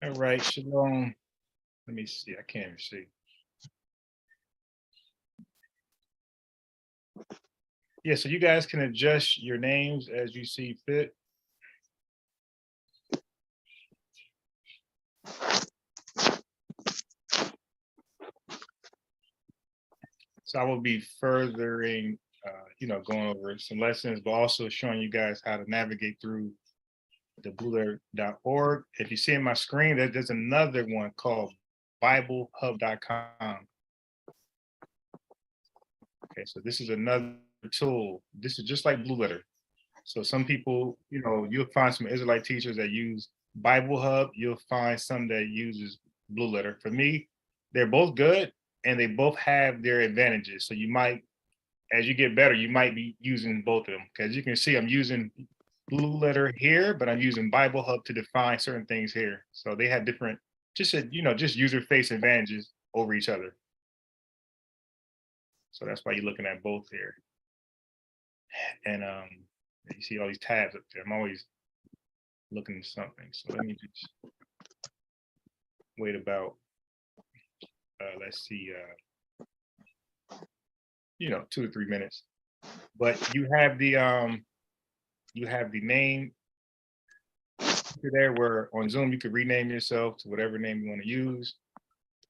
All right, Shalom. Let me see. I can't even see. Yeah, so you guys can adjust your names as you see fit. So I will be furthering, going over some lessons, but also showing you guys how to navigate through the blueletter.org. If you see in my screen, there's another one called BibleHub.com. Okay, so this is another tool. This is just like Blue Letter. So some people, you'll find some Israelite teachers that use Bible Hub. You'll find some that uses Blue Letter. For me, they're both good and they both have their advantages. So you might, as you get better, you might be using both of them. Because you can see I'm using Blue Letter here, but I'm using Bible Hub to define certain things here. So they have different, just user face advantages over each other. So that's why you're looking at both here. And you see all these tabs up there. I'm always looking at something. So let me just wait about, let's see, 2 to 3 minutes. But you have the name there where on Zoom you could rename yourself to whatever name you want to use.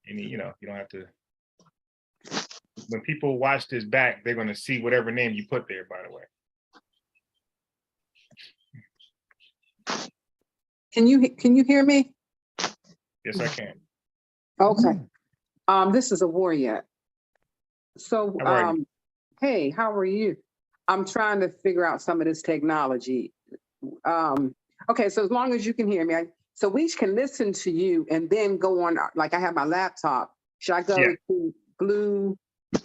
And you don't have to. When people watch this back, they're going to see whatever name you put there, by the way. Can you hear me? Yes, I can. Okay. This is a warrior. So, How are you? hey, how are you? I'm trying to figure out some of this technology. Okay, so as long as you can hear me, so we can listen to you and then go on, like I have my laptop. Should I go to Blue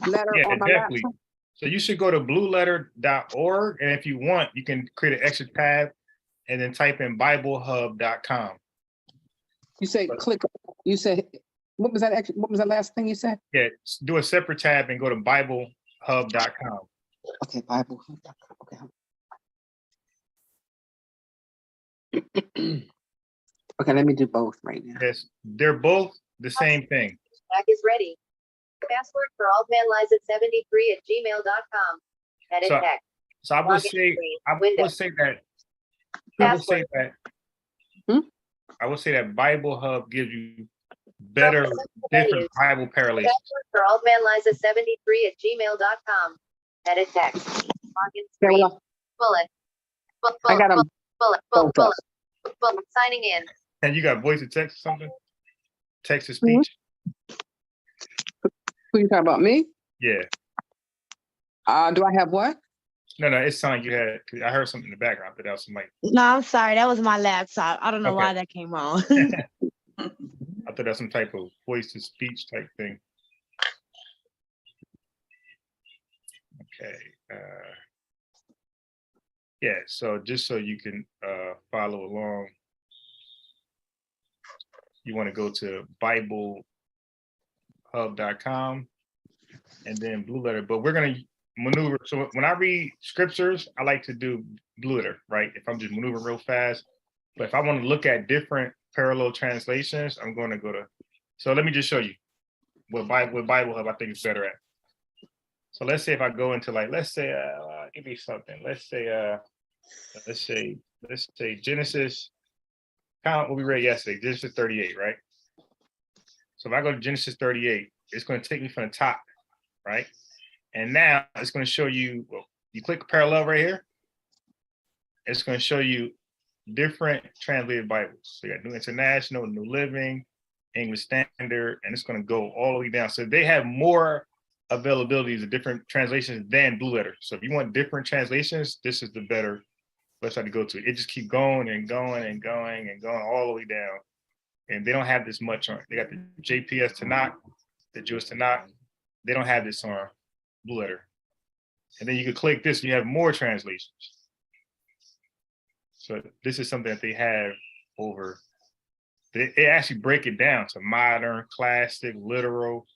Letter on my definitely. laptop? So you should go to blueletter.org. And if you want, you can create an extra tab and then type in BibleHub.com. You say click, you said, what was that? What was the last thing you said? Yeah, do a separate tab and go to BibleHub.com. Okay, BibleHub.com. Okay. Okay, let me do both right now. Yes, they're both the same thing. Back is ready. Password for altmanliza73@gmail.com. Edit text. So I would say I would say that Bible Hub gives you better different Bible parallels. Password for altmanliza73@gmail.com. Edit text. Login screen. Bullet. I got them. Bullet. Signing in. And you got voice to text or something? Text to speech? Who you talking about, me? Yeah. Do I have what? No, it's something you had. I heard something in the background, but that was somebody. No, I'm sorry. That was my laptop. I don't know why that came on. I thought that was some type of voice to speech type thing. Okay. Yeah, so just so you can follow along, you want to go to BibleHub.com and then Blue Letter. But we're going to maneuver. So when I read scriptures, I like to do Blue Letter, right? If I'm just maneuvering real fast. But if I want to look at different parallel translations, I'm going to go to. So let me just show you what Bible Hub I think is better at. So let's say if I go into let's say, give me something. Let's say Genesis. Count what we read yesterday, Genesis 38, right? So if I go to Genesis 38, it's going to take me from the top, right? And now it's going to show you, you click parallel right here. It's going to show you different translated Bibles. So you got New International, New Living, English Standard, and it's going to go all the way down. So they have more availabilities of different translations than Blue Letter. So if you want different translations, this is the better website to go to. It just keep going and going and going and going all the way down. And they don't have this much on. They got the JPS Tanakh, the Jewish Tanakh. They don't have this on Blue Letter. And then you can click this, and you have more translations. So this is something that they have over. They actually break it down to modern, classic, literal,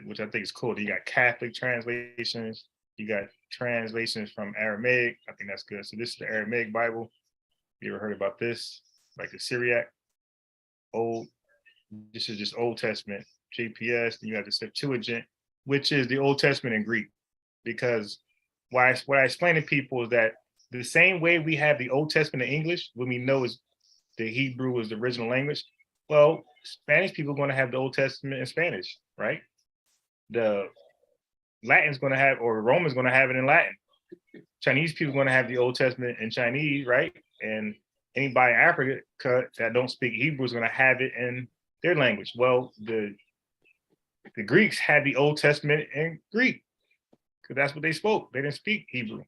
which I think is cool. You got Catholic translations. You got translations from Aramaic. I think that's good. So this is the Aramaic Bible. You ever heard about this? Like the Syriac? Old, this is just Old Testament, JPS, then you have the Septuagint, which is the Old Testament in Greek. Because what I explain to people is that the same way we have the Old Testament in English, when we know is the Hebrew is the original language, well, Spanish people are going to have the Old Testament in Spanish, right? The Latin's going to have, or Roman's going to have it in Latin. Chinese people are going to have the Old Testament in Chinese, right? And anybody in Africa that don't speak Hebrew is going to have it in their language. Well, the Greeks had the Old Testament in Greek because that's what they spoke. They didn't speak Hebrew.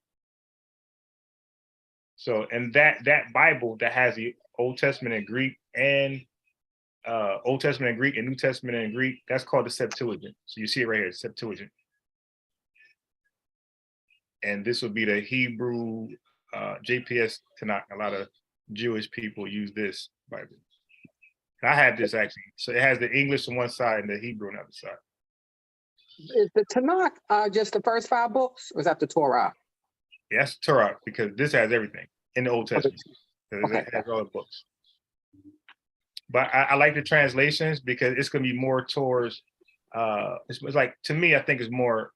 So, and that Bible that has the Old Testament in Greek and Old Testament in Greek and New Testament in Greek, that's called the Septuagint. So you see it right here, Septuagint. And this will be the Hebrew JPS Tanakh. A lot of Jewish people use this Bible. I have this actually. So it has the English on one side and the Hebrew on the other side. Is the Tanakh just the first 5 books, or is that the Torah? Yeah, that's Torah because this has everything in the Old Testament. Okay. It has all the books. But I like the translations because it's going to be more towards, it's like, to me, I think it's more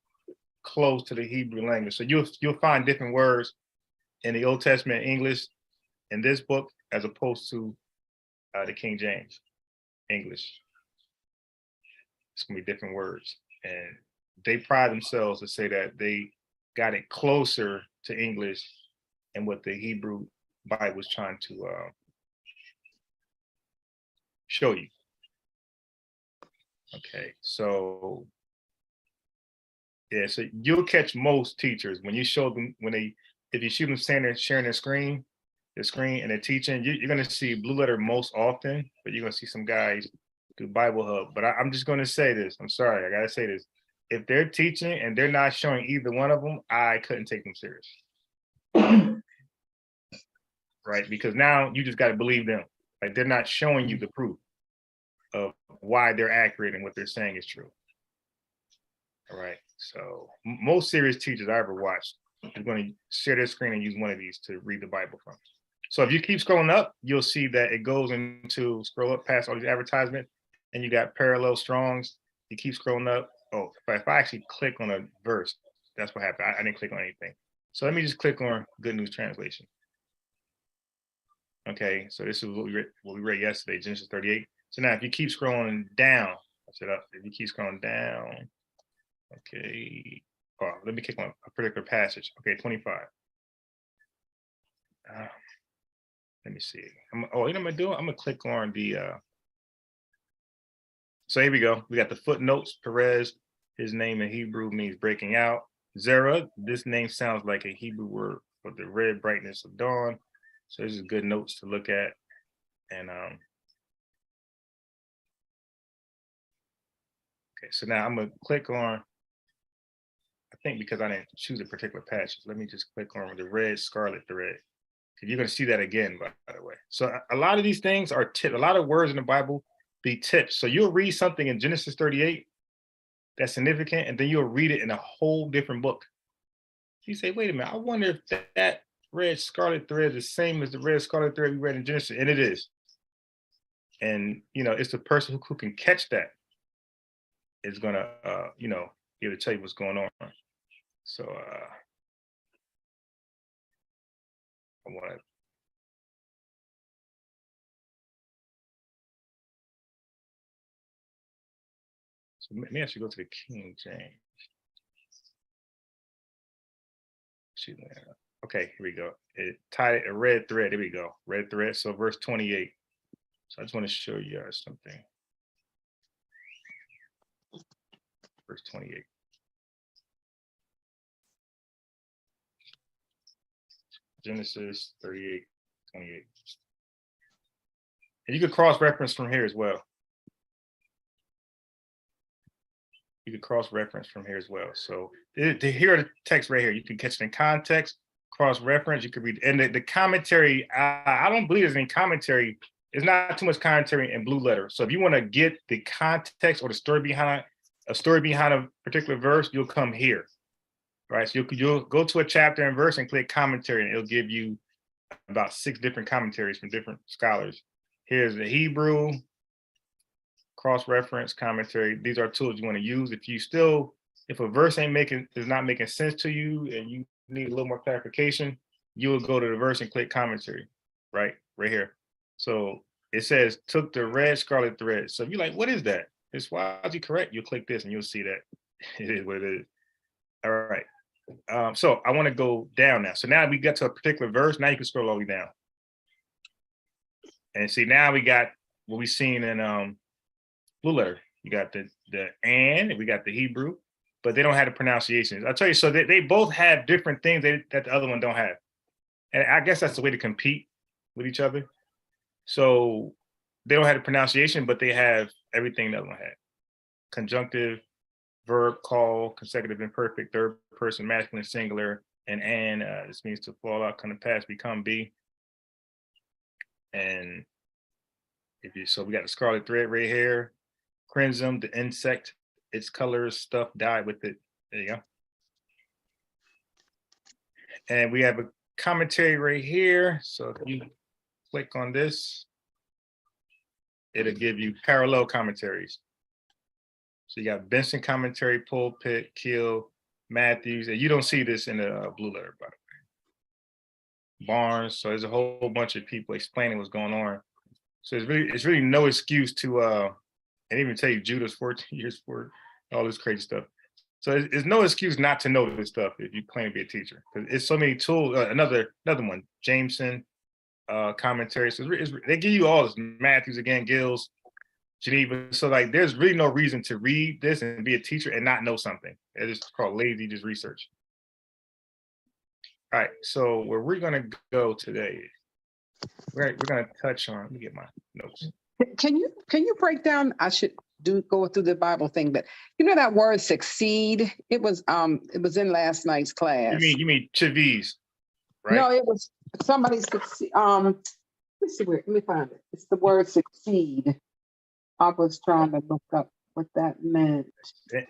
close to the Hebrew language. So you'll find different words in the Old Testament English in this book as opposed to the King James English. It's going to be different words. And they pride themselves to say that they got it closer to English and what the Hebrew Bible was trying to show you. Okay, so yeah, so you'll catch most teachers when you show them, if you shoot them standing there sharing their screen and they're teaching, you're gonna see Blue Letter most often, but you're gonna see some guys do Bible Hub. But I'm just gonna say this, I'm sorry, I gotta say this. If they're teaching and they're not showing either one of them, I couldn't take them serious. Right, because now you just gotta believe them. Like they're not showing you the proof of why they're accurate and what they're saying is true. All right, so most serious teachers I ever watched are going to share their screen and use one of these to read the Bible from. So if you keep scrolling up, you'll see that it goes into, scroll up past all these advertisements, and you got Parallel Strongs. You keep scrolling up. Oh, if I actually click on a verse, that's what happened. I didn't click on anything. So let me just click on Good News Translation. Okay, so this is what we read yesterday, Genesis 38. So now if you keep scrolling down, if you keep scrolling down, okay, oh, let me click on a particular passage. Okay, 25. Let me see. You know what I'm gonna do? I'm gonna click on the, so here we go. We got the footnotes, Perez, his name in Hebrew means breaking out. Zerah, this name sounds like a Hebrew word for the red brightness of dawn. So this is good notes to look at. And okay, so now I'm gonna click on, I think because I didn't choose a particular passage, let me just click on the red scarlet thread. You're gonna see that again, by the way. So a lot of these things are tips. A lot of words in the Bible be tips. So you'll read something in Genesis 38 that's significant, and then you'll read it in a whole different book. You say, wait a minute, I wonder if that red scarlet thread is the same as the red scarlet thread we read in Genesis, and it is. And you know, it's the person who can catch that is gonna you know, be able to tell you what's going on. So I want to, so maybe I should go to the King James. Okay, here we go. It tied a red thread. There we go. Red thread. So verse 28. So I just want to show you something. Verse 28. Genesis 38, 28. And you could cross-reference from here as well. You could cross-reference from here as well. So here are the text right here. You can catch it in context, cross-reference. You could read, and the commentary. I don't believe there's any commentary. There's not too much commentary in Blue Letter. So if you want to get the context or the story behind a particular verse, you'll come here. Right. So you'll go to a chapter and verse and click commentary, and it'll give you about 6 different commentaries from different scholars. Here's the Hebrew. cross-reference, commentary. These are tools you want to use. If a verse is not making sense to you and you need a little more clarification, you will go to the verse and click commentary, right here. So it says took the red scarlet thread. So if you're like, what is that? It's why is he correct? You'll click this and you'll see that it is what it is. All right. So I want to go down now. So now we get to a particular verse. Now you can scroll all the way down. And see, now we got what we seen in Blue Letter. You got the and we got the Hebrew, but they don't have the pronunciations. I'll tell you, so they both have different things that the other one don't have. And I guess that's the way to compete with each other. So they don't have the pronunciation, but they have everything the other one had. Conjunctive, verb, call, consecutive imperfect, third person, masculine, singular, and this means to fall out, come to pass, become, be. And so we got the scarlet thread right here, crimson, the insect, its colors, stuff dyed with it. There you go. And we have a commentary right here. So if you click on this, it'll give you parallel commentaries. So you got Benson commentary, Pulpit, Keel, Matthews, and you don't see this in the Blue Letter, by the way. Barnes. So there's a whole bunch of people explaining what's going on. So it's really no excuse to and even tell you Judah's 14 years for all this crazy stuff. So it's no excuse not to know this stuff if you claim to be a teacher, because it's so many tools. Another one, Jameson commentary. So they give you all this, Matthews again, Gills, Geneva. So like, there's really no reason to read this and be a teacher and not know something. It's called lazy just research. All right, so where we're gonna go today, we're gonna touch on. Let me get my notes. Can you break down? I should go through the Bible thing, but you know that word succeed. It was in last night's class. You mean Chaviz, right? No, it was somebody succeed. Let me see where. Let me find it. It's the word succeed. I was trying to look up what that meant.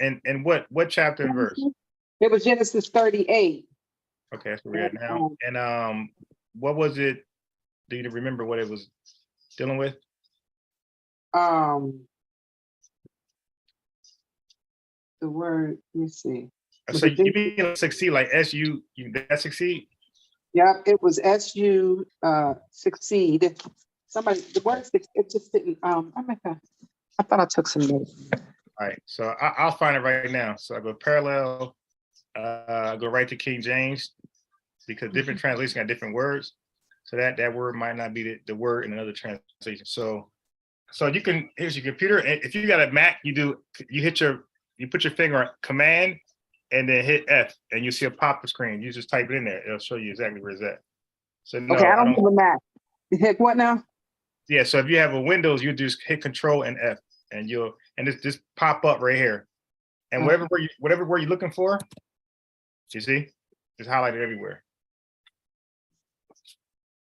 And what chapter and verse? It was Genesis 38. Okay, that's where we're at now. And what was it? Do you remember what it was dealing with? The word, let me see. So you mean succeed, like SU, that succeed? Yeah, it was SU succeed. Somebody, the word, it just didn't, I thought I took some notes. All right, so I'll find it right now. So I go parallel, go right to King James, because different translations got different words. So that word might not be the word in another translation. So you can, here's your computer. And if you got a Mac, you put your finger on Command and then hit F, and you see a pop-up screen. You just type it in there. It'll show you exactly where it's at. So no, okay, I don't have a Mac. Hit what now? Yeah, so if you have a Windows, you just hit Control and F, and it's just pop up right here. And whatever word you're looking for, you see, it's highlighted everywhere.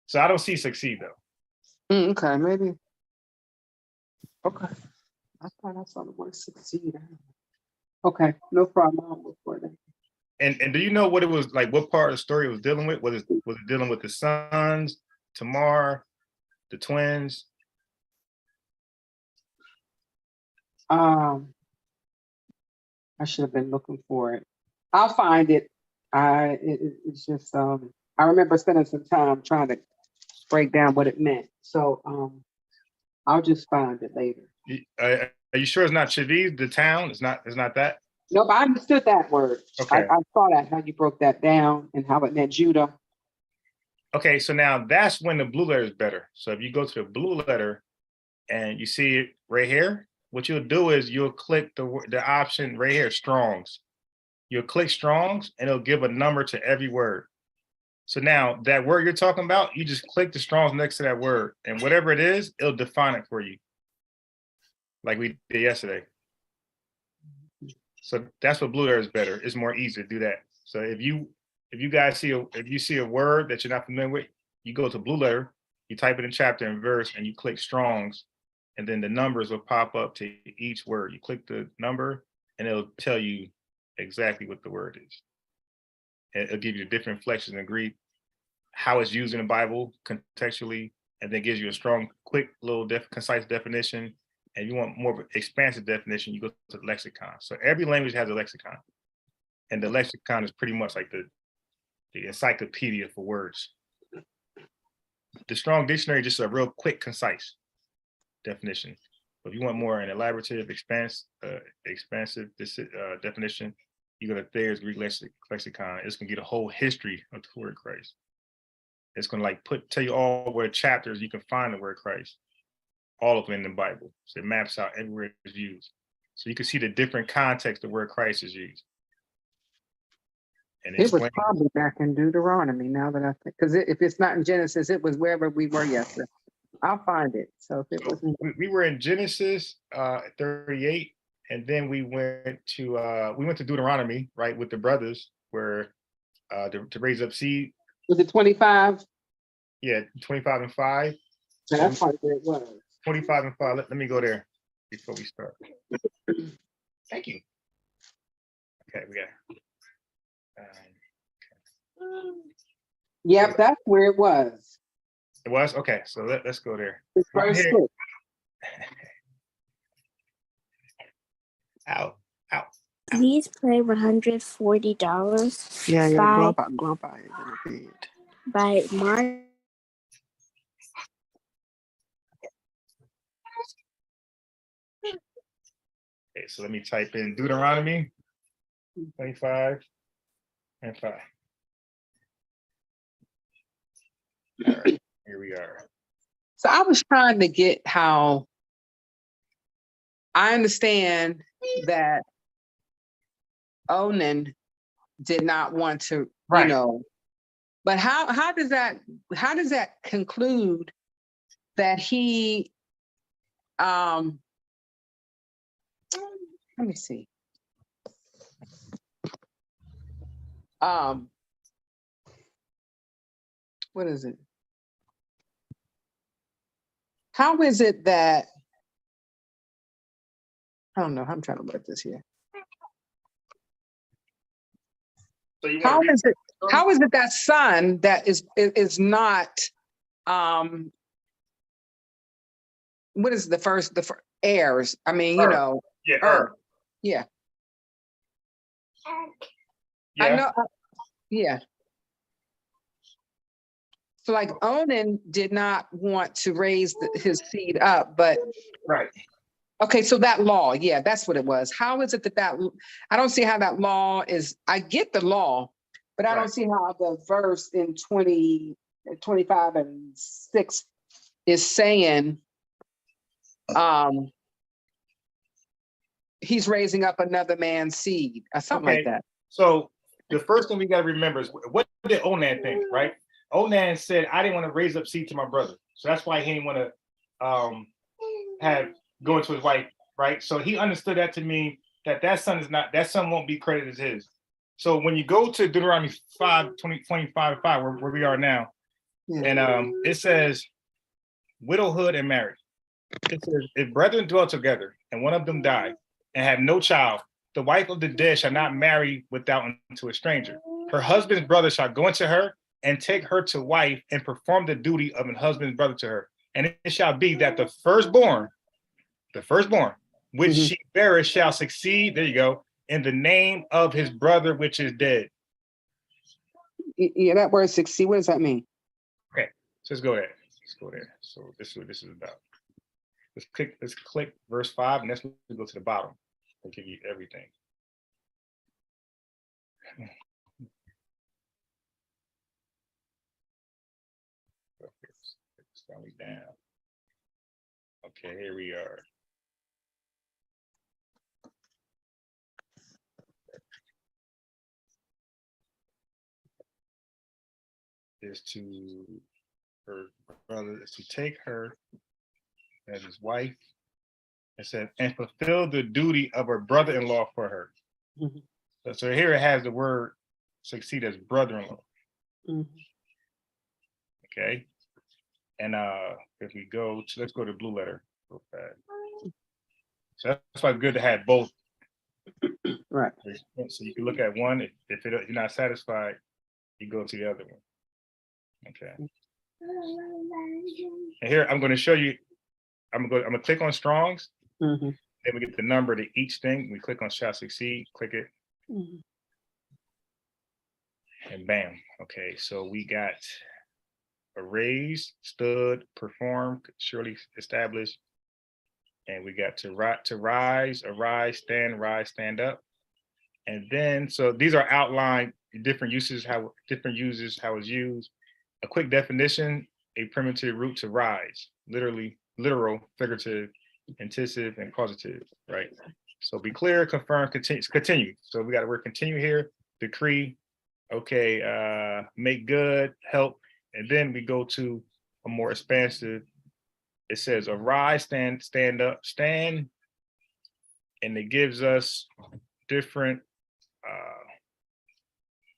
So I don't see succeed though. Okay, maybe. Okay. I thought I saw the word succeed. Okay, no problem. I'll look for it. And do you know what it was like? What part of the story it was dealing with? Was it dealing with the sons, Tamar, the twins? I should have been looking for it. I'll find it. It's just I remember spending some time trying to break down what it meant. So I'll just find it later. Are you sure it's not Chaviz, the town? It's not that? Nope, I understood that word. Okay. I saw that, how you broke that down and how it meant Judah. Okay, so now that's when the Blue Letter is better. So if you go to the Blue Letter and you see it right here, what you'll do is you'll click the option right here, Strong's. You'll click Strong's and it'll give a number to every word. So now that word you're talking about, you just click the Strong's next to that word, and whatever it is, it'll define it for you, like we did yesterday. So that's what Blue Letter is better. It's more easy to do that. So if you see a word that you're not familiar with, you go to Blue Letter, you type it in chapter and verse, and you click Strong's, and then the numbers will pop up to each word. You click the number, and it'll tell you exactly what the word is. It'll give you the different inflections in Greek, how it's used in the Bible contextually, and then gives you a strong, quick, little concise definition. And you want more of an expansive definition, you go to the lexicon. So every language has a lexicon. And the lexicon is pretty much like the encyclopedia for words. The Strong Dictionary just a real quick, concise definition. If you want more an elaborative, expansive definition, you go to Thayer's Greek lexicon. It's gonna get a whole history of the word Christ. It's gonna like tell you all where chapters you can find the word Christ, all of them in the Bible. So it maps out everywhere it's used. So you can see the different context the word Christ is used. And It was probably back in Deuteronomy, now that I think, because if it's not in Genesis, it was wherever we were yesterday. I'll find it. So if it wasn't, we were in Genesis 38, and then we went to Deuteronomy, right, with the brothers, where to raise up seed. was it 25? Yeah, 25 and 5. That's probably where it was. 25 and 5. Let me go there before we start. Thank you. Okay, we got. Yep, that's where it was. It was okay. So let's go there. The first Here. book. Ow, ow. Please play $140 Yeah, Bye. grandpa is in the bed. by Mark. Okay, so let me type in Deuteronomy 25 and 5. All right, here we are. So I was trying to get how I understand that Onan did not want to, Right. you know, but how does that conclude that he let me see. What is it? How is it that I don't know, I'm trying to look this here. So you How want to is it that son that is not what is the first heirs? I mean, you know, yeah, yeah. yeah. I know, yeah. So like Onan did not want to raise his seed up, but Right. okay, so that law, yeah, that's what it was. How is it that I don't see how that law is, I get the law, but I Right. don't see how the verse in 25 and 6 is saying he's raising up another man's seed or something like that. So the first thing we got to remember is what did Onan think, right? Onan said, I didn't want to raise up seed to my brother. So that's why he didn't want to go into his wife, right? So he understood that to mean that son won't be credited as his. So when you go to Deuteronomy 25 and 5, where we are now, Yeah. and it says widowhood and marriage. It says, if brethren dwell together and one of them die and have no child, the wife of the dead shall not marry without unto a stranger. Her husband's brother shall go into her and take her to wife and perform the duty of an husband's brother to her. And it shall be that the firstborn, which she beareth shall succeed, there you go, in the name of his brother which is dead. Yeah, that word succeed, what does that mean? Okay, so let's go there. So this is what this is about. Let's click verse 5, and let's go to the bottom. I'll give you everything. Scrolling down. Okay, here we are. Is to her brother is to take her as his wife. It said, and fulfill the duty of her brother-in-law for her. So here it has the word succeed as brother-in-law. Okay. And if we go to, let's go to blue letter real fast. So that's why it's good to have both. Right. So you can look at one. If you're not satisfied, you go to the other one. Okay. And here I'm going to show you. I'm gonna click on Strong's, Mhm, Then we get the number to each thing. We click on shall succeed, click it, mhm. and bam. Okay, so we got arrays, stood, performed, surely established, and we got to rise, arise, stand up. And then, so these are outlined different uses, how it's used. A quick definition, a primitive root to rise, literally, literal, figurative, intensive, and causative, right? So be clear, confirm, continue. So we got the word continue here, decree, okay, make good, help. And then we go to a more expansive, it says arise, stand up, stand. And it gives us different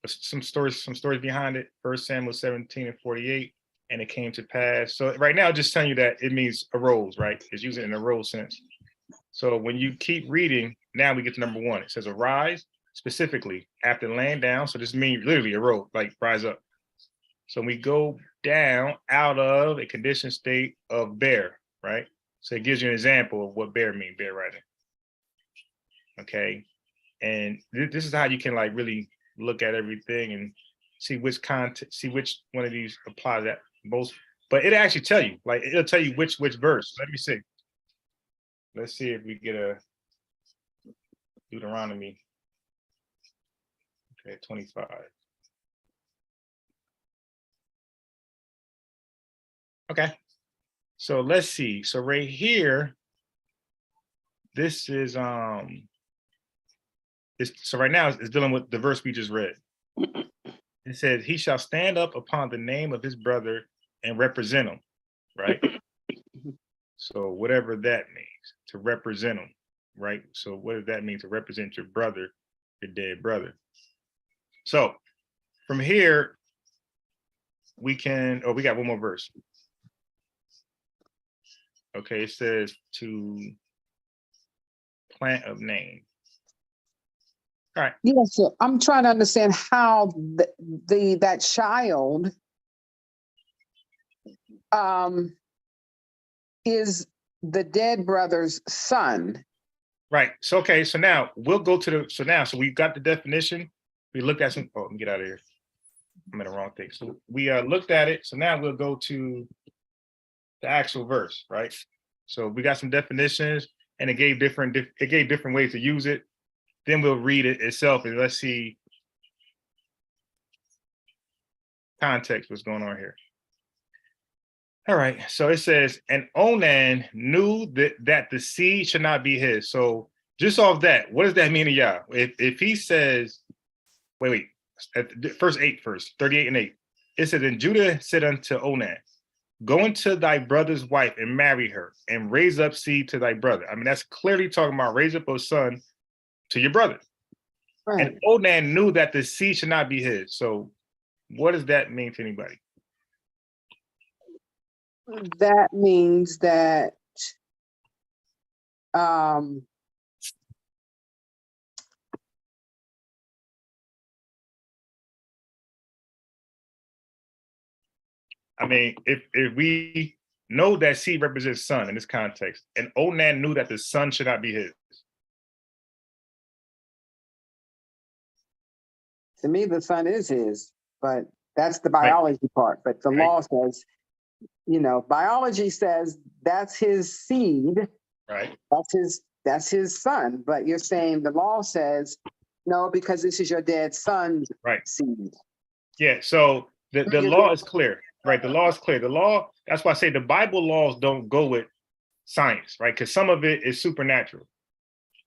some stories behind it. 1 Samuel 17:48, and it came to pass. So right now, just telling you that it means arose, right? It's using it in a arose sense. So when you keep reading, now we get to number 1. It says arise, specifically after laying down. So this means literally arose, like rise up. So we go down out of a conditioned state of bear, right? So it gives you an example of what bear means, bear riding. Okay. And this is how you can like really look at everything and see which content, see which one of these applies that most. But it actually tell you, like it'll tell you which verse. Let me see. Let's see if we get a Deuteronomy. Okay, 25. Okay. So let's see. So right here, this is so right now it's dealing with the verse we just read. It says, he shall stand up upon the name of his brother and represent him, right? So whatever that means, to represent him, right? So what does that mean, to represent your brother, your dead brother? So from here, we can, we got one more verse. Okay, it says to plant of name. All right. Yes, so I'm trying to understand how that child is the dead brother's son. Right. So okay. So now we'll go to so we've got the definition. We looked at some. Oh, let me get out of here. I'm in the wrong thing. So we looked at it. So now we'll go to the actual verse, right? So we got some definitions, and it gave different ways to use it. Then we'll read it itself, and let's see context, what's going on here. All right, so it says, and Onan knew that the seed should not be his. So just off that, what does that mean to y'all? If he says, wait, verse 8 first, 38 and 8. It says, and Judah said unto Onan, go into thy brother's wife and marry her and raise up seed to thy brother. I mean, that's clearly talking about raise up a son to your brother. Right. And Onan knew that the seed should not be his. So what does that mean to anybody? That means that I mean, if we know that seed represents son in this context, and Onan knew that the son should not be his. to me, the son is his, but that's the biology part. But the law says, biology says that's his seed. Right. That's his son. But you're saying the law says no, because this is your dead son's seed. Yeah. So the law is clear, right? The law is clear. The law. That's why I say the Bible laws don't go with science, right? Because some of it is supernatural.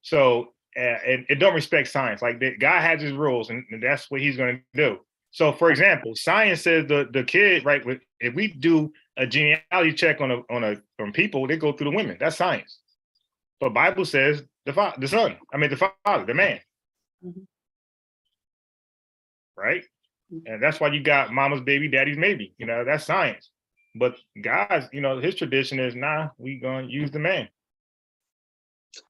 So and it don't respect science. Like God has his rules, and that's what he's going to do. So, for example, science says the kid, right? If we do a genealogy check on people, they go through the women. That's science. But Bible says the father, the man. Mm-hmm. Right? And that's why you got mama's baby, daddy's maybe. That's science. But God's, his tradition is, we gonna use the man.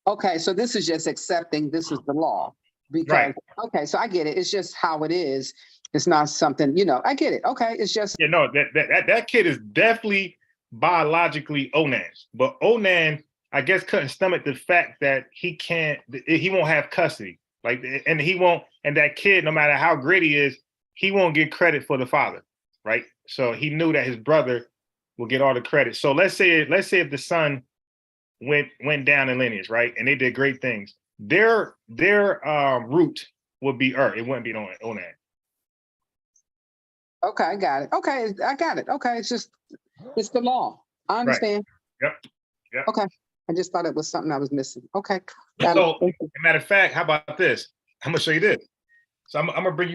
Okay, so this is just accepting this is the law. Because okay, so I get it. It's just how it is. It's not something, I get it. Okay, it's just that kid is definitely biologically Onan's. But Onan, I guess, couldn't stomach the fact that he won't have custody. Like, and he won't, and that kid, no matter how great he is, he won't get credit for the father, right? So he knew that his brother will get all the credit. So let's say if the son went down in lineage, right, and they did great things, their root would be it wouldn't be on that. Okay, I got it. Okay, I got it. Okay, it's the law. I understand. Yep. Yep. Okay, I just thought it was something I was missing. Okay. Got So, it. Thank you. matter of fact, how about this? I'm gonna show you this. So I'm gonna bring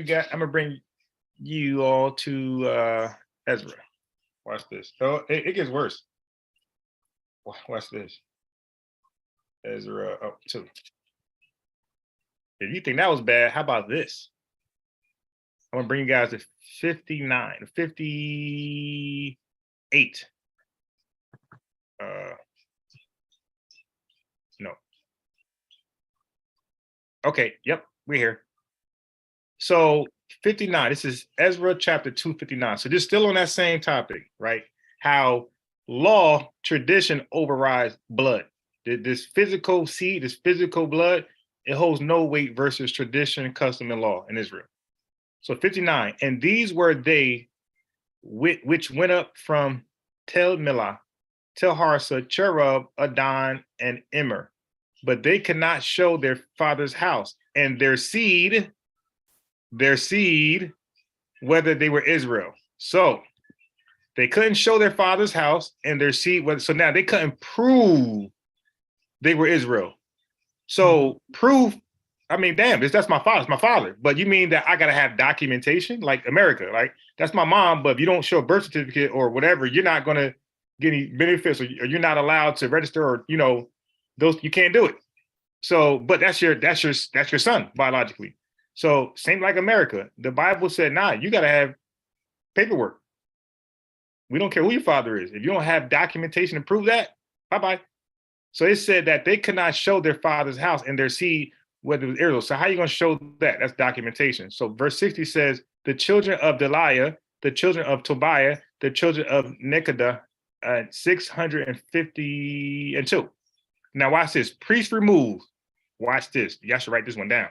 you all to Ezra. Watch this. So it gets worse. Watch this. Ezra 2. If you think that was bad, how about this? I'm gonna bring you guys to 58. No. Okay, yep, we're here. So 59, this is Ezra chapter 2, 59. So just still on that same topic, right? How law, tradition overrides blood. This physical seed, this physical blood, it holds no weight versus tradition, custom, and law in Israel. So 59, and these were they which went up from Tel Milah, Tel Harsa, Cherub, Adon, and Immer, but they could not show their father's house and their seed, whether they were Israel. So they couldn't show their father's house and their seed. So now they couldn't prove they were Israel. So proof, I mean, damn, that's my father. It's my father. But you mean that I got to have documentation like America? Like, that's my mom, but if you don't show a birth certificate or whatever, you're not going to get any benefits, or you're not allowed to register, or, those, you can't do it. So, but that's your son biologically. So same like America. The Bible said, nah, you got to have paperwork. We don't care who your father is. If you don't have documentation to prove that, bye-bye. So it said that they could not show their father's house and their seed, whether it was Israel. So how are you going to show that? That's documentation. So verse 60 says, the children of Deliah, the children of Tobiah, the children of Nekoda, 652. Now watch this. Priest removed. Watch this. Y'all should write this one down.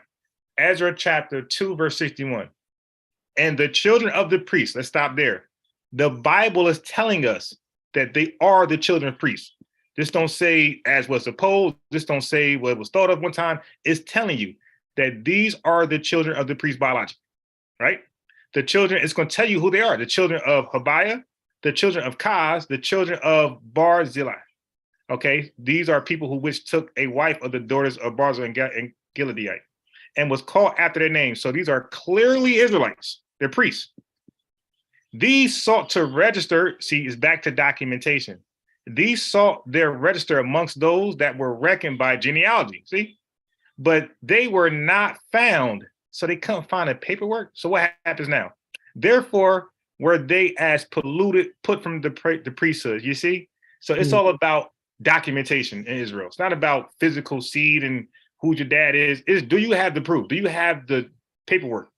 Ezra chapter 2, verse 61. And the children of the priests, let's stop there. The Bible is telling us that they are the children of priests. This don't say as was supposed. This don't say what was thought of one time. It's telling you that these are the children of the priest biologically, right? The children, it's going to tell you who they are. The children of Habiah, the children of Kaz, the children of Barzillai. Okay, these are people which took a wife of the daughters of Barzillai and Gileadite and was called after their name. So these are clearly Israelites. They're priests. These sought to register, see, it's back to documentation. These sought their register amongst those that were reckoned by genealogy, see? But they were not found, so they couldn't find the paperwork. So what happens now? Therefore, were they as polluted, put from the priesthood, you see? So it's all about documentation in Israel. It's not about physical seed and who your dad is. It's, do you have the proof? Do you have the paperwork?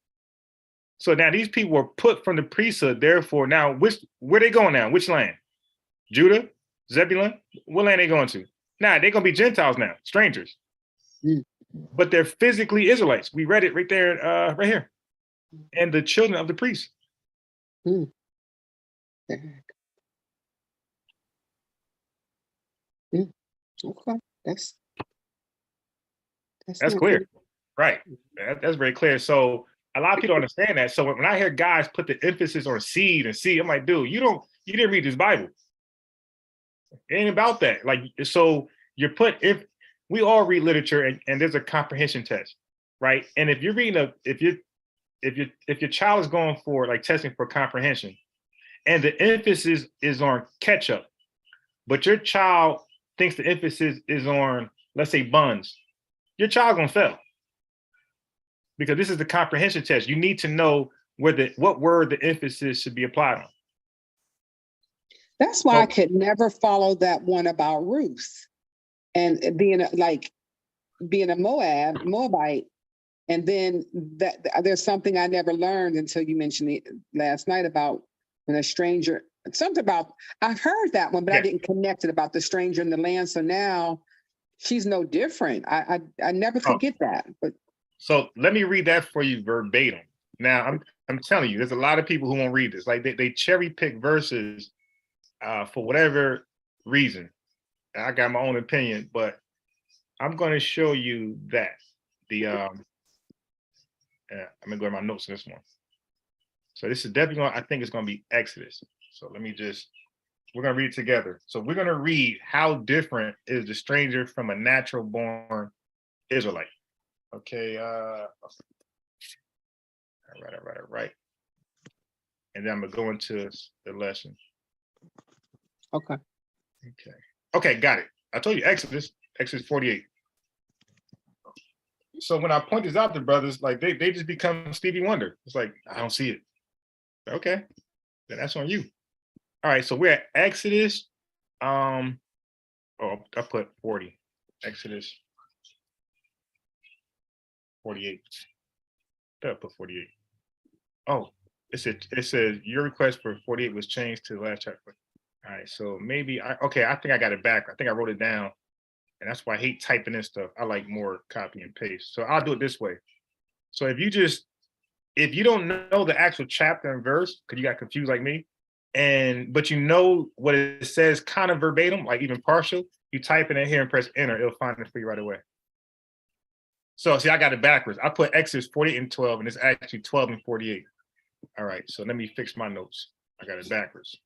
So now these people were put from the priesthood. Therefore, now where they going now? Which land? Judah? Zebulun? What land they going to? Nah, they're going to be Gentiles now, strangers. But they're physically Israelites. We read it right there, right here. And the children of the priests. Okay, that's clear, right? That's very clear. So a lot of people don't understand that. So when I hear guys put the emphasis on seed and seed, I'm like, dude, you didn't read this Bible. It ain't about that. Like, so you're if we all read literature and there's a comprehension test, right? And if you're reading if your child is going for like testing for comprehension, and the emphasis is on catch up, but your child thinks the emphasis is on, let's say, buns, your child gonna fail. Because this is the comprehension test. You need to know what word the emphasis should be applied on. That's why I could never follow that one about Ruth and being a Moabite. And then there's something I never learned until you mentioned it last night about when a stranger something about, I've heard that one, but I Yeah. didn't connect it about the stranger in the land. So now she's no different. I never Oh. could get that, but So let me read that for you verbatim. Now I'm telling you, there's a lot of people who won't read this. Like they cherry pick verses for whatever reason. I got my own opinion, but I'm going to show you that the I'm gonna go to my notes on this one. So this is definitely I think it's going to be Exodus. So let me we're going to read it together. So we're going to read how different is the stranger from a natural born Israelite. Okay. All right. And then I'm gonna go into the lesson. okay. Okay, got it. I told you Exodus 48. So when I point this out to brothers, like they just become Stevie Wonder. It's like, I don't see it. Okay, then that's on you. All right, so we're at Exodus. I put 40. Exodus 48. I put 48. Oh, it says your request for 48 was changed to the last chapter. All right, so maybe I think I got it back. I think I wrote it down. And that's why I hate typing in stuff. I like more copy and paste. So I'll do it this way. So if you don't know the actual chapter and verse, because you got confused like me, but you know what it says kind of verbatim, like even partial, you type it in here and press enter, it'll find it for you right away. So see, I got it backwards. I put Exodus 48 and 12, and it's actually 12 and 48. All right, so let me fix my notes. I got it backwards.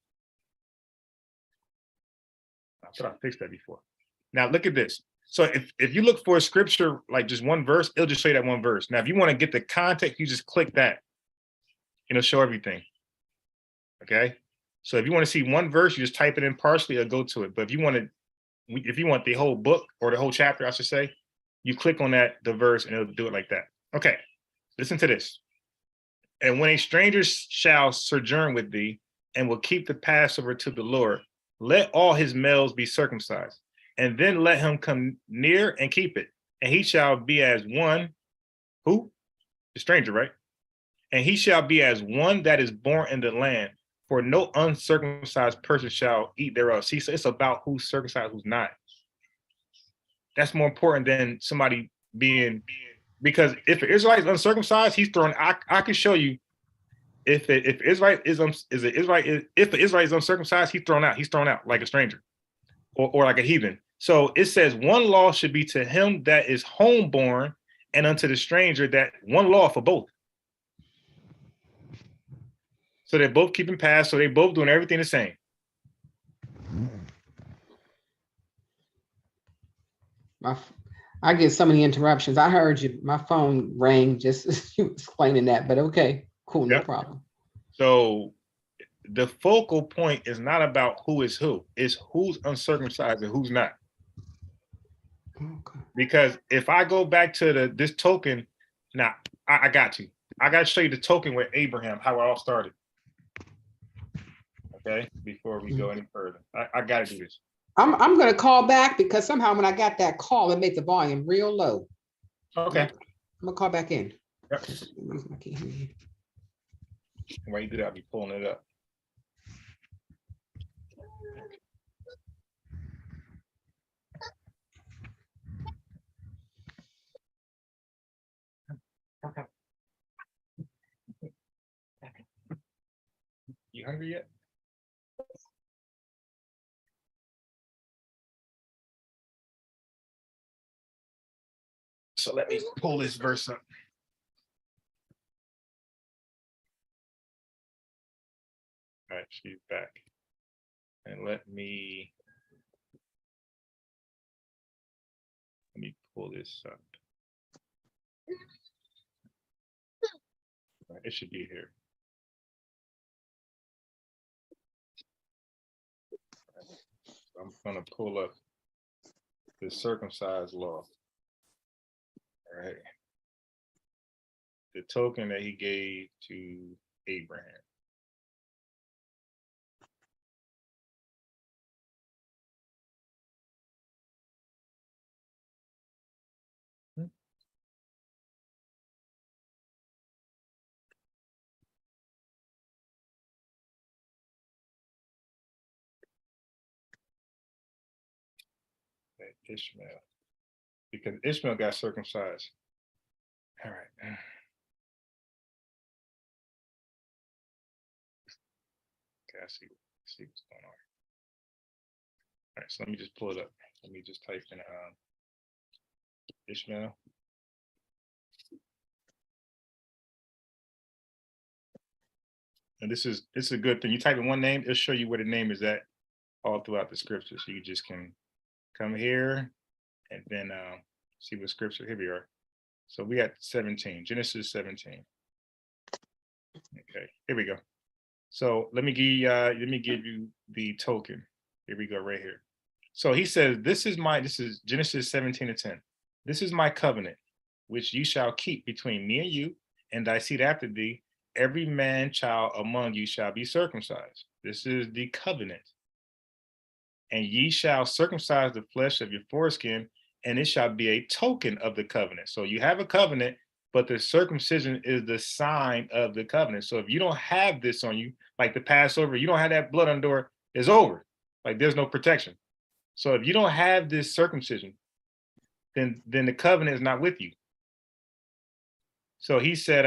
I thought I fixed that before. Now look at this. So if you look for a scripture, like just one verse, it'll just show you that one verse. Now, if you want to get the context, you just click that. It'll show everything. Okay. So if you want to see one verse, you just type it in partially, it'll go to it. But if you want the whole book or the whole chapter, I should say, you click on the verse and it'll do it like that. Okay. Listen to this. And when a stranger shall sojourn with thee and will keep the Passover to the Lord, let all his males be circumcised. And then let him come near and keep it. And he shall be as one, who? The stranger, right? And he shall be as one that is born in the land, for no uncircumcised person shall eat thereof. See, so it's about who's circumcised, who's not. That's more important than somebody being, because if an Israelite is uncircumcised, he's thrown. I can show you if Israelite is if the Israelite is uncircumcised, he's thrown out. He's thrown out like a stranger or like a heathen. So it says one law should be to him that is homeborn, and unto the stranger that one law for both. So they're both keeping pass. So they both doing everything the same. I get so many interruptions. I heard you. My phone rang just as you explaining that, but okay, cool, no problem. So the focal point is not about who is who. It's who's uncircumcised and who's not. Okay. Because if I go back to this token, now I got you. I got to show you the token with Abraham, how it all started. Okay, before we go any further, I got to do this. I'm going to call back because somehow when I got that call, it made the volume real low. Okay. I'm going to call back in. Yep. I can't hear you. While you do that, I'll be pulling it up. Okay. You hungry yet? So let me pull this verse up. All right, she's back. And let me pull this up. All right, it should be here. I'm going to pull up the circumcised law. All right. The token that he gave to Abraham. Okay, Ishmael. Because Ishmael got circumcised. All right. Okay, I see what's going on. All right, so let me just pull it up. Let me just type in Ishmael. And this is a good thing. You type in one name, it'll show you where the name is at all throughout the scripture. So you just can come here and then see what scripture. Here we are. So we got 17, Genesis 17. Okay, here we go. So let me give you the token. Here we go, right here. So he says, this is Genesis 17:10. This is my covenant, which you shall keep between me and you and thy seed after thee. Every man child among you shall be circumcised. This is the covenant. And ye shall circumcise the flesh of your foreskin, and it shall be a token of the covenant. So you have a covenant, but the circumcision is the sign of the covenant. So if you don't have this on you, like the Passover, you don't have that blood on the door, it's over. Like there's no protection. So if you don't have this circumcision, then the covenant is not with you. So he said,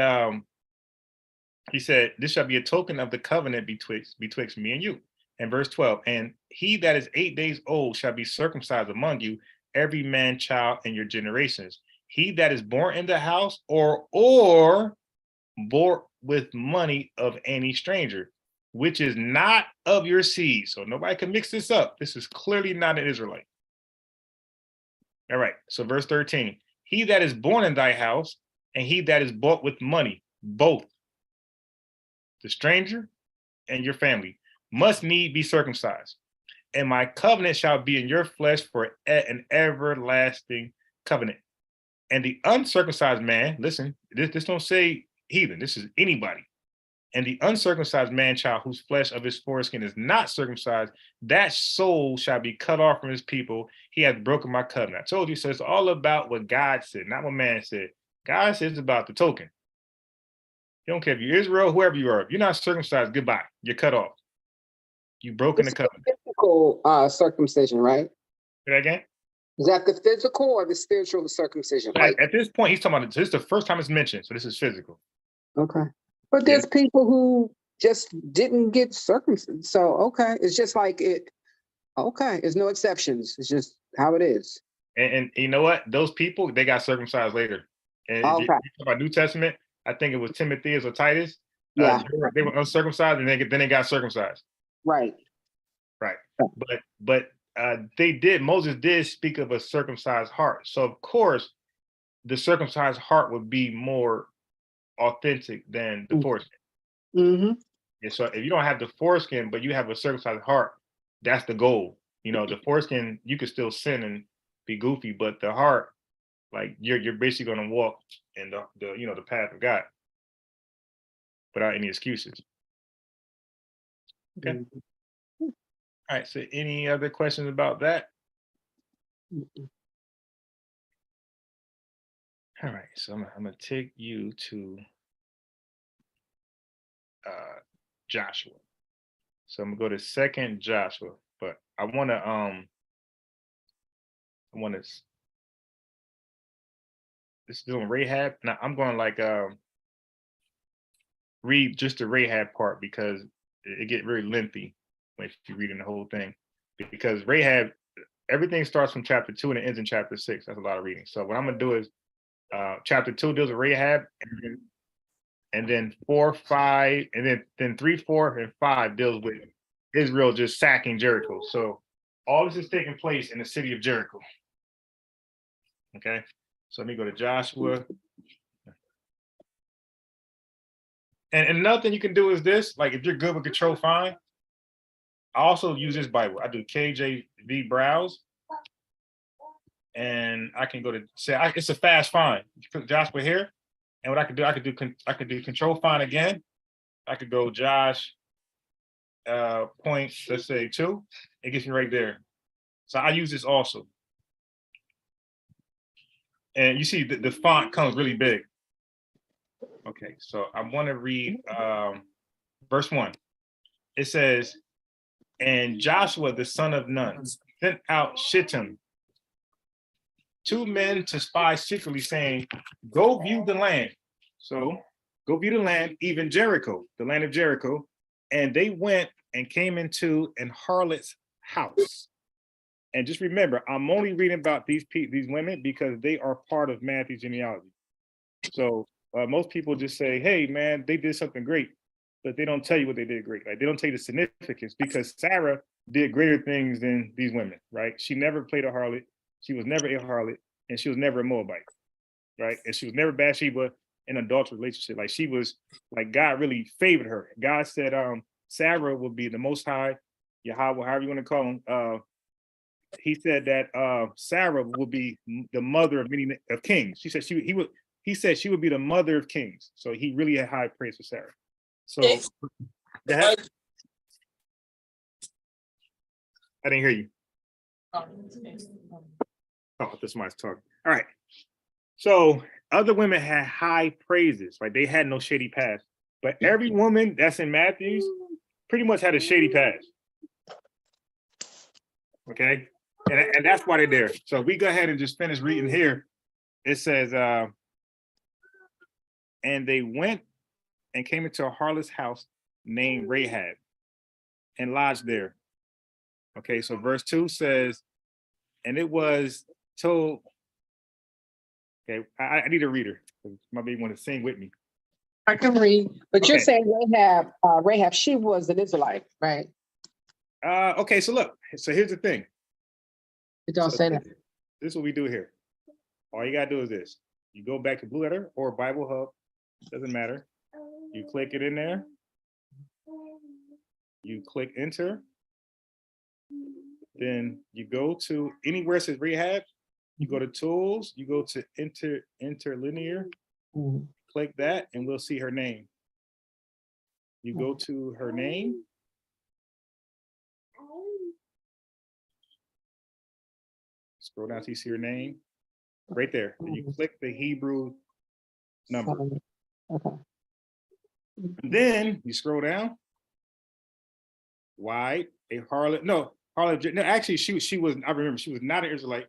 this shall be a token of the covenant betwixt me and you. And verse 12, and he that is 8 days old shall be circumcised among you, every man child in your generations. He that is born in the house or bought with money of any stranger, which is not of your seed. So nobody can mix this up. This is clearly not an Israelite. All right, so verse 13, he that is born in thy house and he that is bought with money, both the stranger and your family, must need be circumcised. And my covenant shall be in your flesh for an everlasting covenant. And the uncircumcised man, listen, this don't say heathen, this is anybody. And the uncircumcised man child whose flesh of his foreskin is not circumcised, that soul shall be cut off from his people. He has broken my covenant. I told you, so it's all about what God said, not what man said. God says it's about the token. You don't care if you're Israel, whoever you are. If you're not circumcised, goodbye. You're cut off. You've broken the covenant. Physical circumcision, right? Say that again? Is that the physical or the spiritual circumcision? At this point, he's talking about this is the first time it's mentioned, so this is physical. Okay. But there's people who just didn't get circumcised. So, okay. It's just like it. Okay. There's no exceptions. It's just how it is. And you know what? Those people, they got circumcised later. And if you talk about New Testament, I think it was Timothy or Titus. Yeah. They were uncircumcised and then they got circumcised. Right. Right. But Moses did speak of a circumcised heart. So of course, the circumcised heart would be more authentic than the foreskin. Mm-hmm. And so if you don't have the foreskin, but you have a circumcised heart, that's the goal. You know, the foreskin, you could still sin and be goofy, but the heart, like you're basically going to walk in the path of God without any excuses. Okay. Mm-hmm. All right. So any other questions about that? Mm-hmm. All right. So I'm going to take you to Joshua. So I'm going to go to 2nd Joshua, but I want to this is on Rahab. Now I'm going to like read just the Rahab part because it get very lengthy if you're reading the whole thing. Because Rahab, everything starts from chapter 2 and it ends in chapter 6. That's a lot of reading. So what I'm gonna do is chapter 2 deals with Rahab, and then 4, 5, and then 3, 4, and 5 deals with Israel just sacking Jericho. So all this is taking place in the city of Jericho. Okay, so let me go to Joshua. And another thing you can do is this, like if you're good with Control Find, I also use this Bible. I do KJV browse, and I can go to it's a fast find. You put Joshua here, and what I could do Control Find again. I could go Josh point, let's say 2. It gets me right there. So I use this also. And you see the font comes really big. Okay, so I want to read verse 1. It says, and Joshua the son of Nun sent out Shittim 2 men to spy secretly, saying, go view the land. So go view the land, even Jericho, the land of Jericho. And they went and came into an harlot's house. And just remember, I'm only reading about these women because they are part of Matthew's genealogy. So most people just say, hey, man, they did something great, but they don't tell you what they did great. Like, they don't tell you the significance, because Sarah did greater things than these women, right? She never played a harlot. She was never a harlot, and she was never a Moabite, right? And she was never Bathsheba in an adulterous relationship. Like, she was, like, God really favored her. God said Sarah will be the Most High, Yahweh, however you want to call him. He said that Sarah will be the mother of many of kings. She said he said she would be the mother of kings. So he really had high praise for Sarah. So I didn't hear you. Oh, this somebody's talking. All right. So other women had high praises, right? They had no shady past. But every woman that's in Matthew's pretty much had a shady past. Okay. And that's why they're there. So we go ahead and just finish reading here. It says, and they went and came into a harlot's house named Rahab and lodged there. Okay, so verse 2 says, and it was told, okay, I need a reader. My baby want to sing with me. I can read, but Okay. you're saying Rahab, she was an Israelite, right? Okay, so look, so here's the thing. It don't say that. This is what we do here. All you gotta do is this. You go back to Blue Letter or Bible Hub, doesn't matter. You click it in there. You click enter. Then you go to anywhere it says Rahab, you go to tools, you go to interlinear, click that, and we'll see her name. You go to her name. Scroll down till you see her name. Right there. And you click the Hebrew number. Okay. And then you scroll down. Wide, a harlot. No, harlot. No, actually, she was. I remember she was not an Israelite.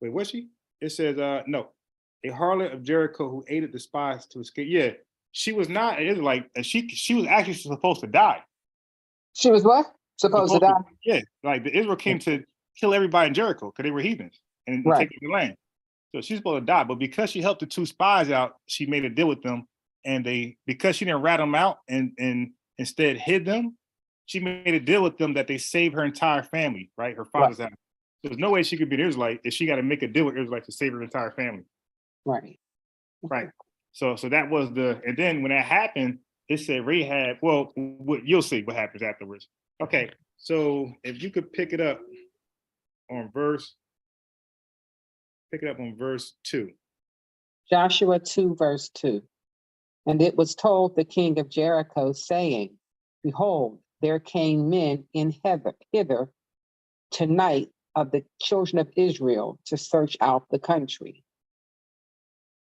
Wait, was she? It says no, a harlot of Jericho who aided the spies to escape. Yeah, she was not an Israelite, and she was actually supposed to die. She was what? Supposed to die? Yeah, like the Israel came to kill everybody in Jericho because they were heathens and Right. take the land. So she's supposed to die, but because she helped the 2 spies out, she made a deal with them, and because she didn't rat them out and instead hid them, she made a deal with them that they saved her entire family, right? Her father's house. There's no way she could be an Israelite if she got to make a deal with Israelites to save her entire family. Right. Right. So that was and then when that happened, it said Rahab. Well, you'll see what happens afterwards. Okay. So if you could pick it up on verse 2. Joshua 2, verse 2. And it was told the king of Jericho, saying, behold, there came men in hither tonight of the children of Israel to search out the country.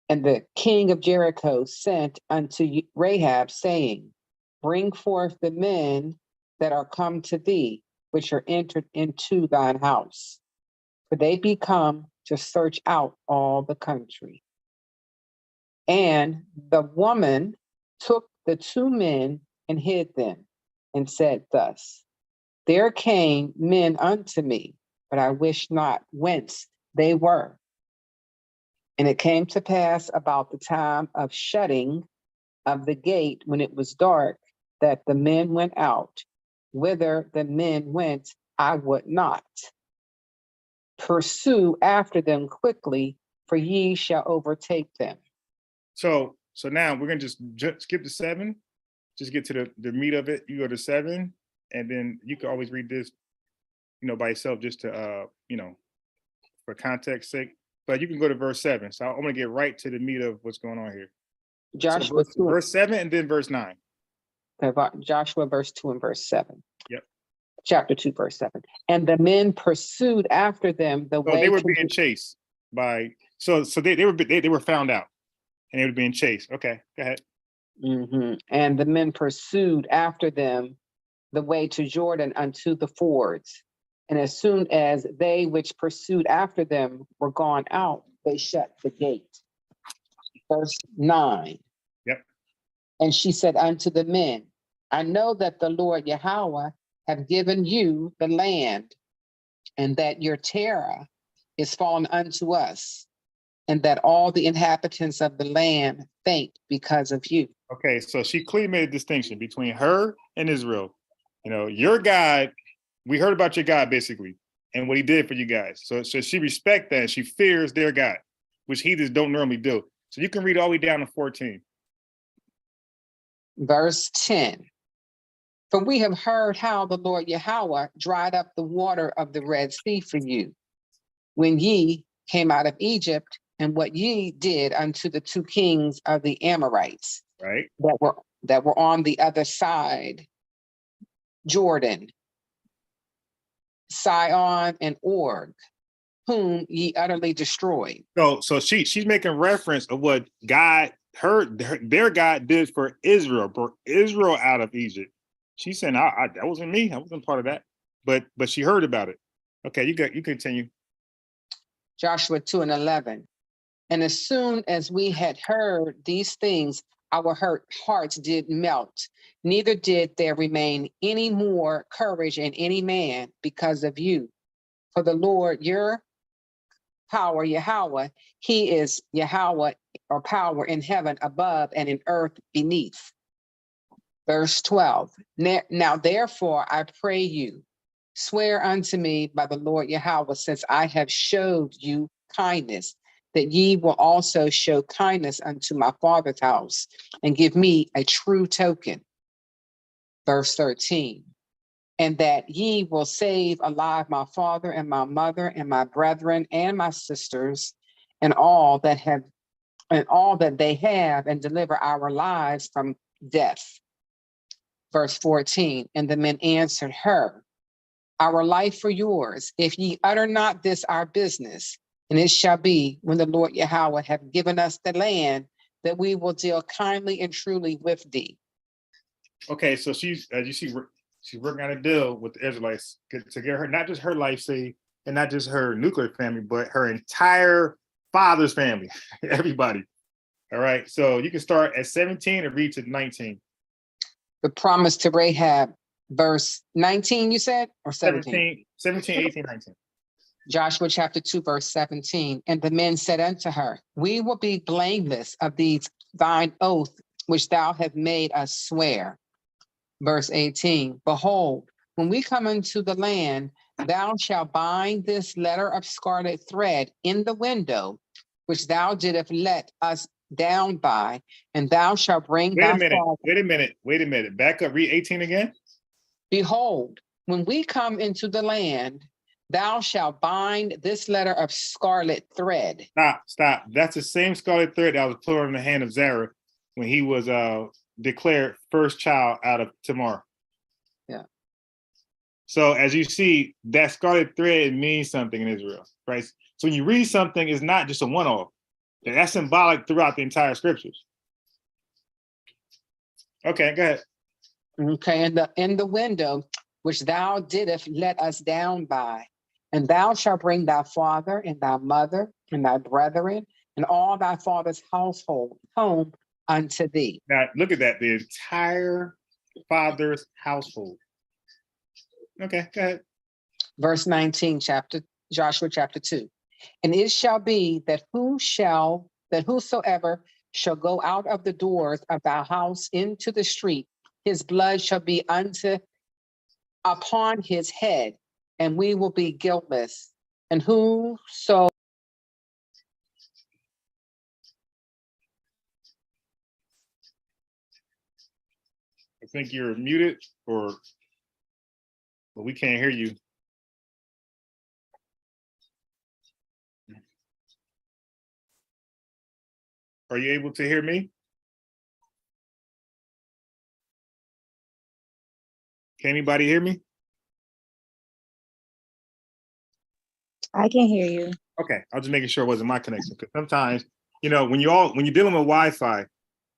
And the king of Jericho sent unto Rahab, saying, bring forth the men that are come to thee, which are entered into thine house, for they be come to search out all the country. And the woman took the 2 men and hid them, and said thus, there came men unto me, but I wish not whence they were. And it came to pass about the time of shutting of the gate, when it was dark, that the men went out. Whither the men went, I would not pursue after them quickly, for ye shall overtake them. So now we're gonna just skip to 7. Just get to the meat of it. You go to 7, and then you can always read this, by yourself, just to for context sake. But you can go to verse 7. So I'm gonna get right to the meat of what's going on here. Joshua So verse 7 and then verse 9. Joshua verse 2 and verse 7. Yep. Chapter 2, verse 7. And the men pursued after them the way. They were being chased by. So they were found out, and they were being chased. Okay, go ahead. And the men pursued after them the way to Jordan unto the fords. And as soon as they which pursued after them were gone out, they shut the gate. Verse 9. Yep. And she said unto the men, I know that the Lord Yahweh have given you the land, and that your terror is fallen unto us, and that all the inhabitants of the land faint because of you. Okay, so she clearly made a distinction between her and Israel. You know, your God, we heard about your God basically, and what he did for you guys. So she respects that. She fears their God, which heathens don't normally do. So you can read all the way down to 14. Verse 10. For we have heard how the Lord Yahweh dried up the water of the Red Sea for you, when ye came out of Egypt, and what ye did unto the two kings of the Amorites, Right. that were on the other side, Jordan, Sihon and Og, whom ye utterly destroyed. So she's making reference of what God, their God did for Israel, brought Israel out of Egypt. She's saying, that wasn't me. I wasn't part of that. But she heard about it. Okay, you continue. Joshua 2:11. And as soon as we had heard these things, our hearts did melt. Neither did there remain any more courage in any man because of you. For the Lord, your power, Yahweh, he is Yahweh, or power in heaven above and in earth beneath. Verse 12. Now therefore I pray you, swear unto me by the Lord Yahweh, since I have showed you kindness, that ye will also show kindness unto my father's house, and give me a true token. Verse 13. And that ye will save alive my father and my mother and my brethren and my sisters and all that they have, and deliver our lives from death. Verse 14. And the men answered her, our life for yours, if ye utter not this our business. And it shall be, when the Lord Yahweh have given us the land, that we will deal kindly and truly with thee. Okay, so she's, as you see, she's working on a deal with the Israelites to get her, not just her life saved, and not just her nuclear family, but her entire father's family, everybody. All right, so you can start at 17 and read to 19. The promise to Rahab, verse 19, you said, or 17? 17, 18, 19. Joshua chapter 2, verse 17. And the men said unto her, we will be blameless of these thine oath, which thou hast made us swear. Verse 18. Behold, when we come into the land, thou shalt bind this letter of scarlet thread in the window, which thou didst let us down by, and thou shalt bring Wait a minute. Back up, read 18 again. Behold, when we come into the land, thou shalt bind this letter of scarlet thread. Stop. That's the same scarlet thread that was put on the hand of Zerah when he was declared first child out of Tamar. Yeah. So as you see, that scarlet thread means something in Israel, right? So when you read something, it's not just a one-off. That's symbolic throughout the entire scriptures. Okay, go ahead. Okay, in the window, which thou didst let us down by, and thou shalt bring thy father and thy mother and thy brethren and all thy father's household home unto thee. Now look at that, the entire father's household. Okay, go ahead. Verse 19, Joshua chapter 2. And it shall be that whosoever shall go out of the doors of thy house into the street, his blood shall be upon his head, and we will be guiltless. And whoso I think you're muted, but we can't hear you. Are you able to hear me? Can anybody hear me? I can hear you. Okay, I was just making sure it wasn't my connection, because sometimes, when you're dealing with Wi-Fi,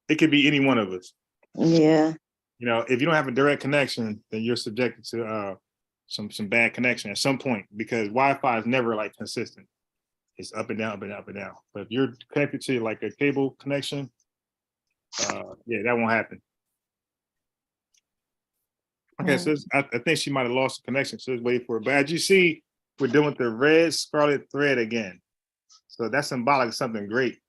it could be any one of us. Yeah. If you don't have a direct connection, then you're subjected to some bad connection at some point, because Wi-Fi is never like consistent. it's up and down, up and down, up and down. But if you're connected to like a cable connection, yeah, that won't happen. Okay, so I think she might have lost the connection, so let's wait for it. But as you see, we're dealing with the red scarlet thread again. So that's symbolic of something great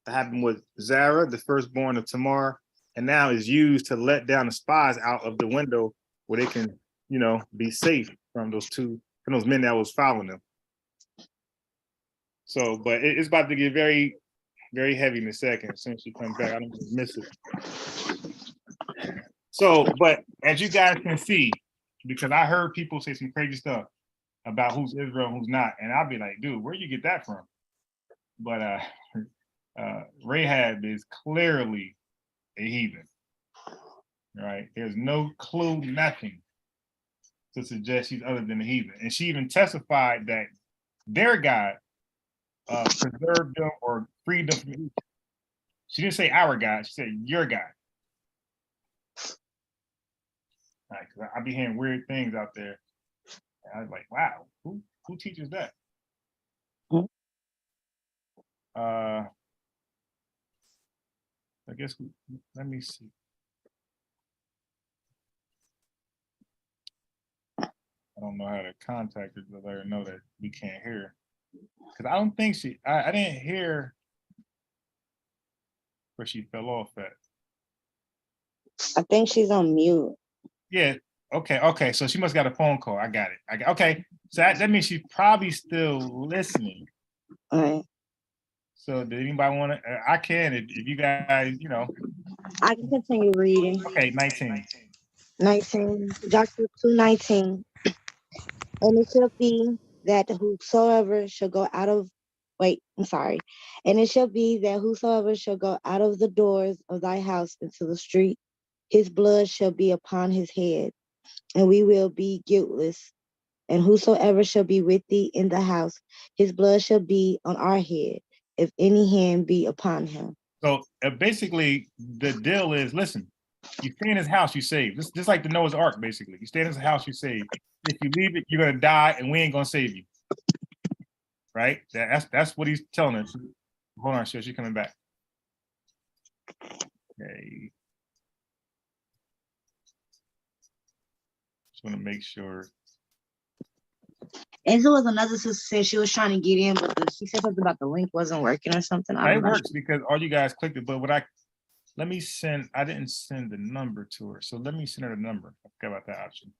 that happened with Zara, the firstborn of Tamar, and now is used to let down the spies out of the window where they can, be safe from those men that was following them. So, but it's about to get very, very heavy in a second. As soon as she comes back, I don't want to miss it. So, but as you guys can see, because I heard people say some crazy stuff about who's Israel and who's not, and I'll be like, dude, where you get that from? But Rahab is clearly a heathen, right? There's no clue, nothing to suggest she's other than a heathen. And she even testified that their God preserved them or freed them from Egypt. She didn't say our God, she said your God. Right, because I be hearing weird things out there. And I was like, wow, who teaches that? I guess let me see. I don't know how to contact her to let her know that we can't hear her. Because I don't think I didn't hear where she fell off at. I think she's on mute. Yeah. Okay. So she must got a phone call. I got it. Okay. So that means she's probably still listening. All right. So did anybody want to? I can if you guys, I can continue reading. Okay, 19. 19, Joshua 2:19. And it shall be that whosoever shall go out of, and it shall be that whosoever shall go out of the doors of thy house into the street, his blood shall be upon his head, and we will be guiltless. And whosoever shall be with thee in the house, his blood shall be on our head, if any hand be upon him. So basically, the deal is, listen, you stay in his house, you save. This just like the Noah's Ark, basically. You stay in his house, you save. If you leave it, you're gonna die, and we ain't gonna save you. Right? That's what he's telling us. Hold on, she's coming back. Okay. Just want to make sure. And there was another sister said she was trying to get in, but she said something about the link wasn't working or something. It works because all you guys clicked it, but I didn't send the number to her. So let me send her the number. I forgot about that option.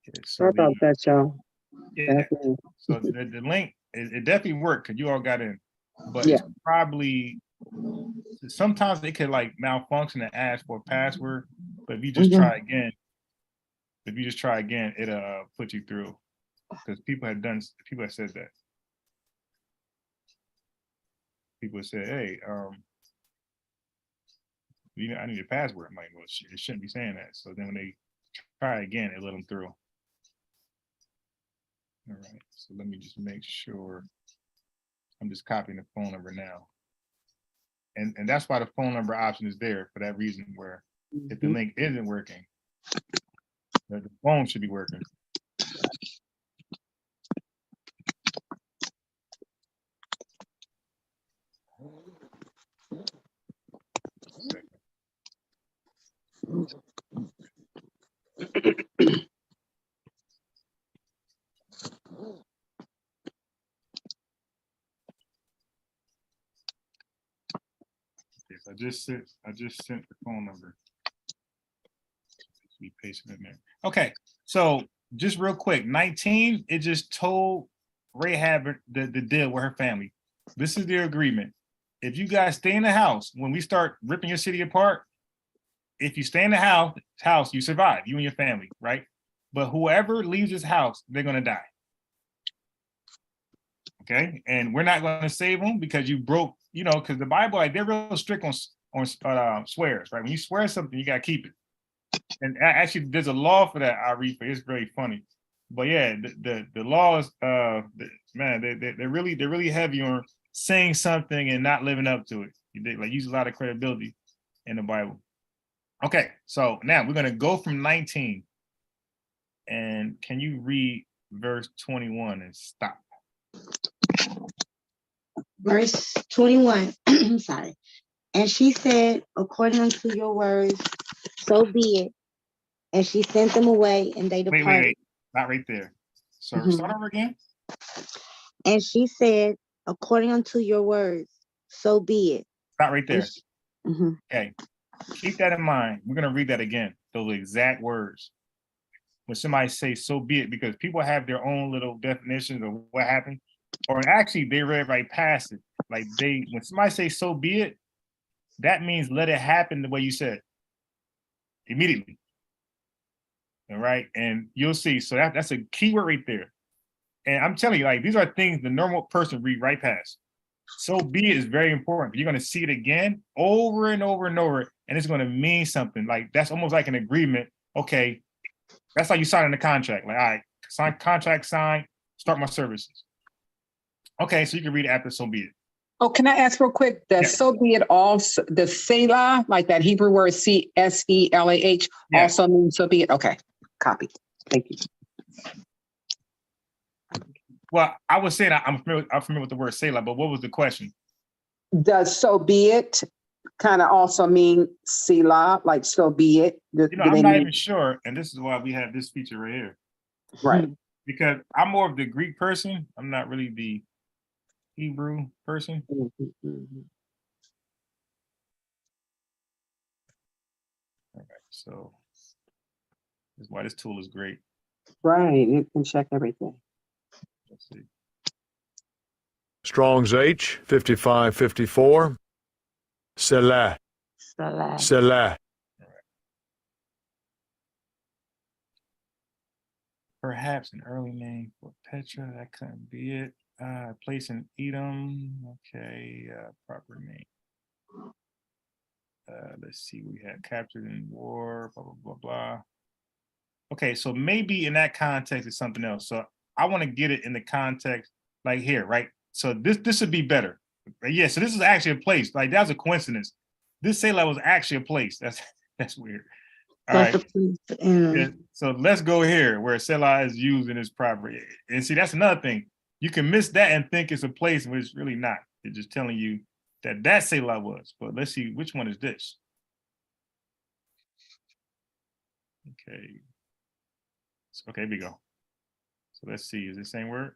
Okay, Sorry about that, y'all. Yeah. So the link, it definitely worked because you all got in. But Yeah. it's probably, sometimes it could like malfunction and ask for a password. But if you just try again, it'll put you through. Because people have said that. People have said, hey, I need a password. I'm like, well, it shouldn't be saying that. So then when they try again, it let them through. All right, so let me just make sure. I'm just copying the phone number now. And that's why the phone number option is there for that reason, where if the link isn't working, the phone should be working. Yes, I just sent the phone number. We paste it in there. Okay, so just real quick, 19, it just told Rahab the deal with her family. This is their agreement. If you guys stay in the house, when we start ripping your city apart, if you stay in the house, you survive, you and your family, right? But whoever leaves this house, they're gonna die. Okay, and we're not gonna save them because you broke, because the Bible, like, they're real strict on swears, right? When you swear something, you gotta keep it. And actually, there's a law for that. I read for it's very funny, but yeah, the laws, man, they're really heavy on saying something and not living up to it. They like use a lot of credibility in the Bible. Okay, so now we're gonna go from 19, and can you read verse 21 and stop? verse 21. I'm sorry. And she said, according unto your words, so be it. And she sent them away, and they Wait, departed. not right there. So Mhm. start over again. And she said, according unto your words, so be it. Not right there. Mhm. Okay. Keep that in mind. We're gonna read that again. Those exact words. When somebody says so be it, because people have their own little definitions of what happened, or actually they read right past it. Like when somebody says so be it, that means let it happen the way you said immediately. All right, and you'll see. So that's a key word right there. And I'm telling you, like these are things the normal person read right past. So be it is very important. You're going to see it again over and over and over, and it's going to mean something. Like that's almost like an agreement. Okay, that's how you sign in the contract. Like, all right, contract signed, start my services. Okay, so you can read it after so be it. Oh, can I ask real quick? Does so be it also, the Selah, like that Hebrew word CSELAH, also means so be it? Okay, copy. Thank you. Well, I was saying I'm familiar with the word Selah, but what was the question? Does so be it kind of also mean Selah, like so be it? I'm not even sure, and this is why we have this feature right here. Right. Because I'm more of the Greek person. I'm not really the Hebrew person. Mm-hmm. All right, so that's why this tool is great. Right, you can check everything. Let's see. Strong's H 5554. Selah. Selah. Selah. Perhaps an early name for Petra. That couldn't be it. Place in Edom. Okay, proper name. Let's see. We had captured in war. Blah blah blah blah. Okay, so maybe in that context it's something else. So I want to get it in the context like here, right? So this would be better. Yeah. So this is actually a place. Like that was a coincidence. This Selah was actually a place. That's weird. All right. Yeah, so let's go here where Selah is used in its proper. And see, that's another thing. You can miss that and think it's a place when it's really not. It's just telling you that Selah was. But let's see, which one is this? Okay. Okay, here we go. So let's see, is it the same word?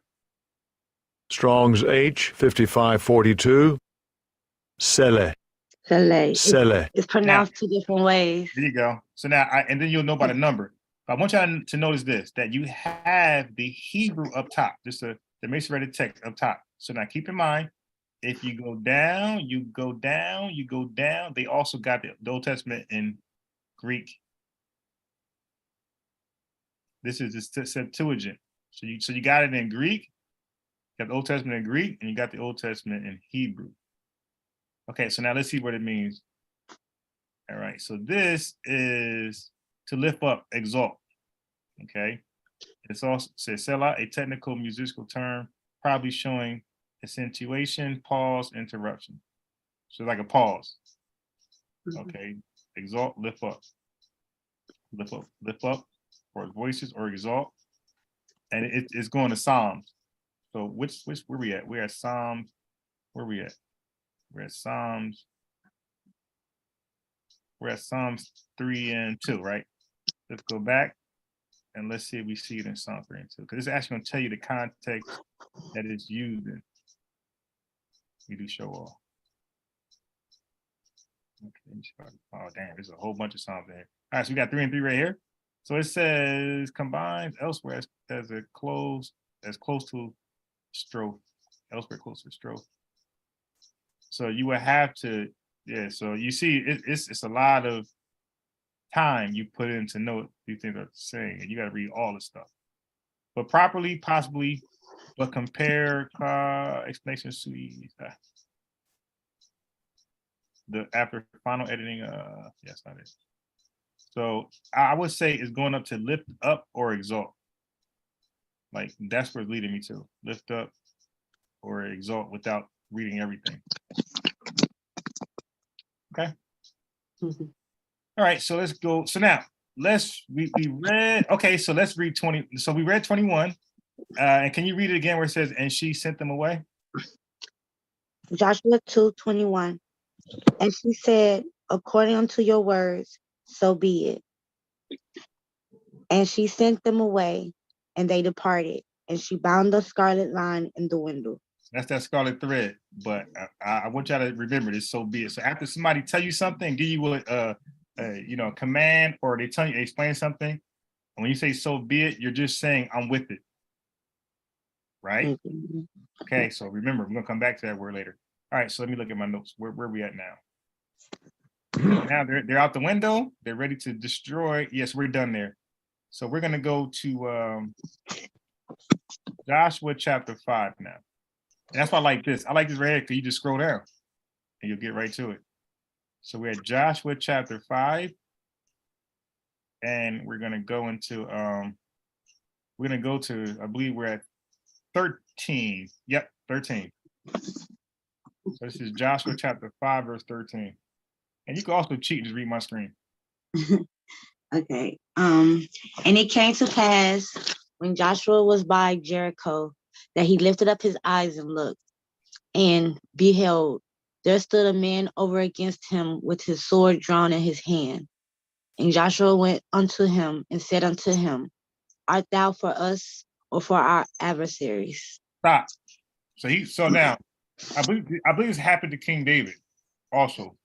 Strong's H 5542. Selah. Selah. Selah. It's pronounced two different ways. There you go. So now, and then you'll know by the number. I want y'all to notice this, that you have the Hebrew up top, just the Masoretic text up top. So now keep in mind, if you go down, you go down, you go down, they also got the Old Testament in Greek. This is the Septuagint. So you got it in Greek, you got the Old Testament in Greek, and you got the Old Testament in Hebrew. Okay, so now let's see what it means. All right, so this is to lift up, exalt. Okay, it's also says Selah, a technical musical term, probably showing accentuation, pause, interruption. So like a pause. Okay, exalt, lift up, lift up, or voices, or exalt, and it's going to Psalms. So which where we at? We're at Psalms. Where we at? We're at Psalms. We're at Psalms 3 and 2, right? Let's go back and let's see if we see it in Psalm 3 and 2. Because it's actually going to tell you the context that it's used in. We do show all. Okay. Oh, damn, there's a whole bunch of Psalms there. All right, so we got 3 and 3 right here. So it says combines elsewhere as close to strophe. Elsewhere close to strophe. So you would have to, yeah. So you see, it's a lot of time you put in to know what these things are saying, and you got to read all the stuff. But properly, possibly, but compare explanation suite. The after final editing, yes, not it. So I would say it's going up to lift up or exalt. Like that's where it's leading me to. Lift up or exalt without reading everything. Okay. Mm-hmm. All right, so let's go. So now we read, okay, so let's read 20. So we read 21. And can you read it again where it says, and she sent them away? Joshua 2:21. And she said, according unto your words, so be it. And she sent them away, and they departed. And she bound the scarlet line in the window. That's that scarlet thread. But I want y'all to remember this. So be it. So after somebody tell you something, give you a command, or they explain something, and when you say so be it, you're just saying I'm with it. Right? Mhm. Okay, so remember, we're gonna come back to that word later. All right, so let me look at my notes. Where are we at now? Now they're out the window, they're ready to destroy. Yes, we're done there. So we're gonna go to Joshua chapter 5 now. And that's why I like this. I like this right here because you just scroll down and you'll get right to it. So we're at Joshua chapter 5, and we're gonna go into I believe we're at 13. Yep, 13. So this is Joshua chapter 5, verse 13. And you can also cheat and just read my screen. Okay. And it came to pass when Joshua was by Jericho that he lifted up his eyes and looked, and beheld, there stood a man over against him with his sword drawn in his hand. And Joshua went unto him and said unto him, art thou for us or for our adversaries? Stop. So now I believe this happened to King David also.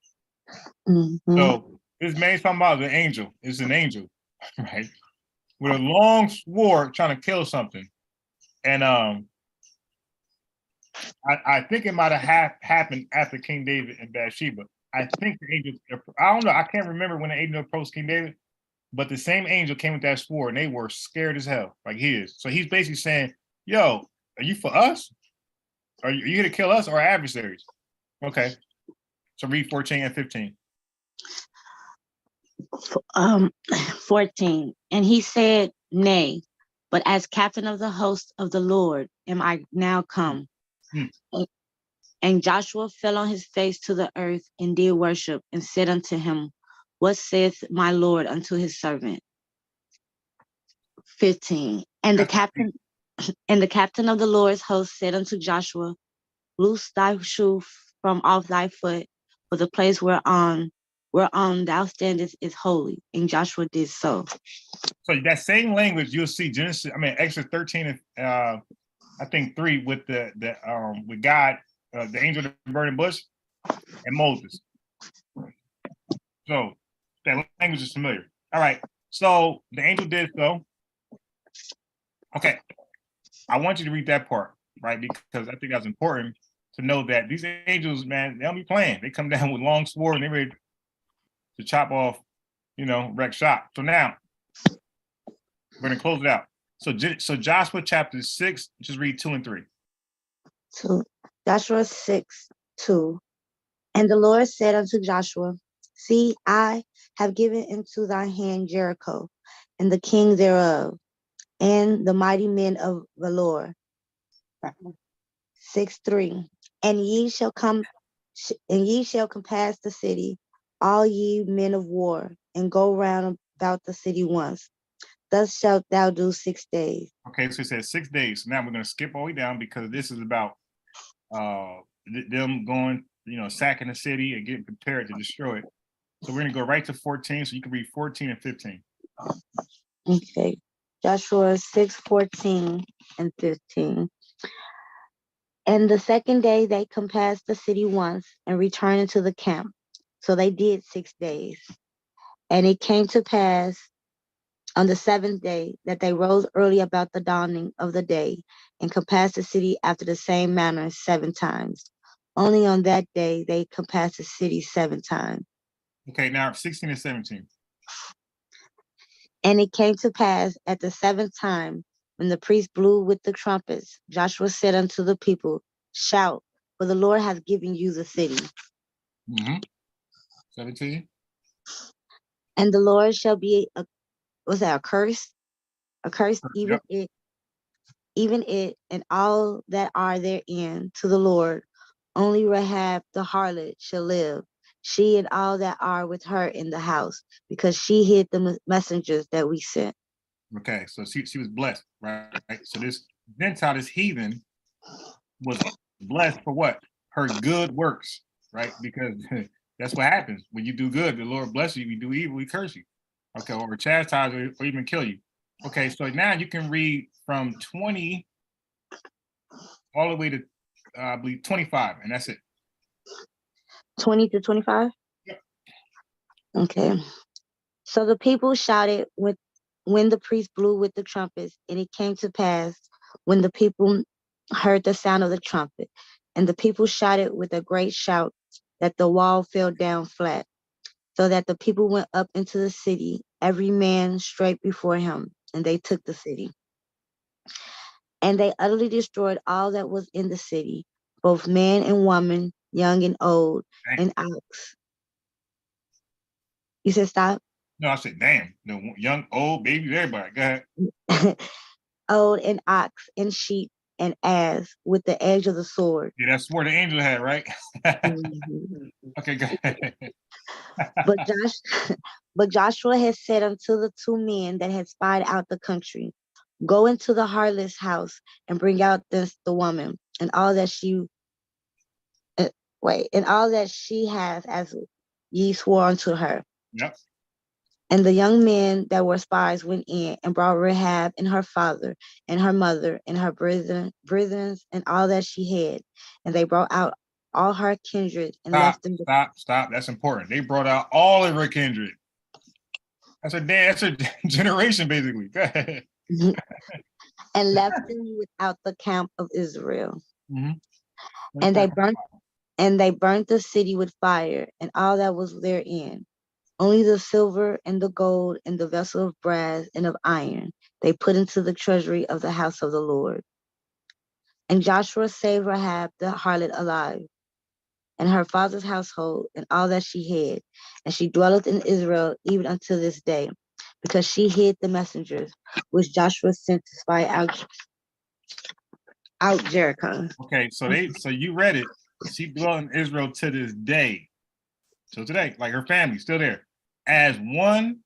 Mhm. So this man's talking about the angel. It's an angel, right? With a long sword trying to kill something. And I think it might have happened after King David and Bathsheba. I think the angel, I don't know, I can't remember when the angel approached King David, but the same angel came with that sword and they were scared as hell, like he is. So he's basically saying, yo, are you for us? Are you here to kill us or our adversaries? Okay. So read 14 and 15. 14. And he said, nay, but as captain of the host of the Lord am I now come. And Joshua fell on his face to the earth and did worship, and said unto him, what saith my Lord unto his servant? 15. And the captain of the Lord's host said unto Joshua, loose thy shoe from off thy foot, for the place whereon thou standest is holy. And Joshua did so. So that same language you'll see Exodus 13 and I think 3 with with God, the angel of the burning bush, and Moses. So that language is familiar. All right. So the angel did so. Okay. I want you to read that part, right? Because I think that's important to know that these angels, man, they don't be playing. They come down with long sword and they're ready to chop off, wreck shop. So now we're gonna close it out. So Joshua chapter 6, just read 2 and 3. So Joshua 6:2. And the Lord said unto Joshua, see, I have given into thy hand Jericho, and the king thereof, and the mighty men of valor. 6:3. And ye shall compass the city, all ye men of war, and go round about the city once. Thus shalt thou do 6 days. Okay, so it says 6 days. So now we're going to skip all the way down because this is about them going, sacking the city and getting prepared to destroy it. So we're going to go right to 14, so you can read 14 and 15. Okay. Joshua 6:14 and 15. And the second day they compassed the city once and returned into the camp. So they did 6 days. And it came to pass on the 7th day that they rose early about the dawning of the day and compassed the city after the same manner 7 times. Only on that day they compassed the city 7 times. Okay, now 16 and 17. And it came to pass at the 7th time, when the priest blew with the trumpets, Joshua said unto the people, shout, for the Lord hath given you the city. 17. And the Lord shall be a curse? Accursed Yep. even it and all that are therein to the Lord. Only Rahab the harlot shall live, she and all that are with her in the house, because she hid the messengers that we sent. Okay, so she was blessed, right? So this Gentile, this heathen, was blessed for what? her good works, right? Because that's what happens when you do good. The Lord bless you. You do evil, He curse you. Okay, or chastise or even kill you. Okay, so now you can read from 20 all the way to I believe 25, and that's it. 20 to 25? Yep. Okay. So the people shouted when the priest blew with the trumpets, and it came to pass when the people heard the sound of the trumpet, and the people shouted with a great shout that the wall fell down flat, so that the people went up into the city, every man straight before him, and they took the city. And they utterly destroyed all that was in the city, both man and woman, young and old, Dang. and ox. You said stop? No, I said, damn, the young, old, babies, everybody. Go ahead. Old and ox and sheep and ass with the edge of the sword. Yeah, that's where the angel had, right? Mhm. Okay, go ahead. But Joshua had said unto the two men that had spied out the country, go into the harlot's house and bring out the woman and all that she and all that she has, as ye swore unto her. Yep. And the young men that were spies went in and brought Rahab and her father and her mother and her brethren and all that she had. And they brought out all her kindred and left them. Stop. That's important. They brought out all of her kindred. That's her generation, basically. Go ahead. And left them without the camp of Israel. Mm-hmm. And they burnt the city with fire and all that was therein. Only the silver and the gold and the vessel of brass and of iron they put into the treasury of the house of the Lord. And Joshua saved Rahab the harlot alive, and her father's household, and all that she had. And she dwelleth in Israel even unto this day, because she hid the messengers which Joshua sent to spy out Jericho. Okay, so you read it. She dwelt in Israel to this day. So today, like her family's still there, as one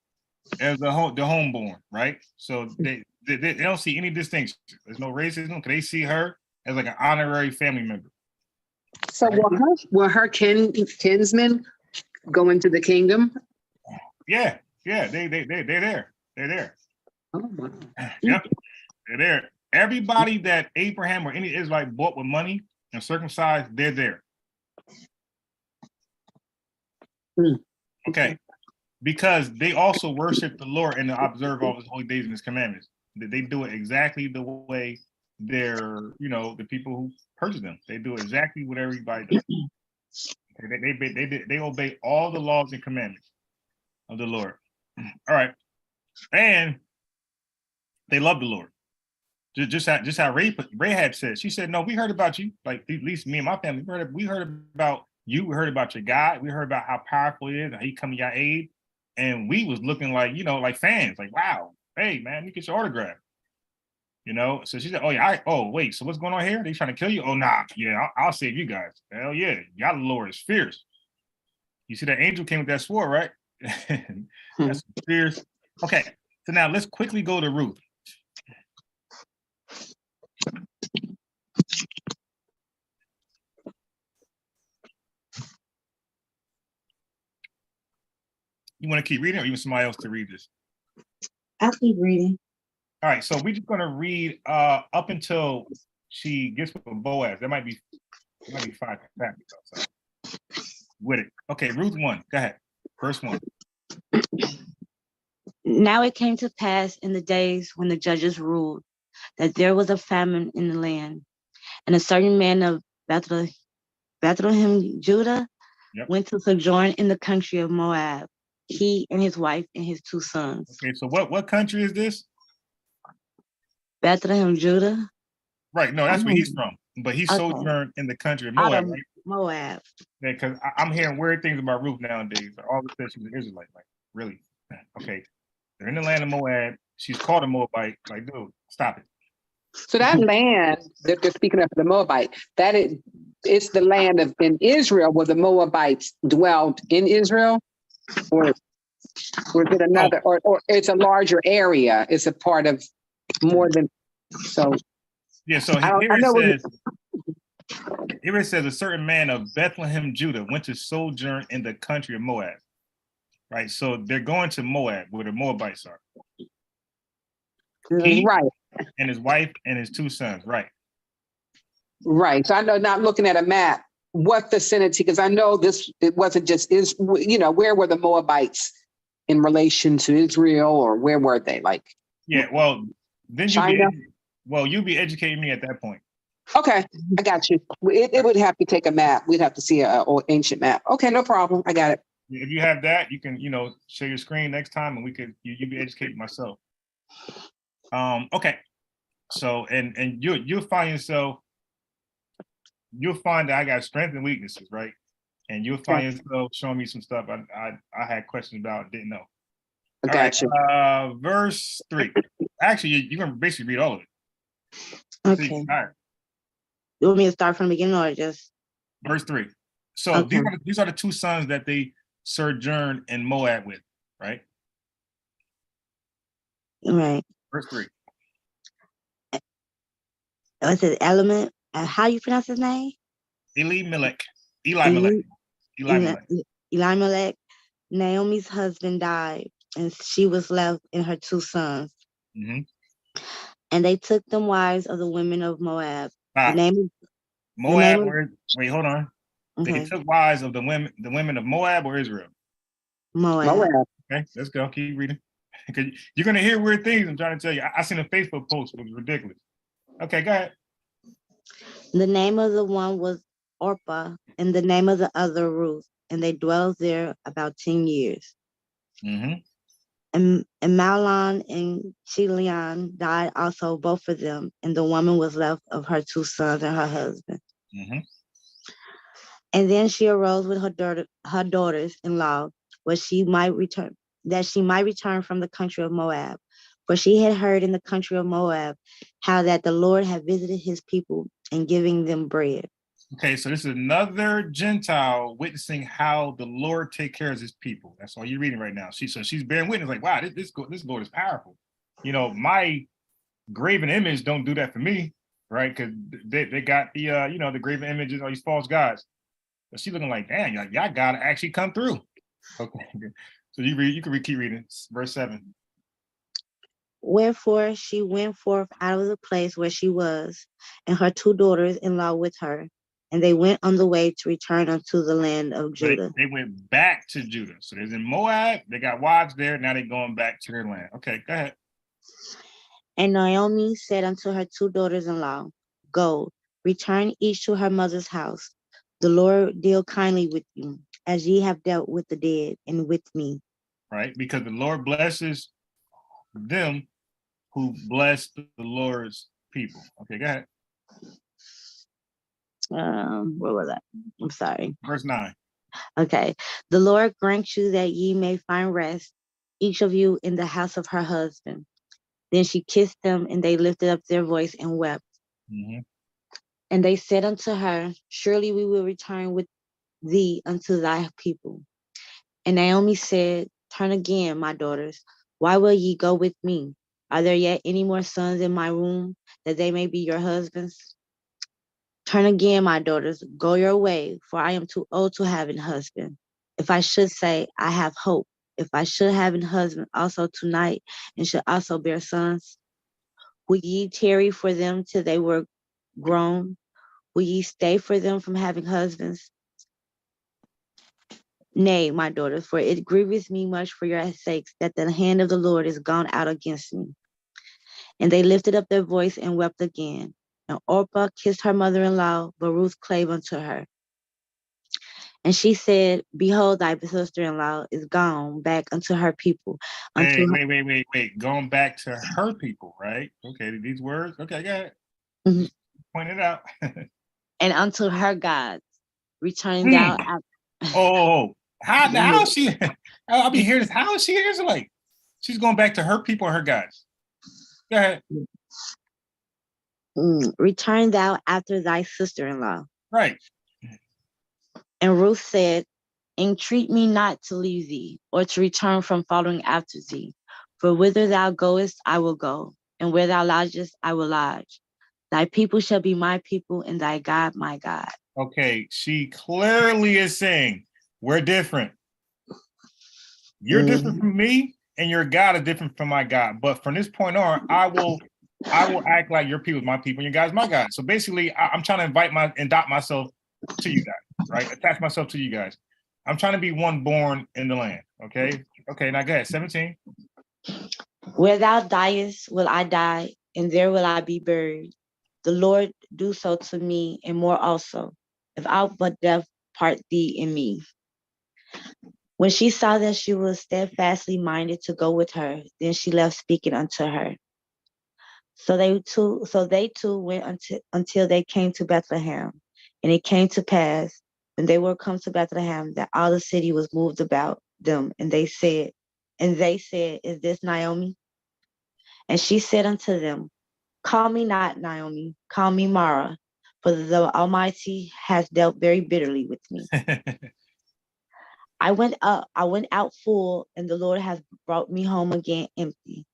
as the homeborn, right? So they don't see any distinction. There's no racism because they see her as like an honorary family member. So will her kinsmen go into the kingdom? Yeah, they're there. They're there. Oh, wow. Yep, they're there. Everybody that Abraham or any Israelite bought with money and circumcised, they're there. Okay, because they also worship the Lord and observe all His holy days and His commandments. They do it exactly the way the people who purchase them. They do exactly what everybody does. They obey all the laws and commandments of the Lord. All right, and they love the Lord. Just how Rahab said. She said, "No, we heard about you. Like at least me and my family. We heard about you. We heard about your God. We heard about how powerful He is, and He come to your aid. And we was looking like like fans. Like, wow, hey man, you get your autograph. So she said, oh yeah, wait, so what's going on here? They trying to kill you? Oh nah, yeah, I'll save you guys. Hell yeah, y'all the Lord is fierce. You see that angel came with that sword, right? That's fierce. Okay, so now let's quickly go to Ruth. You want to keep reading, or you want somebody else to read this? I'll keep reading. All right, so we're just going to read up until she gets with Boaz. There might be 5 chapters outside with it. Okay, Ruth 1. Go ahead. Verse 1. Now it came to pass in the days when the judges ruled that there was a famine in the land, and a certain man of Bethlehem, Judah, went to sojourn in the country of Moab, he and his wife and his 2 sons. Okay, so what country is this? Bethlehem, Judah. Right, no, that's where he's from. But he sojourned in the country of Moab, right? Moab. Yeah, because I'm hearing weird things about Ruth nowadays. All of a sudden she's an Israelite. Like, really? Okay. They're in the land of Moab. She's called a Moabite. Like, dude, stop it. So that land that they're speaking of, the Moabite, it's the land in Israel where the Moabites dwelled in Israel, or is it another, or it's a larger area? It's a part of more than so. Yeah. So here it says. Here it says a certain man of Bethlehem, Judah, went to sojourn in the country of Moab. Right. So they're going to Moab, where the Moabites are. He Right, and his wife and his 2 sons. Right. right. So I know, not looking at a map, what vicinity, because I know it wasn't just where were the Moabites in relation to Israel, or where were they? Like, Yeah. Well, then China? you'll be educating me at that point. okay, I got you. It would have to take a map. We'd have to see a ancient map. Okay, no problem. I got it. If you have that, you can, share your screen next time, and you'll be educating myself. Okay. So, and you'll find that I got strengths and weaknesses, right? And you'll find yourself showing me some stuff I had questions about, didn't know. I got you. Verse 3. Actually, you're gonna basically read all of it. Okay. All right. You want me to start from the beginning or just? Verse 3. So Okay. these are the 2 sons that they sojourned in Moab with, right? Right. Verse 3. What's his element? How you pronounce his name? Elimelech. Elimelech. Naomi's husband died, and she was left and her 2 sons. Mm-hmm. And they took them wives of the women of Moab. Ah, The name Moab. of- Wait, hold on. They Okay. took wives of the women of Moab or Israel. Moab. Moab. Okay, let's go. Keep reading. Because you're gonna hear weird things. I'm trying to tell you. I seen a Facebook post. It was ridiculous. Okay, go ahead. The name of the one was Orpah, and the name of the other Ruth, and they dwelled there about 10 years. Mm-hmm. And Mahlon and Chilion died also, both of them, and the woman was left of her 2 sons and her husband. Mm-hmm. And then she arose with her daughters-in-law, that she might return from the country of Moab. For she had heard in the country of Moab how that the Lord had visited his people and giving them bread. Okay, so this is another Gentile witnessing how the Lord take care of his people. That's all you're reading right now. She's bearing witness, like, wow, this Lord is powerful. My graven image don't do that for me, right? Because they got the the graven images, all these false gods. But she's looking like, damn, y'all gotta actually come through. Okay, so you can keep reading verse 7. Wherefore she went forth out of the place where she was, and her 2 daughters-in-law with her, and they went on the way to return unto the land of So Judah. they went back to Judah. So there's in Moab, they got wives there, now they're going back to their land. Okay, go ahead. And Naomi said unto her 2 daughters-in-law, Go, return each to her mother's house. The Lord deal kindly with you, as ye have dealt with the dead and with me. Right, because the Lord blesses them who bless the Lord's people. Okay, go ahead. Where was that? I'm sorry. Verse 9. Okay. The Lord grant you that ye may find rest, each of you in the house of her husband. Then she kissed them, and they lifted up their voice and wept. Mm-hmm. And they said unto her, Surely we will return with thee unto thy people. And Naomi said, Turn again, my daughters. Why will ye go with me? Are there yet any more sons in my womb, that they may be your husbands? Turn again, my daughters, go your way, for I am too old to have an husband. If I should say, I have hope, if I should have an husband also tonight, and should also bear sons, will ye tarry for them till they were grown? Will ye stay for them from having husbands? Nay, my daughters, for it grieveth me much for your sakes that the hand of the Lord is gone out against me. And they lifted up their voice and wept again. And Orpah kissed her mother-in-law, but Ruth clave unto her. And she said, Behold, thy sister-in-law is gone back unto her people. Hey, wait. Going back to her people, right? Okay, these words. Okay, go ahead. Mhm. Point it out. And unto her gods, returning thou out. Oh, how is she? I'll be hearing this. How is she an Israelite? She's going back to her people or her gods. Go ahead. Return thou after thy sister-in-law. Right. And Ruth said, Entreat me not to leave thee, or to return from following after thee. For whither thou goest, I will go, and where thou lodgest, I will lodge. Thy people shall be my people, and thy God my God. Okay, she clearly is saying we're different. You're different from me, and your God is different from my God. But from this point on, I will act like your people is my people, and your God's my God. So basically, I'm trying to adopt myself to you guys, right? Attach myself to you guys. I'm trying to be one born in the land. Okay. Okay. Now go ahead. 17. Where thou diest will I die, and there will I be buried. The Lord do so to me, and more also, if I but death part thee in me. When she saw that she was steadfastly minded to go with her, then she left speaking unto her. So they two went until they came to Bethlehem. And it came to pass, when they were come to Bethlehem, that all the city was moved about them, and they said, Is this Naomi? And she said unto them, Call me not Naomi, call me Mara, for the Almighty has dealt very bitterly with me. I went out full, and the Lord has brought me home again empty.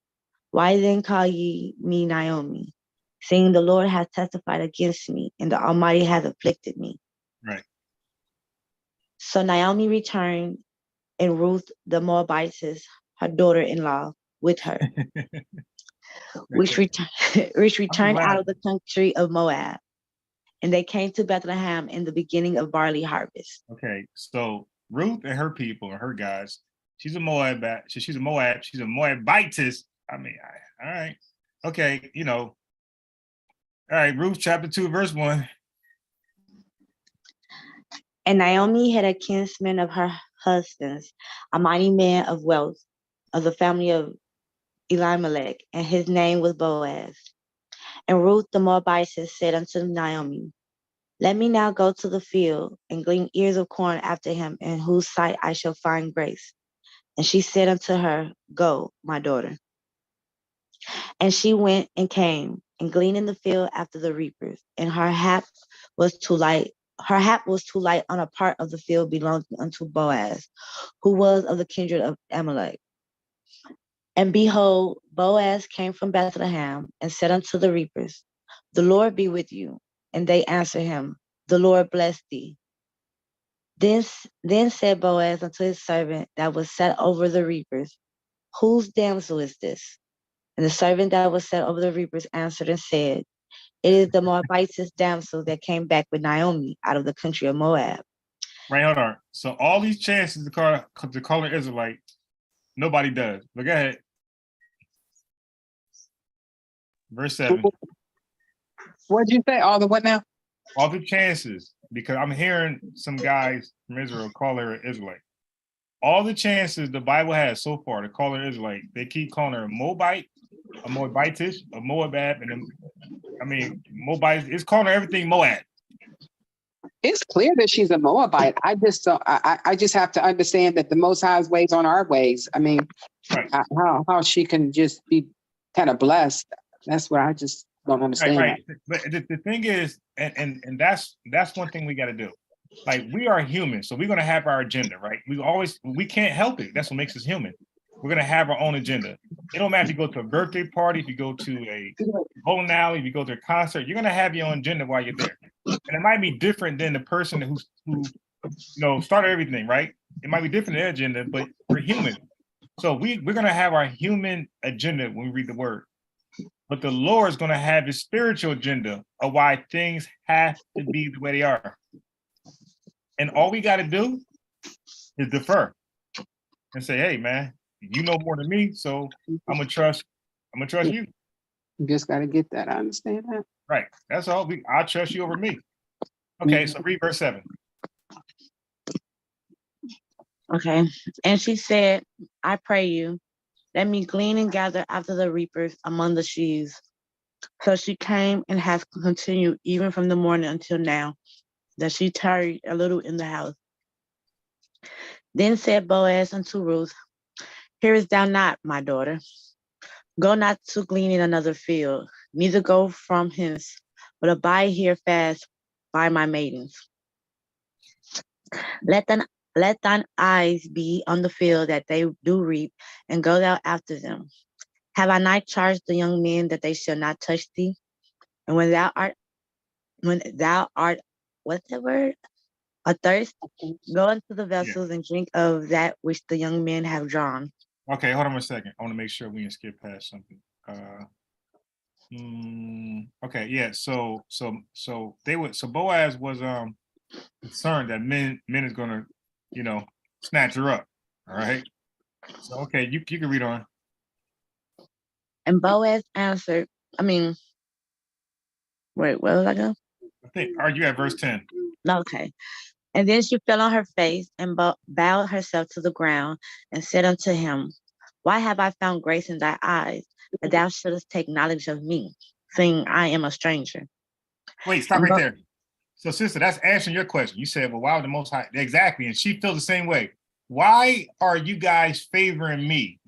Why then call ye me Naomi, seeing the Lord has testified against me, and the Almighty has afflicted me? Right. So Naomi returned, and Ruth the Moabitess, her daughter-in-law, with her, which returned out of the country of Moab. And they came to Bethlehem in the beginning of barley harvest. Okay, so Ruth and her people and her guys, she's a Moabite. She's a Moabitess. I mean, all right. Okay, all right, Ruth chapter 2, verse 1. And Naomi had a kinsman of her husband's, a mighty man of wealth, of the family of Elimelech, and his name was Boaz. And Ruth the Moabitess said unto Naomi, Let me now go to the field and glean ears of corn after him, in whose sight I shall find grace. And she said unto her, Go, my daughter. And she went and came and gleaned in the field after the reapers, and her hap was too light. Her hap was too light on a part of the field belonging unto Boaz, who was of the kindred of Amalek. And behold, Boaz came from Bethlehem and said unto the reapers, The Lord be with you. And they answered him, The Lord bless thee. Then said Boaz unto his servant that was set over the reapers, Whose damsel is this? And the servant that was set over the reapers answered and said, It is the Moabitess damsel that came back with Naomi out of the country of Moab. Right, hold on. So all these chances to call her Israelite, nobody does. But go ahead. Verse 7. What'd you say? All the what now? All the chances, because I'm hearing some guys from Israel call her Israelite. All the chances the Bible has so far to call her Israelite, they keep calling her a Moabite, a Moabitish, a Moabab, and Moabite. It's calling her everything Moab. It's clear that she's a Moabite. I just don't. I just have to understand that the Most High's ways aren't our ways. I mean, Right. How she can just be kind of blessed. That's what I just don't understand. Right. But the thing is, and that's one thing we got to do. Like, we are human, so we're gonna have our agenda, right? We can't help it. That's what makes us human. We're gonna have our own agenda. It don't matter if you go to a birthday party, if you go to a bowling alley, if you go to a concert, you're gonna have your own agenda while you're there. And it might be different than the person who started everything, right? It might be different than their agenda, but we're human. So we're gonna have our human agenda when we read the word. But the Lord is gonna have his spiritual agenda of why things have to be the way they are. And all we got to do is defer and say, hey, man, you know more than me, so I'm gonna trust you. You just got to get that. I understand that. Right. That's all. I'll trust you over me. Okay, so read verse 7. Okay. And she said, I pray you, let me glean and gather after the reapers among the sheaves. So she came and has continued even from the morning until now, that she tarried a little in the house. Then said Boaz unto Ruth, Hearest thou not, my daughter? Go not to glean in another field, neither go from hence, but abide here fast by my maidens. Let thine eyes be on the field that they do reap, and go thou after them. Have I not charged the young men that they shall not touch thee? And when thou art what's that word? A thirst. Go into the vessels and drink of that which the young men have drawn. Okay, hold on a second. I want to make sure we didn't skip past something. Okay, yeah. So Boaz was concerned that men is gonna, snatch her up. All right. So okay, you can read on. And Boaz answered, wait, where was I going? I think are you at verse 10? Okay. And then she fell on her face and bowed herself to the ground and said unto him, Why have I found grace in thy eyes, that thou shouldest take knowledge of me, seeing I am a stranger? Wait, stop right there. So, sister, that's answering your question. You said, well, why would the Most High? Exactly. And she feels the same way. Why are you guys favoring me?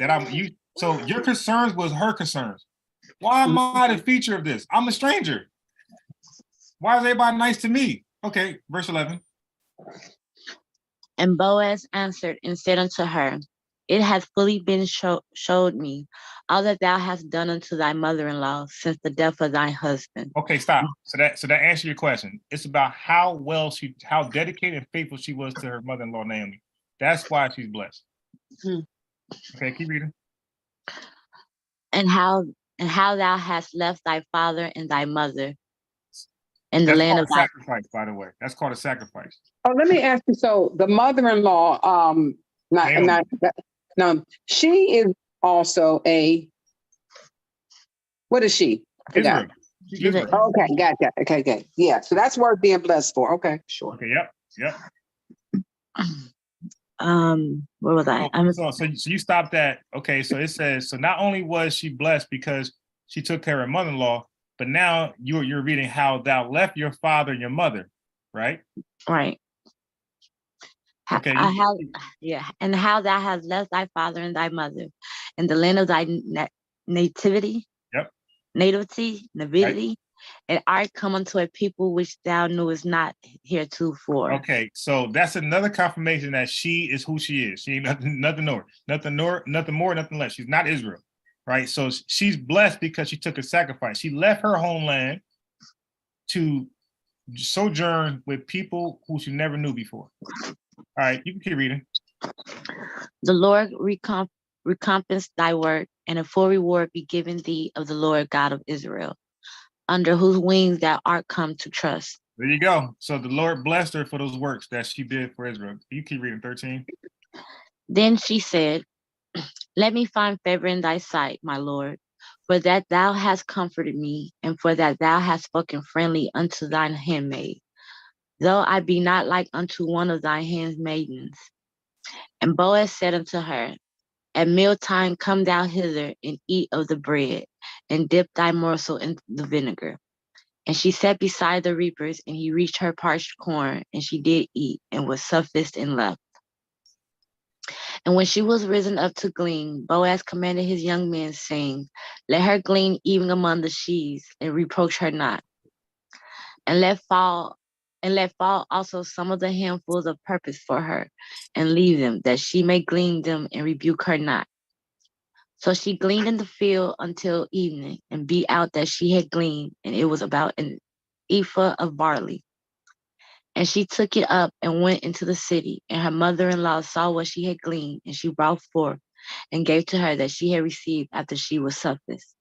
So your concerns was her concerns. Why am I the feature of this? I'm a stranger. Why is everybody nice to me? Okay, verse 11. And Boaz answered and said unto her, It hath fully been showed me all that thou hast done unto thy mother-in-law since the death of thy husband. Okay, stop. So that answers your question. It's about how dedicated and faithful she was to her mother-in-law Naomi. That's why she's blessed. Okay, keep reading. And how thou hast left thy father and thy mother in the That's land called of thy sacrifice, by the way. That's called a sacrifice. Oh, let me ask you. So the mother-in-law, she is also what is she? I forgot. Israel. She's Israel. Okay, gotcha. Okay, good. Yeah, so that's worth being blessed for. Okay, sure. Okay, yep. Where was I? So you stopped at, okay, so it says, so not only was she blessed because she took care of her mother-in-law, but now you're reading how thou left your father and your mother, right? Right. Okay. And how thou hast left thy father and thy mother in the land of thy nativity. Yep. Nativity, right. And art come unto a people which thou knewest not heretofore. Okay, so that's another confirmation that she is who she is. She ain't nothing more, nothing less. She's not Israel, right? So she's blessed because she took a sacrifice. She left her homeland to sojourn with people who she never knew before. All right, you can keep reading. The Lord recompense thy work, and a full reward be given thee of the Lord God of Israel, under whose wings thou art come to trust. There you go. So the Lord blessed her for those works that she did for Israel. You keep reading 13. Then she said, Let me find favor in thy sight, my Lord, for that thou hast comforted me, and for that thou hast spoken friendly unto thine handmaid, though I be not like unto one of thy handmaidens. And Boaz said unto her, At mealtime come thou hither and eat of the bread, and dip thy morsel in the vinegar. And she sat beside the reapers, and he reached her parched corn, and she did eat, and was sufficed and left. And when she was risen up to glean, Boaz commanded his young men, saying, Let her glean even among the sheaves, and reproach her not. And let fall also some of the handfuls of purpose for her, and leave them, that she may glean them and rebuke her not. So she gleaned in the field until evening, and beat out that she had gleaned, and it was about an ephah of barley. And she took it up and went into the city, and her mother-in-law saw what she had gleaned, and she brought forth and gave to her that she had received after she was sufficed.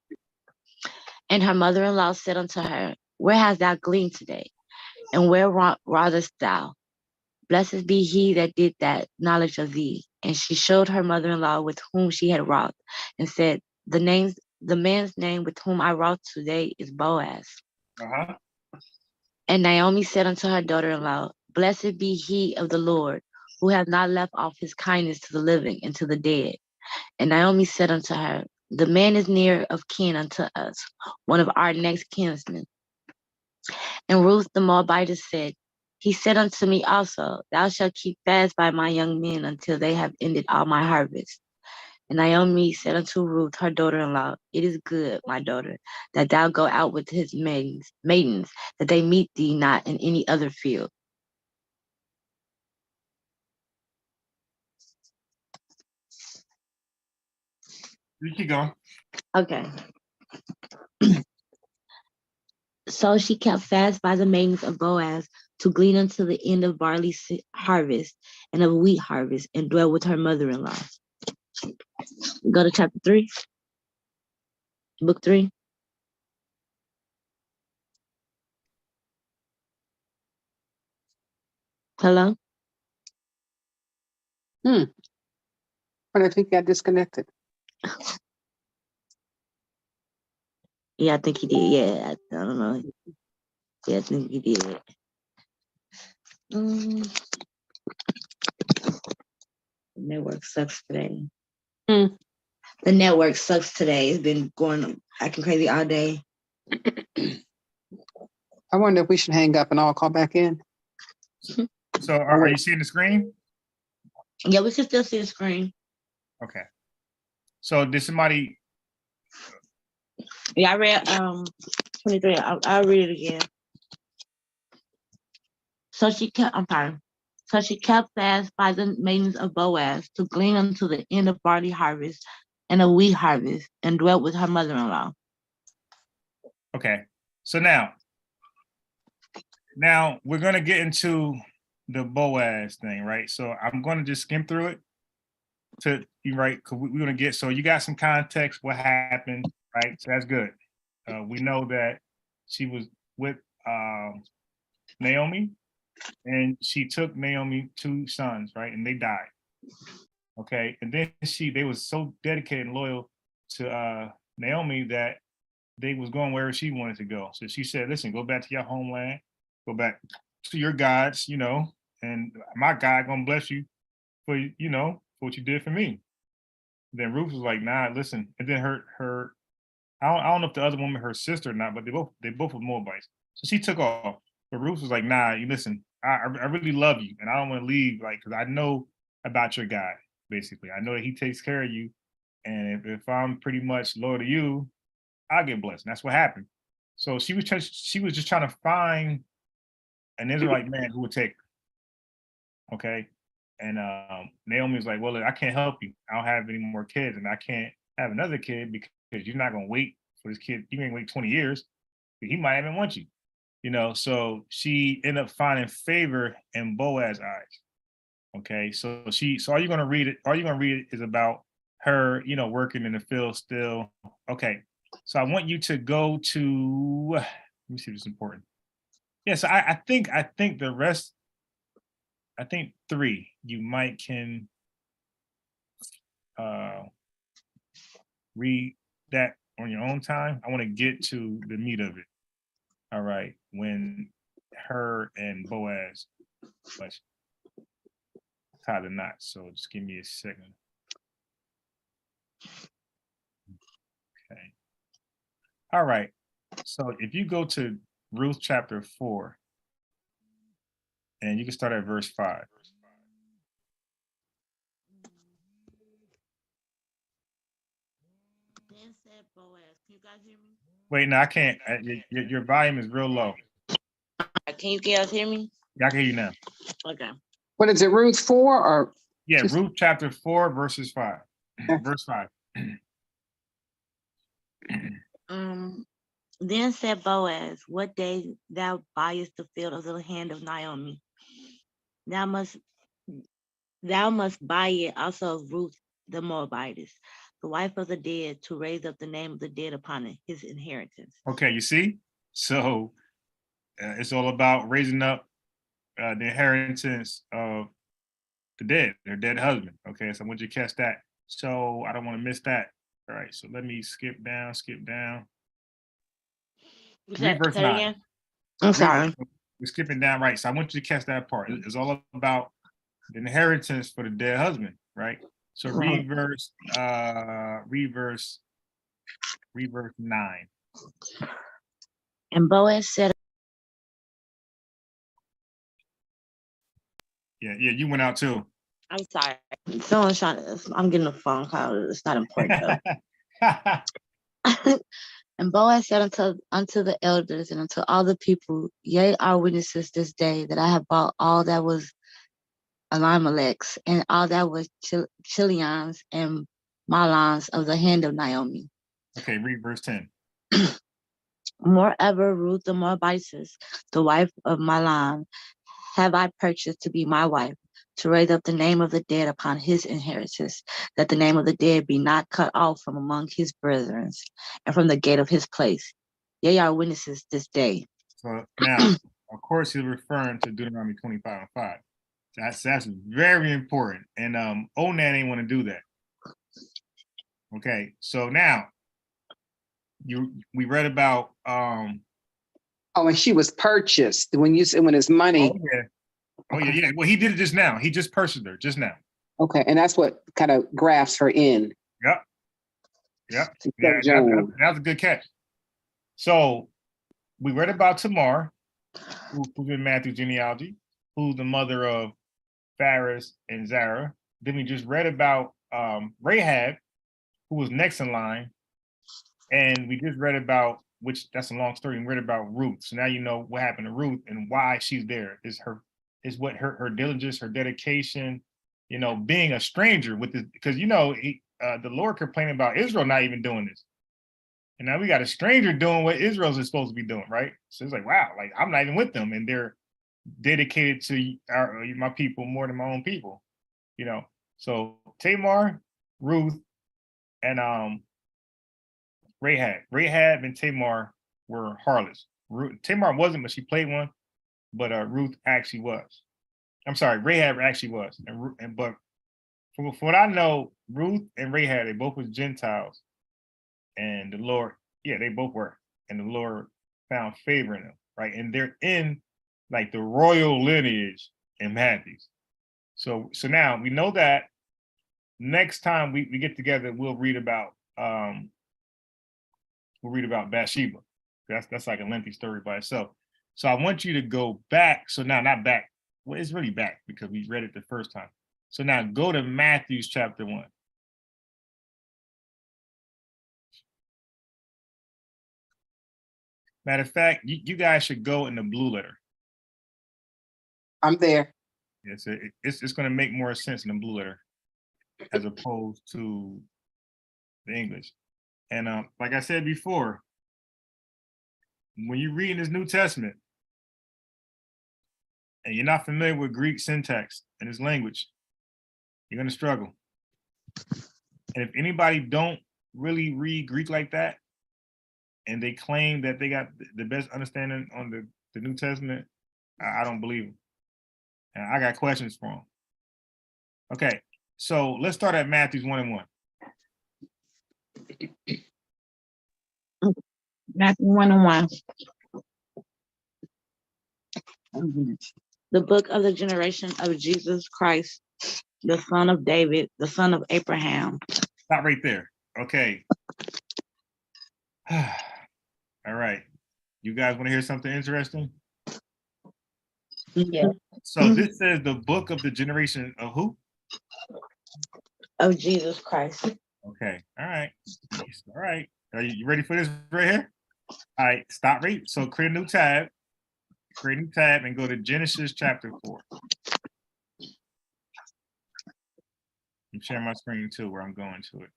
And her mother-in-law said unto her, Where hast thou gleaned today? And where wrougest thou? Blessed be he that did that knowledge of thee. And she showed her mother-in-law with whom she had wrought, and said, The man's name with whom I wrought today is Boaz. Uh-huh. And Naomi said unto her daughter-in-law, Blessed be he of the Lord, who hath not left off his kindness to the living and to the dead. And Naomi said unto her, The man is near of kin unto us, one of our next kinsmen. And Ruth the Moabitess said, He said unto me also, Thou shalt keep fast by my young men until they have ended all my harvest. And Naomi said unto Ruth, her daughter-in-law, It is good, my daughter, that thou go out with his maidens, that they meet thee not in any other field. You keep going. Okay. So she kept fast by the maidens of Boaz to glean until the end of barley harvest and of wheat harvest, and dwell with her mother-in-law. Go to chapter 3, book 3. Hello? But I think I disconnected. Yeah, I think he did. Yeah, I don't know. Yeah, I think he did. The network sucks today. Hmm. The network sucks today. It's been going acting crazy all day. I wonder if we should hang up and all call back in. So are you seeing the screen? Yeah, we can still see the screen. Okay. So did somebody? Yeah, I read 23. I'll read it again. So she kept fast by the maidens of Boaz to glean until the end of barley harvest and of wheat harvest, and dwelt with her mother-in-law. Okay. So now we're gonna get into the Boaz thing, right? So I'm gonna just skim through it to you, right? Because we're gonna get, so you got some context what happened, right? So that's good. We know that she was with Naomi, and she took Naomi 2 sons, right? And they died. Okay. And then they was so dedicated and loyal to Naomi that they was going wherever she wanted to go. So she said, listen, go back to your homeland, go back to your gods, and my God gonna bless you for, for what you did for me. Then Ruth was like, nah, listen. And then her I don't know if the other woman, her sister or not, but they both were Moabites. So she took off. But Ruth was like, nah, you listen, I really love you, and I don't want to leave, like, because I know about your God, basically. I know that he takes care of you. And if I'm pretty much loyal to you, I'll get blessed. And that's what happened. So she was just trying to find an Israelite man who would take her. Okay. And Naomi was like, well, I can't help you. I don't have any more kids, and I can't have another kid because you're not gonna wait for this kid. You ain't wait 20 years. He might even want you. So she ended up finding favor in Boaz's eyes. Okay. So all you're gonna read it is about her, working in the field still. Okay. So I want you to go to, let me see if it's important. Yes, yeah, so I think the rest, I think 3, you might can read that on your own time. I want to get to the meat of it. All right. When her and Boaz tied the knot. So just give me a second. Okay. All right. So if you go to Ruth chapter 4, and you can start at verse 5. Then said Boaz, can you guys hear me? Wait, no, I can't. Your volume is real low. Can you guys hear me? Yeah, I can hear you now. Okay. What is it, Ruth 4 or? Yeah, Ruth chapter 4, verses 5. Verse 5. Then said Boaz, what day thou buyest the field of the hand of Naomi, thou must buy it also of Ruth the Moabitess, the wife of the dead, to raise up the name of the dead upon his inheritance. Okay, you see? So it's all about raising up the inheritance of the dead, their dead husband. Okay, so I want you to catch that. So I don't want to miss that. All right, so let me skip down. Read verse 9. Again? I'm sorry. We're skipping down, right? So I want you to catch that part. It's all about the inheritance for the dead husband, right? So read verse 9. And Boaz said, Yeah, you went out too. I'm sorry. Someone's trying to, I'm getting a phone call. It's not important though. And Boaz said unto the elders and unto all the people, yea, our witnesses this day that I have bought all that was Elimelech's and all that was Chilion's and Mahlon's of the hand of Naomi. Okay, read verse 10. Moreover, Ruth the Moabitess, the wife of Mahlon, have I purchased to be my wife, to raise up the name of the dead upon his inheritance, that the name of the dead be not cut off from among his brethren, and from the gate of his place. Ye are witnesses this day. So now, of course, he's referring to Deuteronomy 25 and 5. That's very important. And Onan ain't want to do that. Okay, so now we read about Oh, and she was purchased when you said when it's money. oh yeah. Well, he did it just now. He just purchased her just now. Okay, and that's what kind of grafts her in. Yep. Yeah, That was a good catch. So we read about Tamar, who's in Matthew's genealogy, who's the mother of Phares and Zara. Then we just read about Rahab, who was next in line. And we just read about, which that's a long story, we read about Ruth. So now you know what happened to Ruth and why she's there. Is what her diligence, her dedication, you know, being a stranger with this, because you know, the Lord complaining about Israel not even doing this. And now we got a stranger doing what Israel's is supposed to be doing, right? So it's like, wow, like I'm not even with them, and they're dedicated to my people more than my own people, you know. So Tamar, Ruth, and Rahab and Tamar were harlots. Tamar wasn't, but she played one. But Ruth actually was. I'm sorry, Rahab actually was. But from what I know, Ruth and Rahab, they both was Gentiles. And the Lord, yeah, they both were. And the Lord found favor in them, right? And they're in like the royal lineage in Matthews. So now we know that. Next time we get together, we'll read about Bathsheba. That's like a lengthy story by itself. So I want you to go back. So now not back. Well, it's really back because we read it the first time. So now go to Matthew chapter 1. Matter of fact, you guys should go in the blue letter. I'm there. It's going to make more sense in the blue letter as opposed to the English. And like I said before, when you read in this New Testament and you're not familiar with Greek syntax and its language, you're going to struggle. And if anybody don't really read Greek like that, and they claim that they got the best understanding on the New Testament, I don't believe them. And I got questions for them. Okay, so let's start at Matthew 1:1. Matthew 1:1. The book of the generation of Jesus Christ, the son of David, the son of Abraham. Stop right there. Okay. All right. You guys want to hear something interesting? Yeah. So this says the book of the generation of who? Of Jesus Christ. Okay. All right. All right. Are you ready for this right here? All right. Stop right. So create a new tab. Create a new tab and go to Genesis chapter 4. I'm sharing my screen too, where I'm going to it.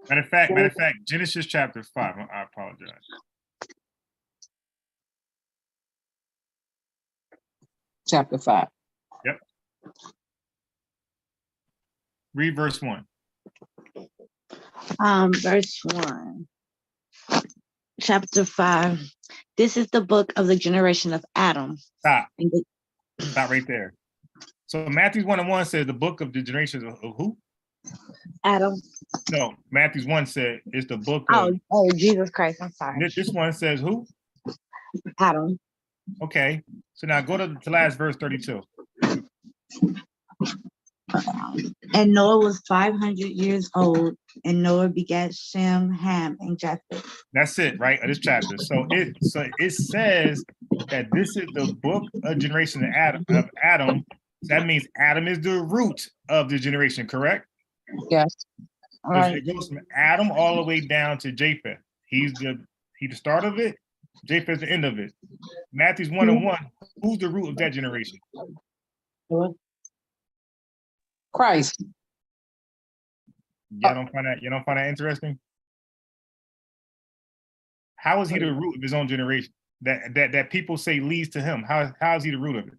Matter of fact, Genesis chapter 5. I apologize. Chapter 5. Yep. Read verse 1. Verse 1. Chapter 5. This is the book of the generation of Adam. Stop. Stop right there. So Matthew 1:1 says the book of the generations of who? Adam. No, Matthew 1 said it's the book of Jesus Christ. I'm sorry. This one says who? Adam. Okay. So now go to the last verse 32. And Noah was 500 years old, and Noah begat Shem, Ham, and Japheth. That's it, right? Of this chapter. So it says that this is the book of generation of Adam. That means Adam is the root of the generation, correct? Yes. All right. It goes from Adam all the way down to Japheth. He's the start of it. Japheth's the end of it. Matthew 1:1. Who's the root of that generation? Christ. You don't find that interesting? How is he the root of his own generation? That people say leads to him. How is he the root of it?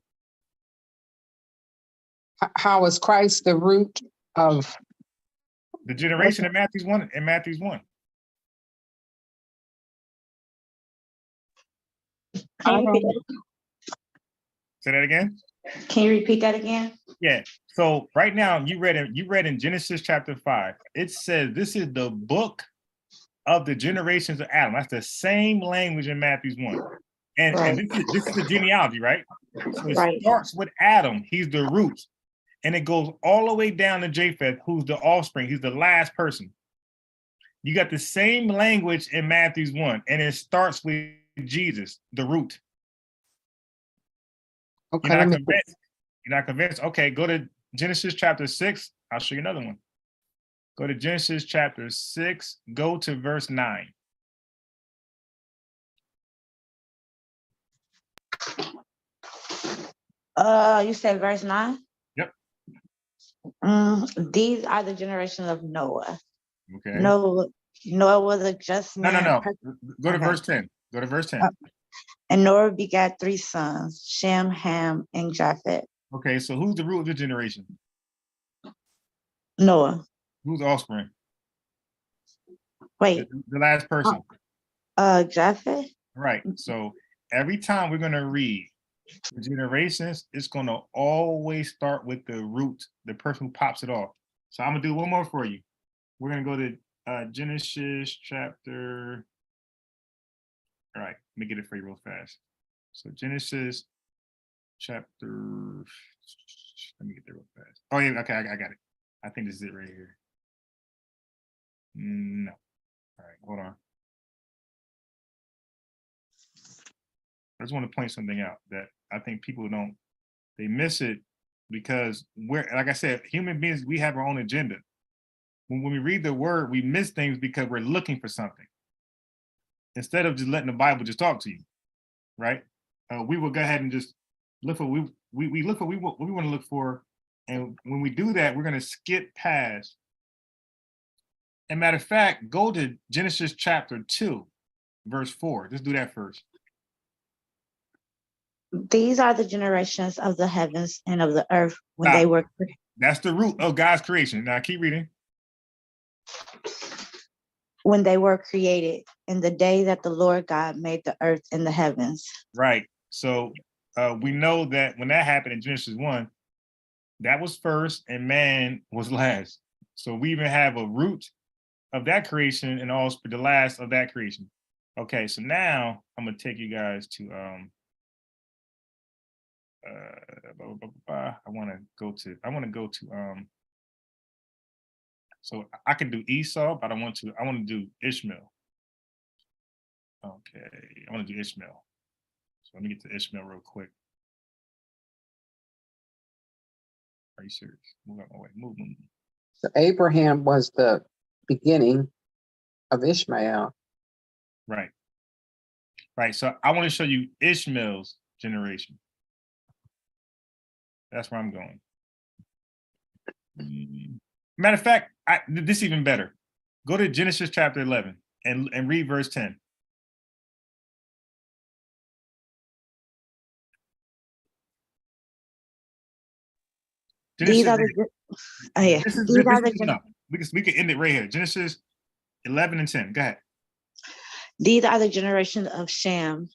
How is Christ the root of? The generation in Matthew's 1 and Matthew's 1. Can you repeat Say that again. Can you repeat that again? Yeah. So right now you read in Genesis chapter 5. It says this is the book of the generations of Adam. That's the same language in Matthew's 1. And, Right. and this is the genealogy, right? So it Right. starts with Adam. He's the root. And it goes all the way down to Japheth, who's the offspring. He's the last person. You got the same language in Matthew's 1, and it starts with Jesus, the root. Okay, You're let not me- convinced? You're not convinced? Okay, go to Genesis chapter 6. I'll show you another one. Go to Genesis chapter 6, go to verse 9. You said verse 9? Yep. These are the generations of Noah. Okay. Noah was a just No. man. Go to Okay. verse 10. Go to verse 10. And Noah begat 3 sons, Shem, Ham, and Japheth. Okay, so who's the root of the generation? Noah. Who's the offspring? Wait, The last person. Japheth? Right. So every time we're going to read the generations, it's going to always start with the root, the person who pops it off. So I'm going to do one more for you. We're going to go to Genesis chapter. All right, let me get it for you real fast. So Genesis chapter. Let me get there real fast. Oh, yeah. Okay, I got it. I think this is it right here. No. All right, hold on. I just want to point something out that I think people they miss it because like I said, human beings, we have our own agenda. When we read the word, we miss things because we're looking for something. Instead of just letting the Bible just talk to you, right? We will go ahead and just look for we look for what we want to look for. And when we do that, we're going to skip past. And matter of fact, go to Genesis chapter 2, verse 4. Let's do that first. These are the generations of the heavens and of the earth when Stop. they were That's the root of God's creation. Now keep reading. created in the day that the Lord God made the earth and the heavens. Right. So we know that when that happened in Genesis 1, that was first and man was last. So we even have a root of that creation and also the last of that creation. Okay, so now I'm gonna take you guys to I want to go to so I can do Esau, but I want to do Ishmael. Okay, I want to do Ishmael. So let me get to Ishmael real quick. Are you serious? Move out my way. Move. So Abraham was the beginning of Ishmael. Right. Right. So I want to show you Ishmael's generation. That's where I'm going. Matter of fact, this is even better. Go to Genesis chapter 11 and read verse 10. These are the these are the enough. We can end it right here. Genesis 11 and 10. Go ahead. These are the generations of Shem.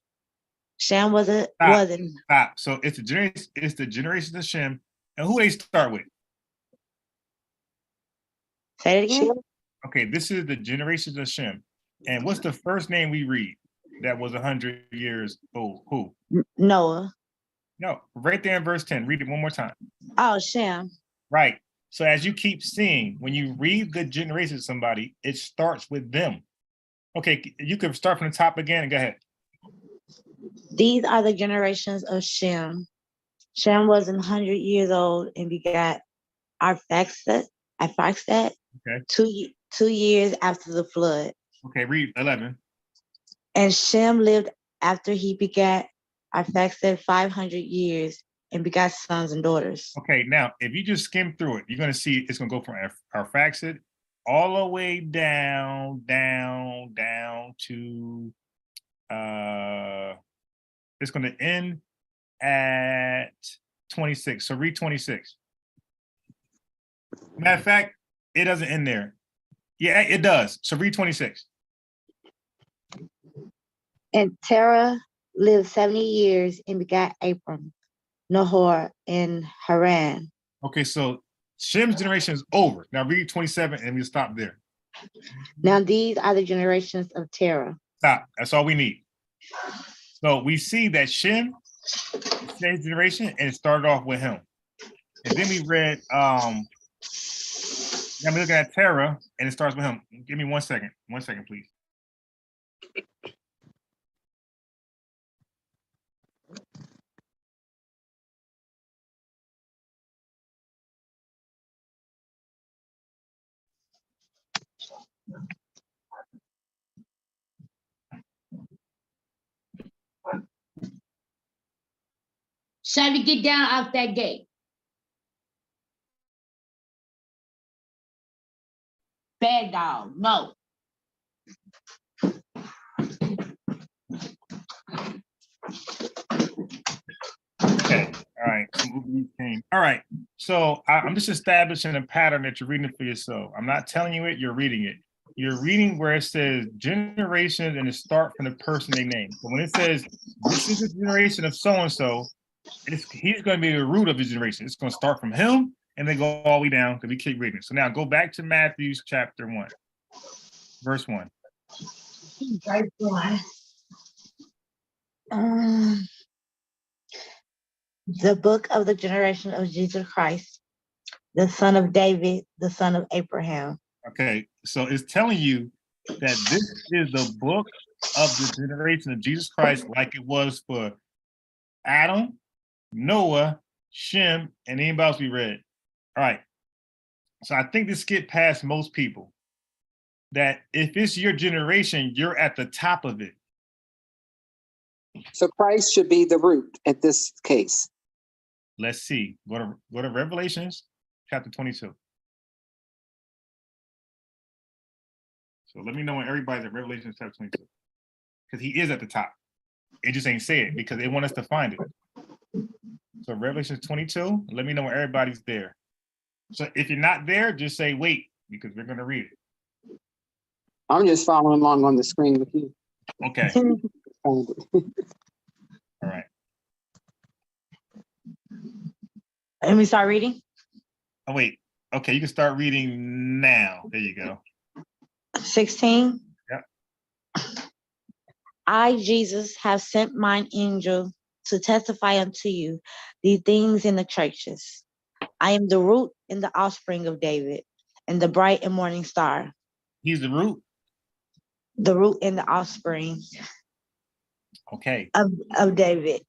Shem was Stop. So it's the generations of Shem. And who they start with? Say it again. Okay, this is the generations of Shem. And what's the first name we read that was 100 years old? Who? Noah. No, right there in verse 10. Read it one more time. Oh, Shem. Right. So as you keep seeing, when you read the generation of somebody, it starts with them. Okay, you can start from the top again and go ahead. These are the generations of Shem. Shem was 100 years old and begat Arphaxad. Okay. 2 years after the flood. Okay, read 11. And Shem lived after he begat Arphaxad 500 years and begot sons and daughters. Okay, now if you just skim through it, you're going to see it's going to go from Arphaxad all the way down to it's going to end at 26. So read 26. Matter of fact, it doesn't end there. Yeah, it does. So read 26. And Terah lived 70 years and begat Abram, Nahor, and Haran. Okay, so Shem's generation is over. Now read 27 and we stop there. Now these are the generations of Terah. Stop. That's all we need. So we see that Shem, Shem's generation, and it started off with him. And then we read, now we're looking at Terah, and it starts with him. Give me 1 second. 1 second, please. Chevy, get down out that gate. Bad dog, no. Okay. All right. All right. So I'm just establishing a pattern that you're reading for yourself. I'm not telling you it, you're reading it. You're reading where it says generations and it start from the person they name. So when it says this is the generation of so-and-so, he's going to be the root of his generation. It's going to start from him and then go all the way down because we keep reading it. So now go back to Matthew chapter 1, verse 1. Verse 1. The book of the generation of Jesus Christ, the son of David, the son of Abraham. Okay, so it's telling you that this is the book of the generation of Jesus Christ, like it was for Adam, Noah, Shem, and anybody else we read. All right. So I think this get past most people that if it's your generation, you're at the top of it. So Christ should be the root at this case. Let's see. Go to Revelations chapter 22. So let me know when everybody's at Revelation chapter 22. Because he is at the top. It just ain't say it because they want us to find it. So Revelation 22, let me know when everybody's there. So if you're not there, just say wait, because we're going to read it. I'm just following along on the screen with you. Okay. All right. Let me start reading. Oh, wait. Okay, you can start reading now. There you go. 16. Yep. I, Jesus, have sent mine angel to testify unto you these things in the churches. I am the root and the offspring of David, and the bright and morning star. He's the root. The root and the offspring. Okay. Of David.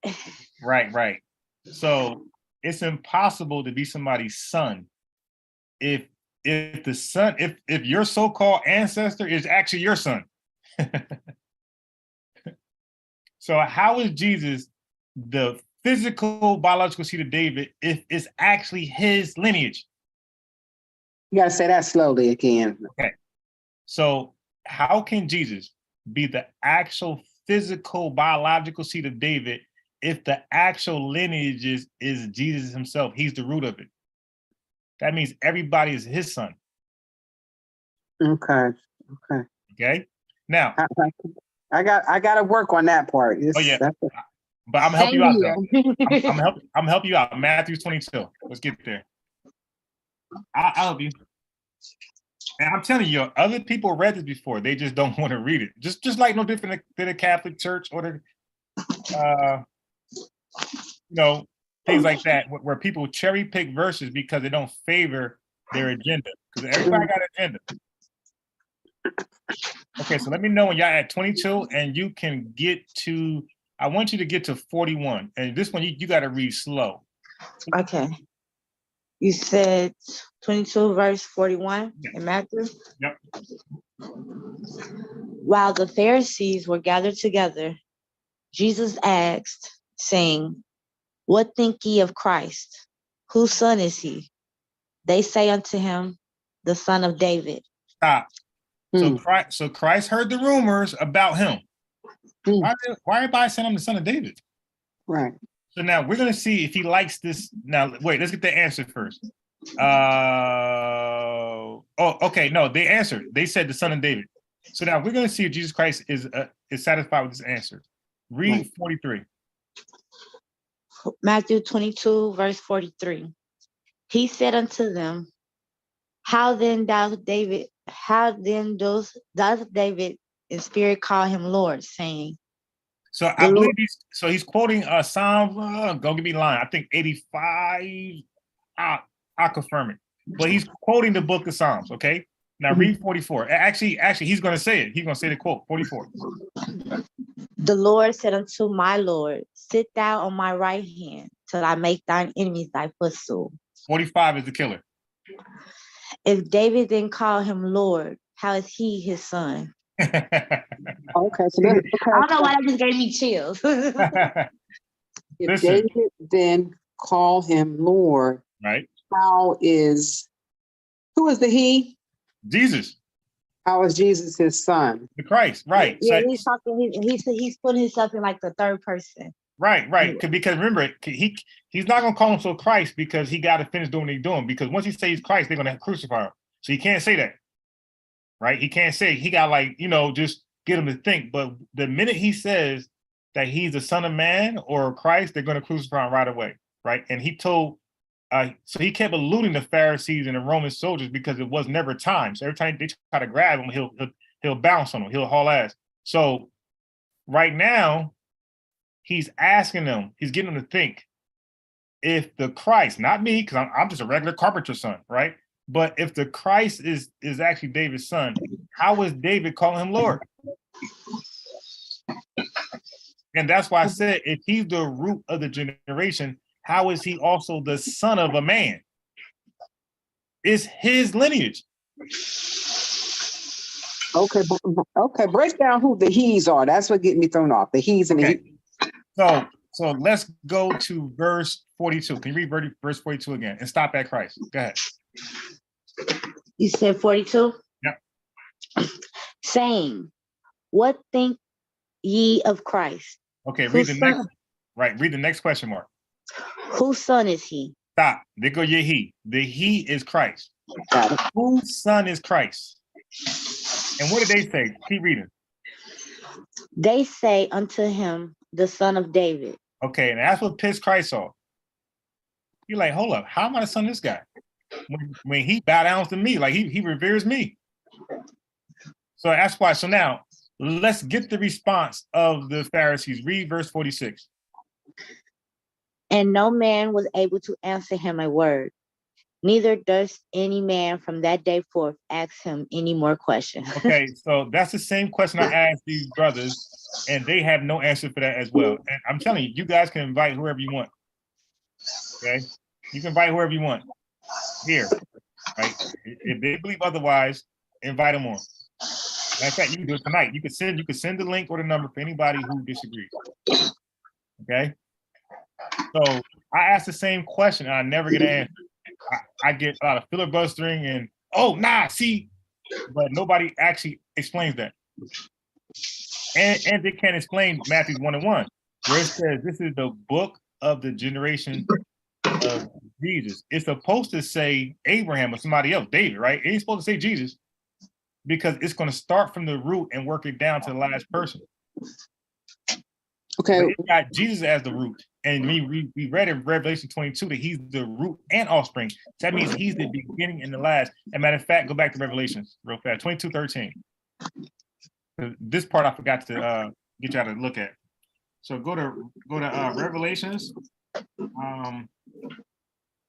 Right. So it's impossible to be somebody's son if the son, if your so-called ancestor is actually your son. So how is Jesus the physical biological seed of David if it's actually his lineage? You gotta say that slowly again. Okay. So how can Jesus be the actual physical biological seed of David if the actual lineage is Jesus himself? He's the root of it. That means everybody is his son. Okay. Now I got to work on that part. oh yeah, but I'm gonna help you out though. I'm helping you out. Matthew 22. Let's get there. I'll help you. And I'm telling you, other people read this before. They just don't want to read it. Just like no different than the Catholic Church or the things like that, where people cherry pick verses because they don't favor their agenda. Because everybody got an agenda. Okay, so let me know when y'all at 22 and you can get to, I want you to get to 41. And this one, you got to read slow. Okay. You said 22 verse 41 in Matthew? Yep. While the Pharisees were gathered together, Jesus asked, saying, what think ye of Christ? Whose son is he? They say unto him, the son of David. Stop. So Christ heard the rumors about him. Why everybody saying I'm the son of David? Right. So now we're gonna see if he likes this. Now, wait, let's get the answer first. Okay, no, they answered. They said the son of David. So now we're gonna see if Jesus Christ is satisfied with this answer. Read Right. 43. Matthew 22, verse 43. He said unto them, how then does David in spirit call him Lord, saying, So I believe he's quoting Psalm. Don't give me the line. I think 85. I'll confirm it. But he's quoting the book of Psalms. Okay. Now read 44. Actually, he's going to say it. He's going to say the quote 44. the Lord said unto my Lord, sit thou on my right hand till I make thine enemies thy footstool. 45 is the killer. If David then call him Lord, how is he his son? Okay, so I don't know why that just gave me chills. if Listen. David then call him Lord, Right. who is the he? Jesus, How is Jesus his son? the Christ. Right. Yeah, So, he's talking. He's putting himself in like the third person. right. Because remember, he's not going to call himself Christ because he got to finish doing what he's doing. Because once he says Christ, they're going to crucify him. So he can't say that. Right. He can't say, he got just get him to think. But the minute he says that he's the son of man or Christ, they're going to crucify him right away. Right. And he told, so he kept eluding the Pharisees and the Roman soldiers because it was never time. So every time they try to grab him, he'll bounce on them. He'll haul ass. So right now, he's asking them, he's getting them to think, if the Christ, not me, because I'm just a regular carpenter's son, right? But if the Christ is actually David's son, how is David calling him Lord? And that's why I said, if he's the root of the generation, how is he also the son of a man? It's his lineage. Okay, break down who the he's are. That's what getting me thrown off. The he's and the Okay. So let's go to verse 42. Can you read verse 42 again and stop at Christ? Go ahead. You said 42? Yep. Saying, what think ye of Christ? Okay, read Whose the next. son? Right, read the next question mark. Whose son is he? Stop. There go your he. The he is Christ. Got it. Whose son is Christ? And what did they say? Keep reading. They say unto him, the son of David. Okay, and that's what pissed Christ off. You're like, hold up, how am I the son of this guy? When he bow down to me, like he reveres me. So that's why. So now let's get the response of the Pharisees. Read verse 46. And no man was able to answer him a word. Neither durst any man from that day forth ask him any more questions. Okay, so that's the same question I asked these brothers, and they have no answer for that as well. And I'm telling you, you guys can invite whoever you want. Okay, you can invite whoever you want here. Right? If they believe otherwise, invite them on. In fact, you can do it tonight. You can send the link or the number for anybody who disagrees. Okay. So I asked the same question and I never get an answer. I get a lot of filibustering and but nobody actually explains that. And they can't explain Matthew 1:1, where it says this is the book of the generation of Jesus. It's supposed to say Abraham or somebody else, David, right? It ain't supposed to say Jesus because it's going to start from the root and work it down to the last person. Okay. But it got Jesus as the root. And we read in Revelation 22 that he's the root and offspring. So that means he's the beginning and the last. As a matter of fact, go back to Revelations real fast, 22:13. This part I forgot to get y'all to look at. So go to Revelations.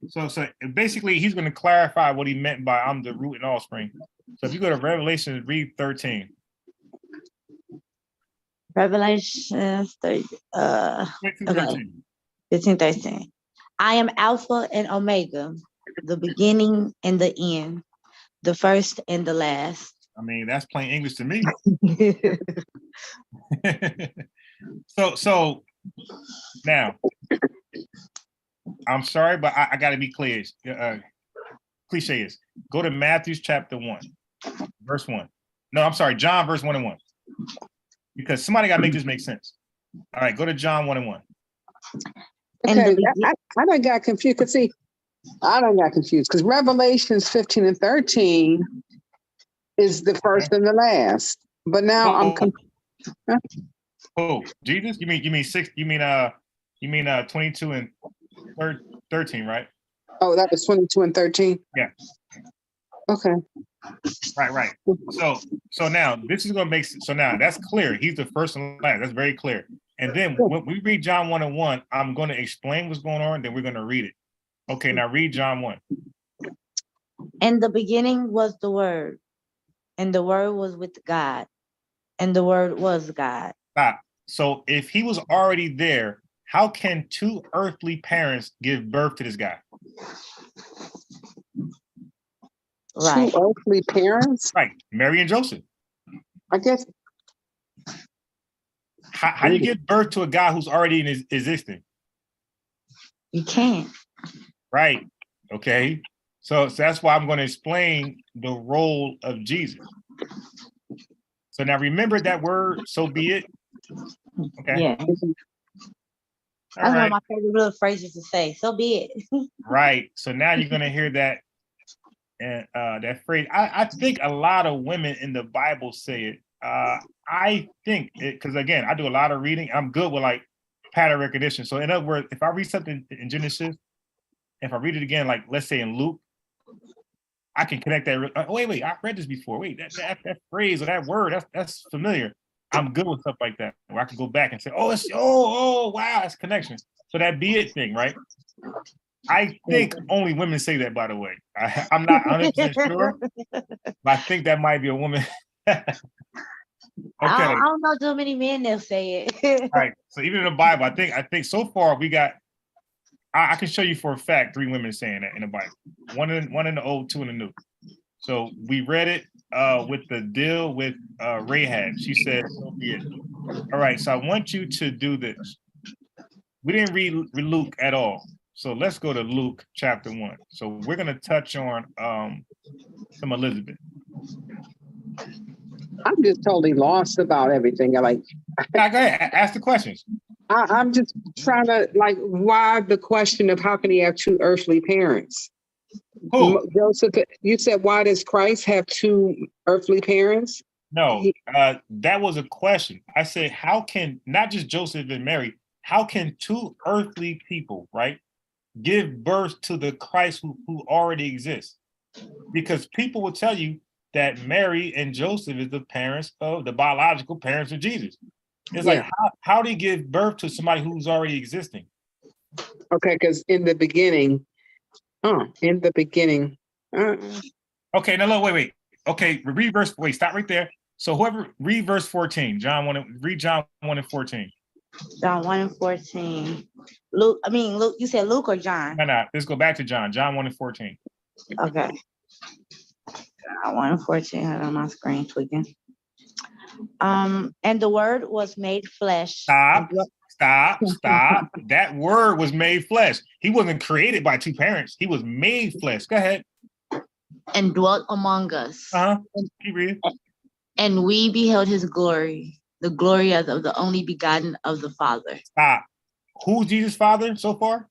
So basically he's going to clarify what he meant by I'm the root and offspring. So if you go to Revelation, read 13. Revelation 30, 15:13. I am Alpha and Omega, the beginning and the end, the first and the last. I mean, that's plain English to me. So now, I'm sorry, but I got to be clear. Cliche is go to Matthew chapter 1, verse 1. No, I'm sorry, John verse 1 and 1. because somebody got to make this make sense. All right, go to John 1:1. And Okay, the I done got confused. Cause see, I done got confused because Revelations 15 and 13 is the first and the last. But now I'm Oh, Jesus? You mean 6? You mean 22 and 13, right? oh, that was 22 and 13. Yeah. Okay. Right. So now this is gonna make sense. So now that's clear. He's the first and last. That's very clear. And then when we read John 1:1, I'm going to explain what's going on. Then we're going to read it. Okay, now read John 1. In the beginning was the Word, and the Word was with God, and the Word was God. Stop. So if he was already there, how can two earthly parents give birth to this guy? Right. Two earthly parents? Right, Mary and Joseph. I guess. How do you give birth to a guy who's already in existing? You can't. Right. Okay. So that's why I'm going to explain the role of Jesus. So now remember that word, so be it. Okay. Yeah. All That's one right. of my favorite little phrases to say. So be it. Right. So now you're going to hear that and that phrase. I think a lot of women in the Bible say it. I think it because again, I do a lot of reading. I'm good with like pattern recognition. So in other words, if I read something in Genesis, if I read it again, like let's say in Luke, I can connect that. Oh, wait, I read this before. Wait, that phrase or that word, that's familiar. I'm good with stuff like that. Where I can go back and say, oh, wow, that's connection. So that be it thing, right? I think only women say that, by the way. I'm not 100% sure, but I think that might be a woman. Okay. I don't know too many men that say it. All right. So even in the Bible, I think so far we got. I can show you for a fact 3 women saying that in the Bible. One in the old, 2 in the new. So we read it with the deal with Rahab. She said, "So be it." All right. So I want you to do this. We didn't read Luke at all. So let's go to Luke chapter 1. So we're gonna touch on some Elizabeth. I'm just totally lost about everything. Go ahead, ask the questions. I'm just trying to why the question of how can he have 2 earthly parents? Who? Joseph, you said why does Christ have 2 earthly parents? No, that was a question. I said, how can not just Joseph and Mary, how can 2 earthly people, right, give birth to the Christ who already exists? Because people will tell you that Mary and Joseph is the parents of the biological parents of Jesus. It's like, how do you give birth to somebody who's already existing? Okay, because in the beginning. Okay, no, look, wait. Okay, read verse. Wait, stop right there. So whoever read verse 14, read John 1 and 14. John 1 and 14. Luke, you said Luke or John? No, let's go back to John 1 and 14. Okay. John 1 and 14. Hold on, my screen tweaking. And the Word was made flesh. Stop. That word was made flesh. He wasn't created by 2 parents. He was made flesh. Go ahead. And dwelt among us. Keep reading. And we beheld his glory, the glory as of the only begotten of the Father. Stop. Who's Jesus' father so far?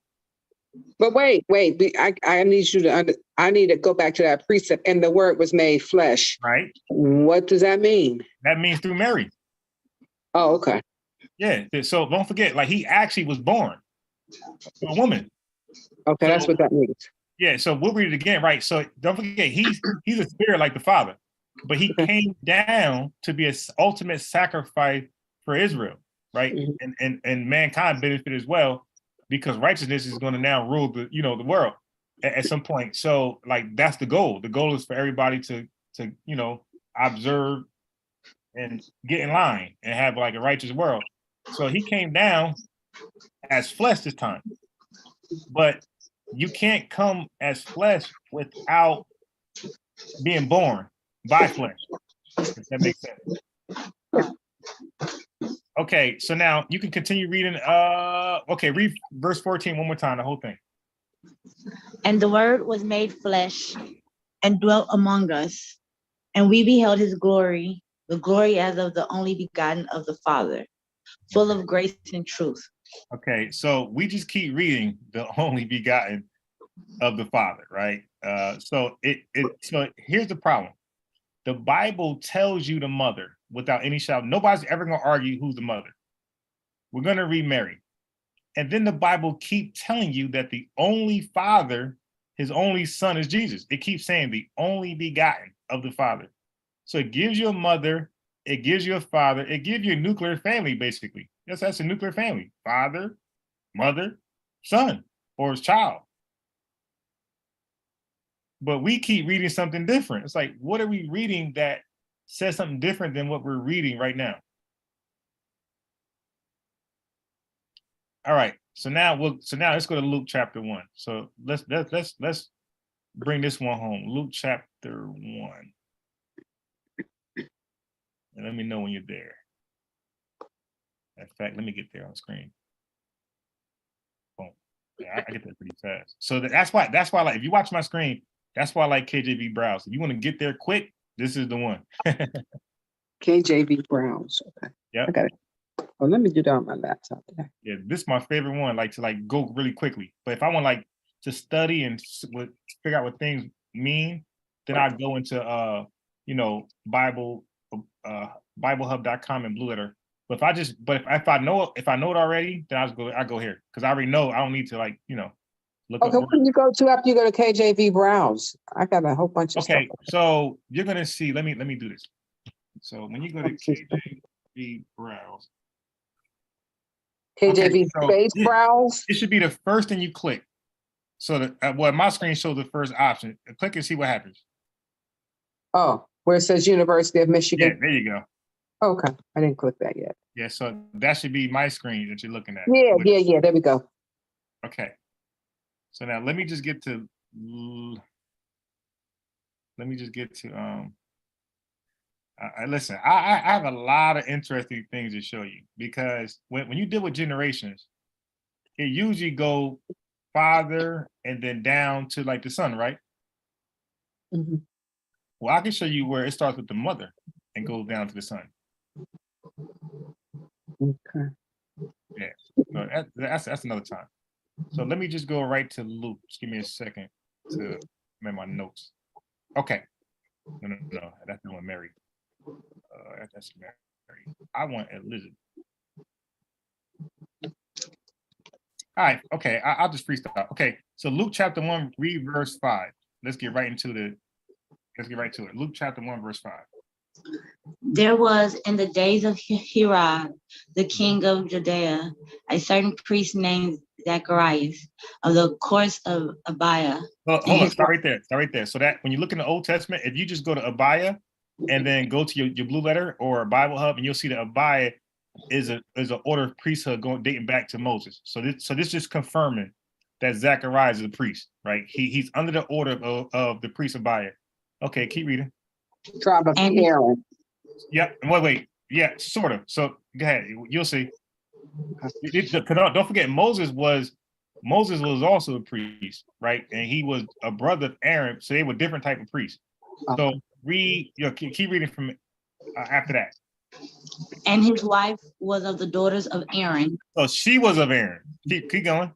But wait, I need you to I need to go back to that precept. And the word was made flesh. Right. What does that mean? That means through Mary. Oh, okay. Yeah. So don't forget, like he actually was born a woman. Okay, So, that's what that means. Yeah. So we'll read it again, right? So don't forget, he's a spirit like the Father, but he came down to be an ultimate sacrifice for Israel, right? Mm-hmm. And mankind benefit as well, because righteousness is going to now rule the world at some point. So like that's the goal. The goal is for everybody to observe and get in line and have like a righteous world. So he came down as flesh this time, but you can't come as flesh without being born by flesh. If that makes sense. Okay, so now you can continue reading. Okay, read verse 14 one more time, the whole thing. And the word was made flesh and dwelt among us, and we beheld his glory, the glory as of the only begotten of the Father, full of grace and truth. Okay, so we just keep reading the only begotten of the Father, right? So here's the problem. The Bible tells you the mother without any shout. Nobody's ever gonna argue who's the mother. We're gonna read Mary. And then the Bible keep telling you that the only Father, his only Son is Jesus. It keeps saying the only begotten of the Father. So it gives you a mother, it gives you a father, it gives you a nuclear family, basically. Yes, that's a nuclear family. Father, mother, son, or his child. But we keep reading something different. It's like, what are we reading that says something different than what we're reading right now? All right. So now let's go to Luke chapter 1. So let's bring this one home. Luke chapter 1. And let me know when you're there. In fact, let me get there on screen. Boom. Yeah, I get that pretty fast. So that's why like if you watch my screen, that's why I like KJV Browse. If you want to get there quick, this is the one. KJV Browns. Okay. Yeah. I got it. Oh, let me do that on my laptop there. Yeah, this is my favorite one, like to like go really quickly. But if I want like to study and figure out what things mean, then I go into BibleHub.com and Blue Letter. But if I know it already, then I go here because I already know I don't need to look Okay, up. what do you go to after you go to KJV Browse? I got a whole bunch of stuff. Okay, so you're gonna see. Let me do this. So when you go to KJV Browse, KJV space Browse. it should be the first thing you click. So my screen shows the first option. Click and see what happens. Oh, where it says University of Yeah, Michigan. there you go. Okay, I didn't click that yet. Yeah, so that should be my screen that you're looking at. Yeah. There we go. Okay. So now let me just get to listen, I have a lot of interesting things to show you because when you deal with generations, it usually go father and then down to like the son, right? Mhm. Well, I can show you where it starts with the mother and goes down to the son. Okay. Yeah, so that's another time. So let me just go right to Luke. Just give me a second to make my notes. Okay. No, that's the one Mary. That's Mary. I want Elizabeth. All right. Okay. I'll just freestyle. Okay. So Luke chapter 1, read verse 5. Let's get right to it. Luke chapter 1, verse 5. There was in the days of Herod, the king of Judea, a certain priest named Zacharias of the course of Abiah. Well, hold on, start right there. So that when you look in the Old Testament, if you just go to Abiah and then go to your Blue Letter or Bible Hub, and you'll see that Abiah is an order of priesthood dating back to Moses. So this just confirming that Zacharias is a priest, right? He's under the order of the priest Abiah. Okay, keep reading. Tribe of Aaron. Yep. Wait. Yeah, sort of. So go ahead. You'll see. Don't forget, Moses was also a priest, right? And he was a brother of Aaron, so they were different type of priests. So keep reading from after that. And his wife was of the daughters of Aaron. So she was of Aaron. Keep going.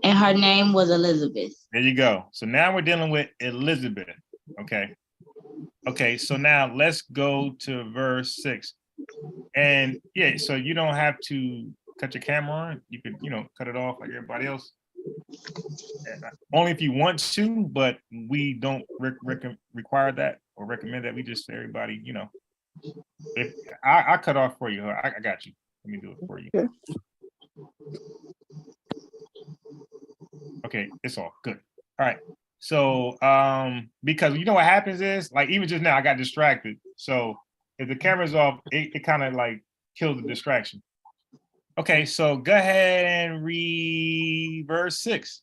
And her name was Elizabeth. There you go. So now we're dealing with Elizabeth. Okay, so now let's go to verse 6. And yeah, so you don't have to cut your camera on. You could, cut it off like everybody else. Only if you want to, but we don't require that or recommend that. We just say everybody, if I cut off for you. I got you. Let me do it for you. Okay, it's all good. All right. So, because you know what happens is, like, even just now, I got distracted. So if the camera's off, it kind of like kills the distraction. Okay, so go ahead and read verse 6.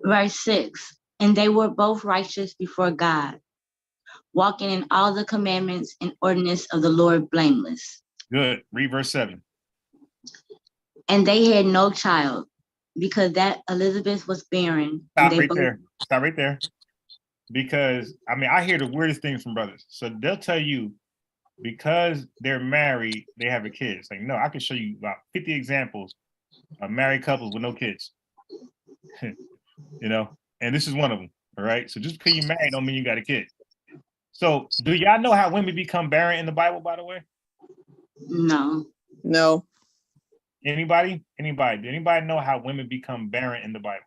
Verse 6. And they were both righteous before God, walking in all the commandments and ordinance of the Lord blameless. Good. Read verse 7. And they had no child, because that Elizabeth was barren. Stop right there. because I mean I hear the weirdest things from brothers. So they'll tell you because they're married, they have a kid. It's like, no, I can show you about 50 examples of married couples with no kids. You know, and this is one of them. All right. So just because you're married don't mean you got a kid. So do y'all know how women become barren in the Bible, by the way? No. No. Anybody? Anybody? Do anybody know how women become barren in the Bible?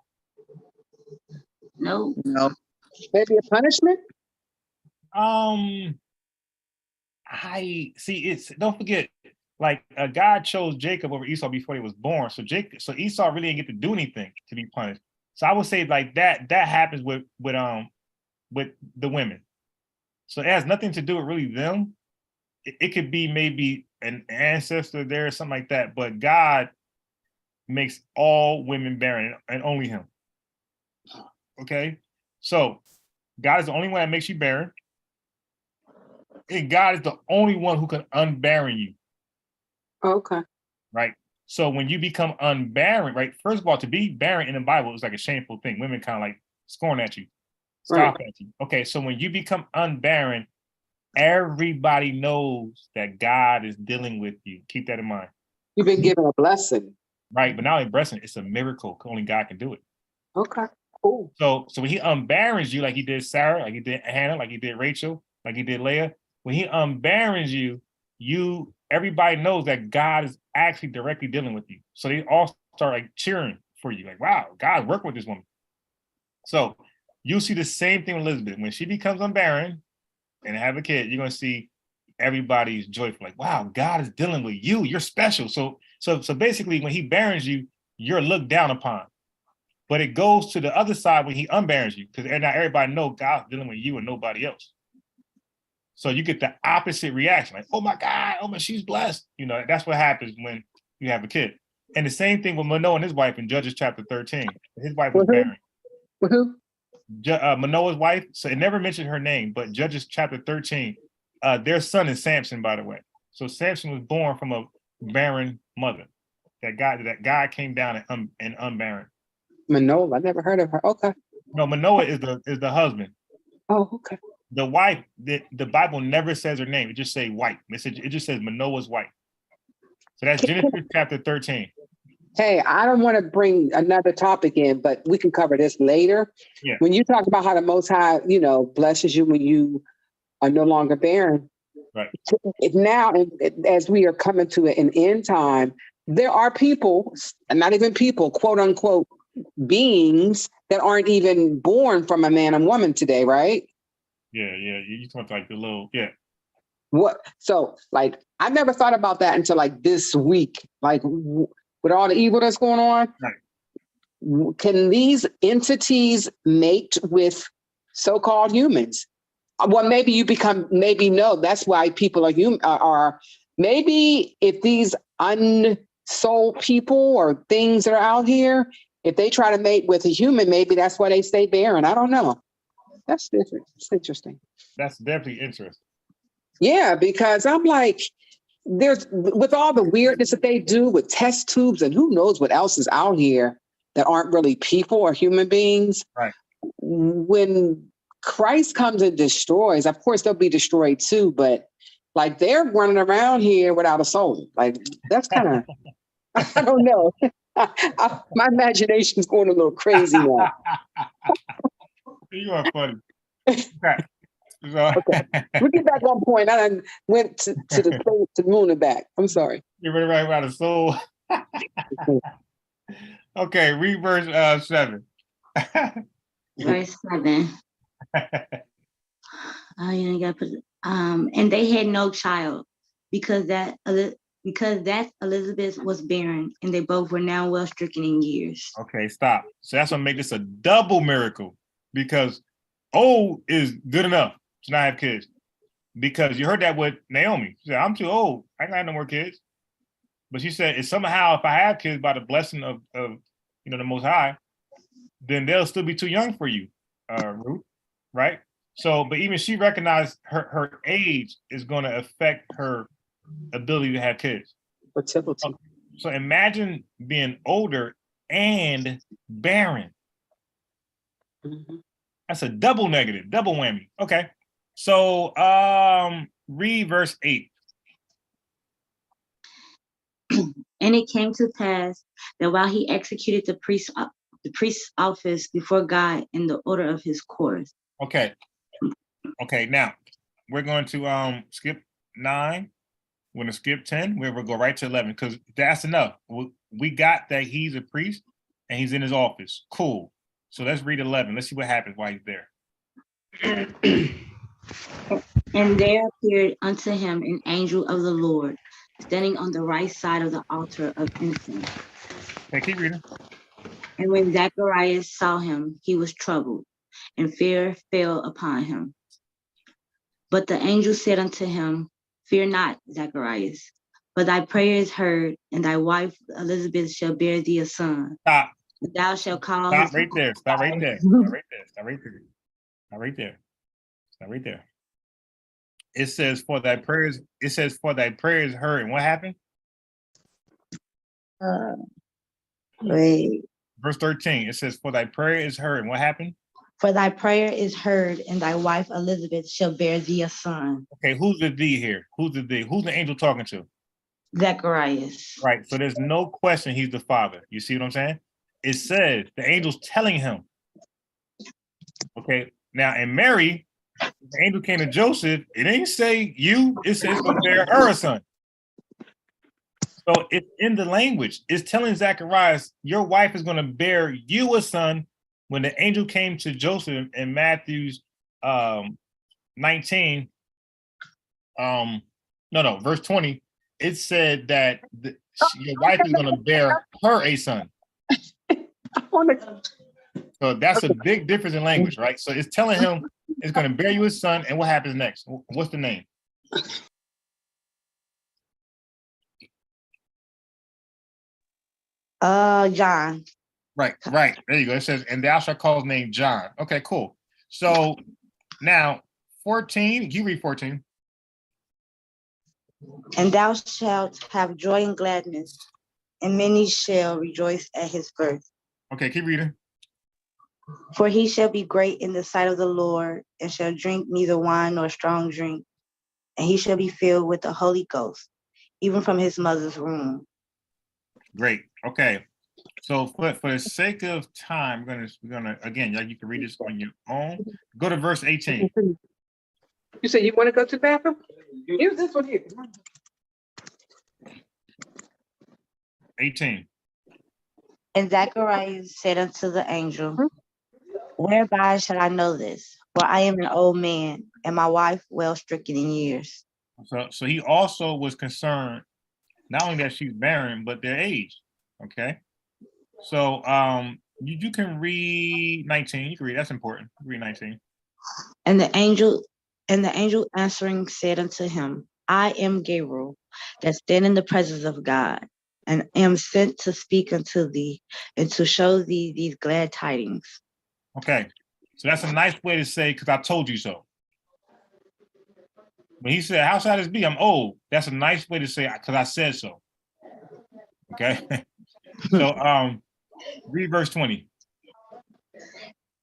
No. No. Maybe a punishment? I see it's don't forget, like God chose Jacob over Esau before he was born. So Esau really didn't get to do anything to be punished. So I would say like that happens with the women. So it has nothing to do with really them. It could be maybe an ancestor there or something like that, but God makes all women barren and only him. Okay? So God is the only one that makes you barren. And God is the only one who can unbarren you. Okay. Right? So when you become unbarren, right? First of all, to be barren in the Bible is like a shameful thing. Women kind of like scorn at you, scoff at you. Okay, so when you become unbarren, everybody knows that God is dealing with you. Keep that in mind. You've been given a blessing. Right? But not only blessing, it's a miracle. Only God can do it. Okay. Cool. So when he unbarrens you, like he did Sarah, like he did Hannah, like he did Rachel, like he did Leah, when he unbarrens you, everybody knows that God is actually directly dealing with you. So they all start like cheering for you, like, wow, God worked with this woman. So you see the same thing with Elizabeth. When she becomes unbarren and have a kid, you're gonna see everybody's joyful, like, wow, God is dealing with you. You're special. So basically, when he barrens you, you're looked down upon. But it goes to the other side when he unbarrens you, because now everybody knows God's dealing with you and nobody else. So you get the opposite reaction, like, oh my God, she's blessed. You know, that's what happens when you have a kid. And the same thing with Manoah and his wife in Judges chapter 13. His wife was barren. With who? Manoah's wife, so it never mentioned her name, but Judges chapter 13, their son is Samson, by the way. So Samson was born from a barren mother. That God came down and unbarren. Manoah, I never heard of her. Okay. No, Manoah is the husband. Oh, okay. The wife, the Bible never says her name. It just say wife. It just says Manoah's wife. So that's Genesis chapter 13. Hey, I don't want to bring another topic in, but we can cover this later. Yeah. When you talk about how the Most High, blesses you when you are no longer barren. Right. Now, as we are coming to an end time, there are people, not even people, quote unquote, beings that aren't even born from a man and woman today, right? Yeah. You talk like the little, yeah. What? So, like, I never thought about that until like this week. Like, with all the evil that's going on, right. Can these entities mate with so-called humans? Well, maybe no. That's why people are maybe if these unsold people or things that are out here, if they try to mate with a human, maybe that's why they stay barren. I don't know. That's different. It's interesting. That's definitely interesting. Yeah, because I'm like, there's with all the weirdness that they do with test tubes and who knows what else is out here that aren't really people or human beings. Right. When Christ comes and destroys, of course they'll be destroyed too, but like they're running around here without a soul. Like that's kind of, I don't know. My imagination's going a little crazy now. You are funny. Okay. Okay. We get back on point. I went to the moon and back. I'm sorry. You're right about a soul. Okay, read verse 7. Verse 7. And they had no child because that Elizabeth was barren, and they both were now well stricken in years. Okay, stop. So that's gonna make this a double miracle because old is good enough to not have kids. Because you heard that with Naomi. She said, I'm too old. I ain't got no more kids. But she said, if somehow if I have kids by the blessing of the Most High, then they'll still be too young for you, Ruth, right? So, but even she recognized her age is going to affect her ability to have kids. Fertility. So imagine being older and barren. Mm-hmm. That's a double negative, double whammy. Okay. So read verse 8. And it came to pass that while he executed the priest's office before God in the order of his course. Okay. Okay, now we're going to skip 9. We're gonna skip 10. We'll go right to 11 because that's enough. We got that he's a priest and he's in his office. Cool. So let's read 11. Let's see what happens while he's there. And there appeared unto him an angel of the Lord, standing on the right side of the altar of incense. Okay, keep reading. And when Zacharias saw him, he was troubled, and fear fell upon him. But the angel said unto him, Fear not, Zacharias, for thy prayer is heard, and thy wife Elizabeth shall bear thee a son. Stop. Thou shalt call Stop his right there. Stop right there. Stop right there. Stop right there. Stop right there. Stop right there. It says, for thy prayers, it says, for thy prayers heard. And what happened? Wait. Verse 13, it says, for thy prayer is heard. And what happened? For thy prayer is heard, and thy wife Elizabeth shall bear thee a son. Okay, who's the thee here? Who's the thee? Who's the angel talking to? Zacharias. Right. So there's no question he's the father. You see what I'm saying? It says the angel's telling him. Okay. Now, in Mary, the angel came to Joseph. It didn't say you. It says going to bear her a son. So it's in the language. It's telling Zacharias, your wife is going to bear you a son. When the angel came to Joseph in Matthew's 19, verse 20, it said that your wife is going to bear her a son. So that's a big difference in language, right? So it's telling him it's going to bear you a son, and what happens next? What's the name? John. Right. There you go. It says, and thou shalt call his name John. Okay, cool. So now 14, you read 14. And thou shalt have joy and gladness, and many shall rejoice at his birth. Okay, keep reading. For he shall be great in the sight of the Lord, and shall drink neither wine nor strong drink, and he shall be filled with the Holy Ghost, even from his mother's womb. Great. Okay. So for the sake of time, we're gonna again, you can read this on your own. Go to verse 18. You say you want to go to the bathroom? Use this one here. 18. And Zacharias said unto the angel, Whereby shall I know this? For I am an old man, and my wife well stricken in years. So he also was concerned not only that she's barren, but their age. Okay. So you can read 19. You can read, that's important. Read 19. And the angel answering said unto him, I am Gabriel, that stand in the presence of God, and am sent to speak unto thee, and to show thee these glad tidings. Okay. So that's a nice way to say, because I told you so. When he said, how shall this be? I'm old. That's a nice way to say, because I said so. Okay. So read verse 20.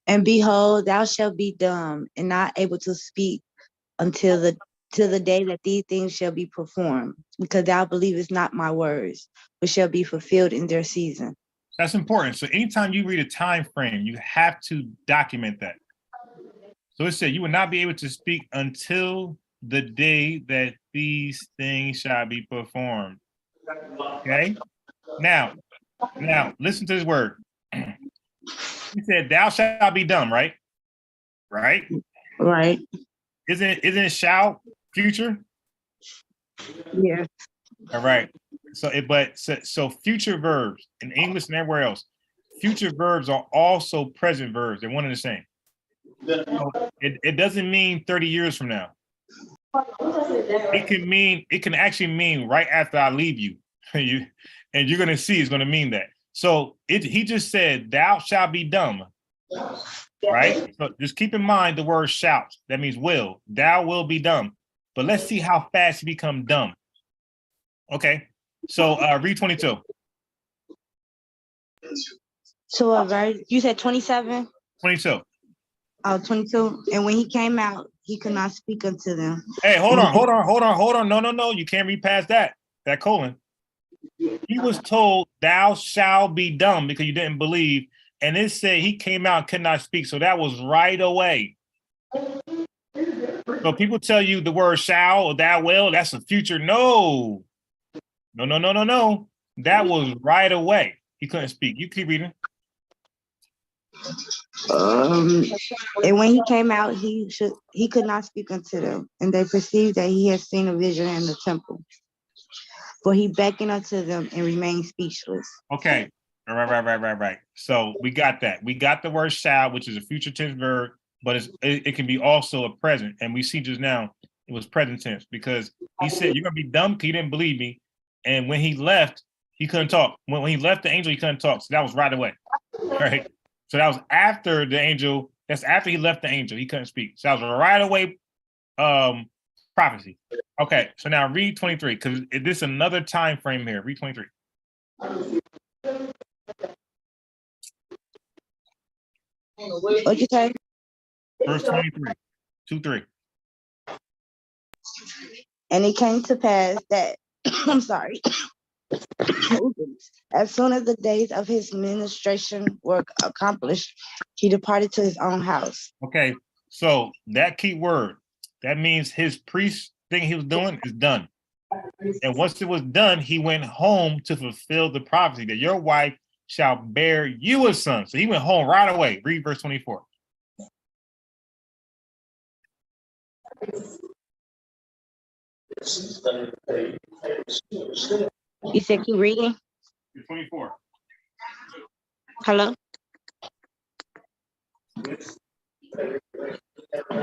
And behold, thou shalt be dumb and not able to speak until the day that these things shall be performed, because thou believest not my words, which shall be fulfilled in their season. That's important. So anytime you read a time frame, you have to document that. So it said you will not be able to speak until the day that these things shall be performed. Okay. Now listen to this word. He said, thou shalt be dumb, right? Right? Right. Isn't it shall future? Yeah. All right. So future verbs in English and everywhere else, future verbs are also present verbs. They're one and the same. So it doesn't mean 30 years from now. It can actually mean right after I leave you. And you're gonna see it's gonna mean that. So he just said, thou shalt be dumb. Right? So just keep in mind the word shout. That means will. Thou will be dumb. But let's see how fast you become dumb. Okay. So read 22. So you said 27? 22. 22. And when he came out, he could not speak unto them. Hey, hold on. No. You can't read past that colon. He was told, thou shalt be dumb because you didn't believe. And it said he came out and could not speak. So that was right away. So people tell you the word shall or thou will, that's a future. No. That was right away. He couldn't speak. You keep reading. And when he came out, he could not speak unto them, and they perceived that he had seen a vision in the temple. For he beckoned unto them and remained speechless. Okay. Right. So we got that. We got the word shall, which is a future tense verb, but it can be also a present. And we see just now it was present tense because he said, you're going to be dumb because he didn't believe me. And when he left, he couldn't talk. When he left the angel, he couldn't talk. So that was right away. Right. So that was after the angel. That's after he left the angel. He couldn't speak. So that was a right away prophecy. Okay. So now read 23 because this is another time frame here. Read 23. What'd you say? Verse 23. 2-3. And it came to pass that I'm sorry. As soon as the days of his ministration were accomplished, he departed to his own house. Okay, so that key word, that means his priest thing he was doing is done. And once it was done, he went home to fulfill the prophecy that your wife shall bear you a son. So he went home right away. Read verse 24. You said keep reading? 24. Hello?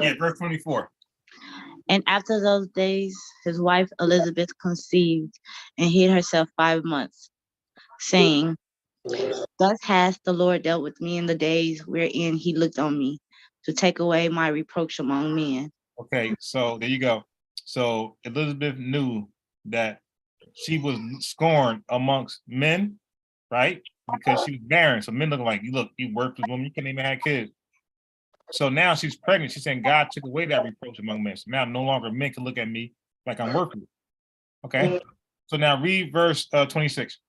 Yeah, verse 24. And after those days, his wife Elizabeth conceived and hid herself 5 months, saying, thus has the Lord dealt with me in the days wherein he looked on me to take away my reproach among men. Okay, so there you go. So Elizabeth knew that she was scorned amongst men, right? Because she was barren. So men look like, you worthless woman, you can't even have kids. So now she's pregnant. She's saying God took away that reproach among men. So now no longer men can look at me like I'm worthless. Okay. So now read verse 26.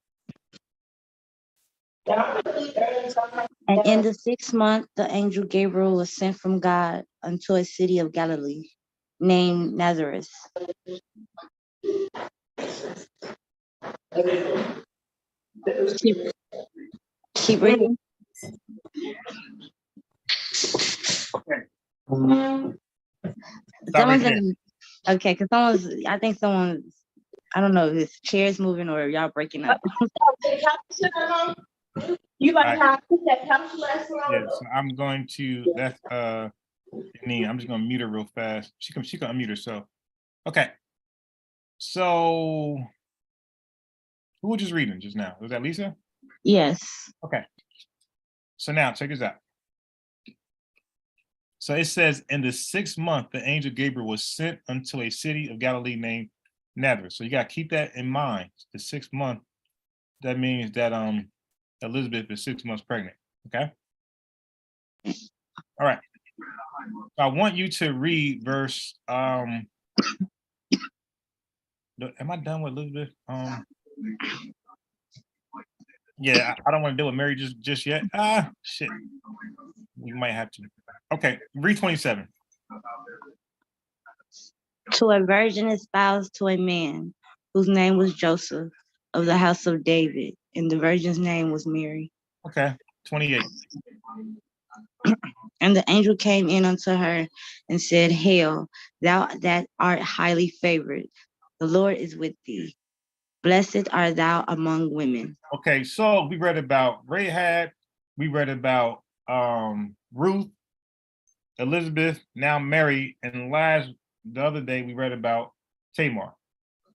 And in the 6th month, the angel Gabriel was sent from God unto a city of Galilee named Nazareth. Keep reading. Someone's okay, because I don't know if his chair's moving or y'all breaking up. You like Right. how I put that calculator on? Yeah, so I'm going to that's Janine, I'm just gonna mute her real fast. She can unmute herself. Okay. So who was just reading just now? Was that Lisa? Yes. Okay. So now check this out. So it says, in the 6th month, the angel Gabriel was sent unto a city of Galilee named Nazareth. So you got to keep that in mind. The 6th month, that means that Elizabeth is 6 months pregnant. Okay. All right. So I want you to read verse. Am I done with Elizabeth? Yeah, I don't want to deal with Mary just yet. Shit. We might have to. Okay, read 27. To a virgin espoused to a man whose name was Joseph of the house of David, and the virgin's name was Mary. Okay, 28. And the angel came in unto her and said, Hail, thou that art highly favored, the Lord is with thee. Blessed art thou among women. Okay, so we read about Rahab, we read about Ruth, Elizabeth, now Mary, and the other day we read about Tamar,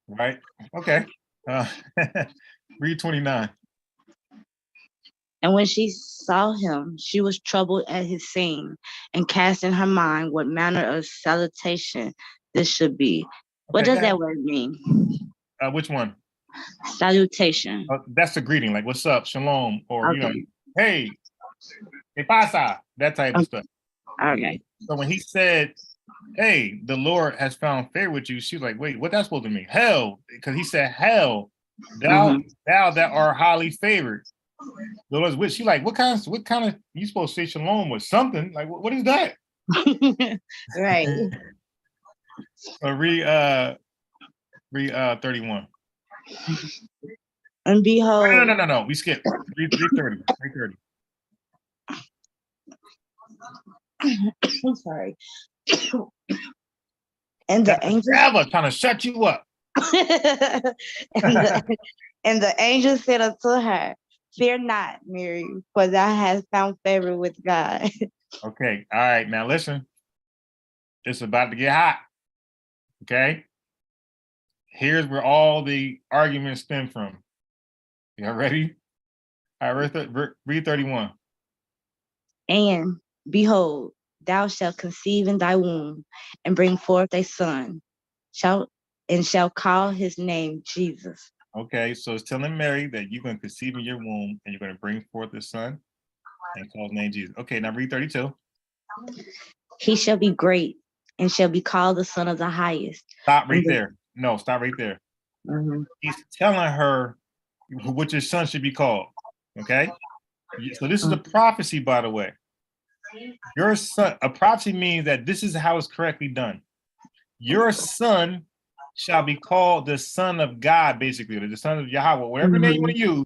right? Okay. Read 29. And when she saw him, she was troubled at his saying, and cast in her mind what manner of salutation this should be. What does that word mean? Which one? Salutation. That's a greeting, like what's up, shalom, or Okay. hey, que pasa, that type of stuff. Okay. So when he said, hey, the Lord has found favor with you, she's like, wait, what that's supposed to mean? Hell, because he said, hell, thou that are highly favored. The Lord's with she like, what kind of you supposed to say shalom with something? Like, what is that? Right. Read 31. And behold, No. We skipped. Read 30. Read 30. I'm sorry. And the angel Ever trying to shut you up. and the angel said unto her, fear not, Mary, for thou hast found favor with God. Okay. All right. Now listen. It's about to get hot. Okay. Here's where all the arguments stem from. Y'all ready? All right, read 31. And behold, thou shalt conceive in thy womb and bring forth a son, shall call his name Jesus. Okay, so it's telling Mary that you're going to conceive in your womb and you're going to bring forth a son and call his name Jesus. Okay, now read 32. He shall be great and shall be called the Son of the Highest. Stop right there. No, stop right there. Mm-hmm. He's telling her what your son should be called. Okay, so this is a prophecy, by the way. Your son, a prophecy means that this is how it's correctly done. Your son shall be called the Son of God, basically, or the Son of Yahweh, whatever name you want to use.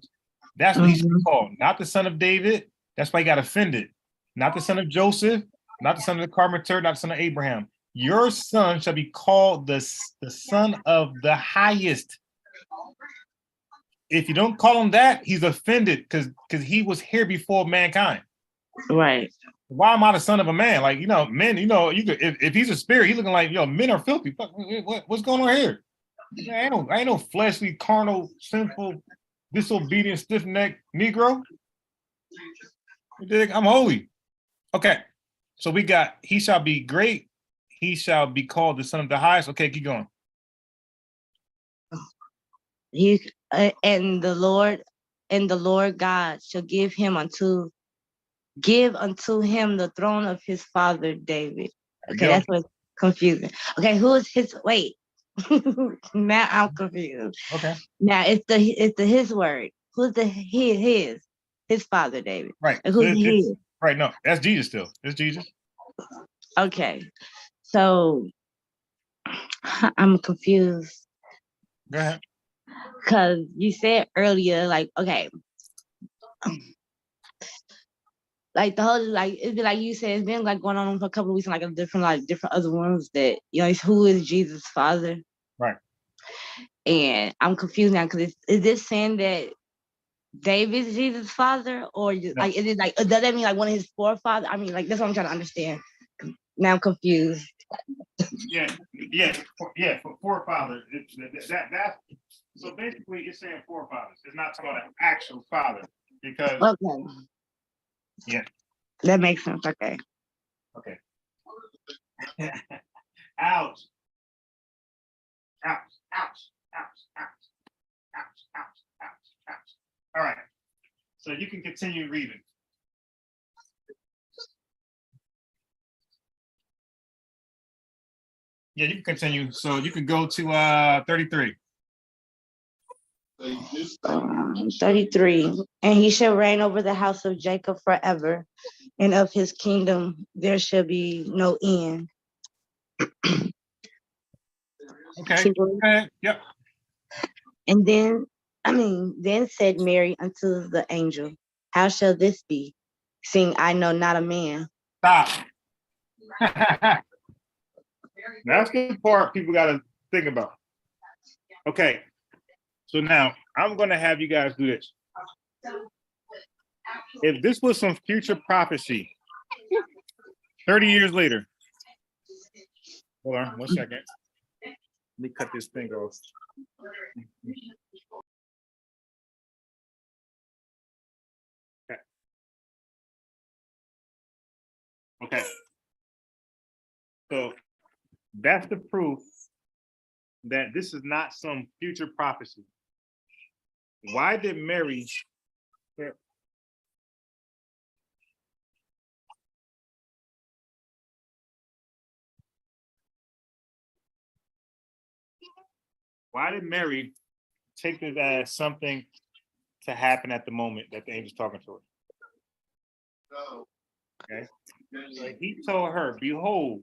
That's what he should be called, not the Son of David. That's why he got offended. Not the son of Joseph, not the son of the carpenter, not the son of Abraham. Your son shall be called the Son of the Highest. If you don't call him that, he's offended because he was here before mankind. Right. Why am I the son of a man? Like, men, you could, if he's a spirit, he's looking like, men are filthy. What's going on here? I ain't no fleshly, carnal, sinful, disobedient, stiff-necked Negro. I'm holy. Okay. So we got, he shall be great. He shall be called the Son of the Highest. Okay, keep going. He and the Lord God shall give unto him the throne of his father David. Okay, that's what's confusing. Okay, who is his? Wait, now I'm confused. Okay. Now it's the his word. Who's the his father David? Right. And who's his? Right. No, that's Jesus still. It's Jesus. Okay, so I'm confused. Go ahead. Because you said earlier, like, okay, like the whole, like, it's been like you said, it's been like going on for a couple of weeks, and like different other ones that, who is Jesus' father? Right. And I'm confused now because is this saying that David's Jesus' father, or like, is it like, does that mean like one of his forefathers? I mean, like, that's what I'm trying to understand. Now I'm confused. Yeah, forefather. So basically, it's saying forefathers. It's not talking about an actual father, because Okay. Yeah, that makes sense. Okay. Okay. Ouch. Ouch. Ouch. Ouch. Ouch. Ouch. Ouch. Ouch. Ouch. All right. So you can continue reading. Yeah, you can continue. So you can go to 33. 33. And he shall reign over the house of Jacob forever, and of his kingdom there shall be no end. Okay. Yep. And then said Mary unto the angel, how shall this be, seeing I know not a man? Stop. That's the part people got to think about. Okay. So now I'm going to have you guys do this. If this was some future prophecy, 30 years later. Hold on 1 second. Let me cut this thing off. Okay. So that's the proof that this is not some future prophecy. Why did Mary Why did Mary take this as something to happen at the moment that the angel's talking to her? Okay. So he told her, behold,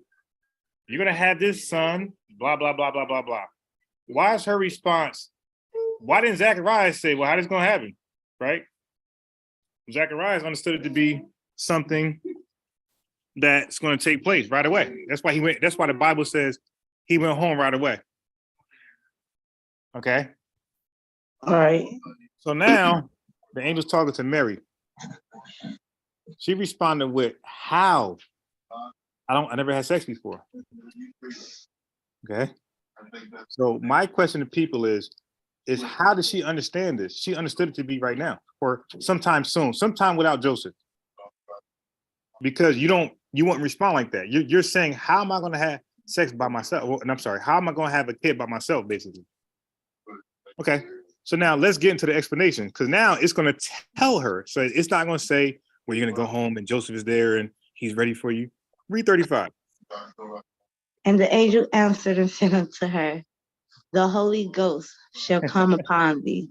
you're gonna have this son, blah, blah, blah, blah, blah, blah. Why is her response? Why didn't Zacharias say, well, how this gonna happen? Right? Zacharias understood it to be something that's going to take place right away. That's why he went, that's why the Bible says he went home right away. Okay. All right. So now the angel's talking to Mary. She responded with, how? I never had sex before. Okay. So my question to people is how does she understand this? She understood it to be right now or sometime soon, sometime without Joseph. Because you wouldn't respond like that. You're saying, how am I going to have sex by myself? Well, and I'm sorry, how am I going to have a kid by myself, basically? Okay. So now let's get into the explanation because now it's going to tell her. So it's not going to say, well, you're going to go home and Joseph is there and he's ready for you. Read 35. And the angel answered and said unto her, the Holy Ghost shall come upon thee,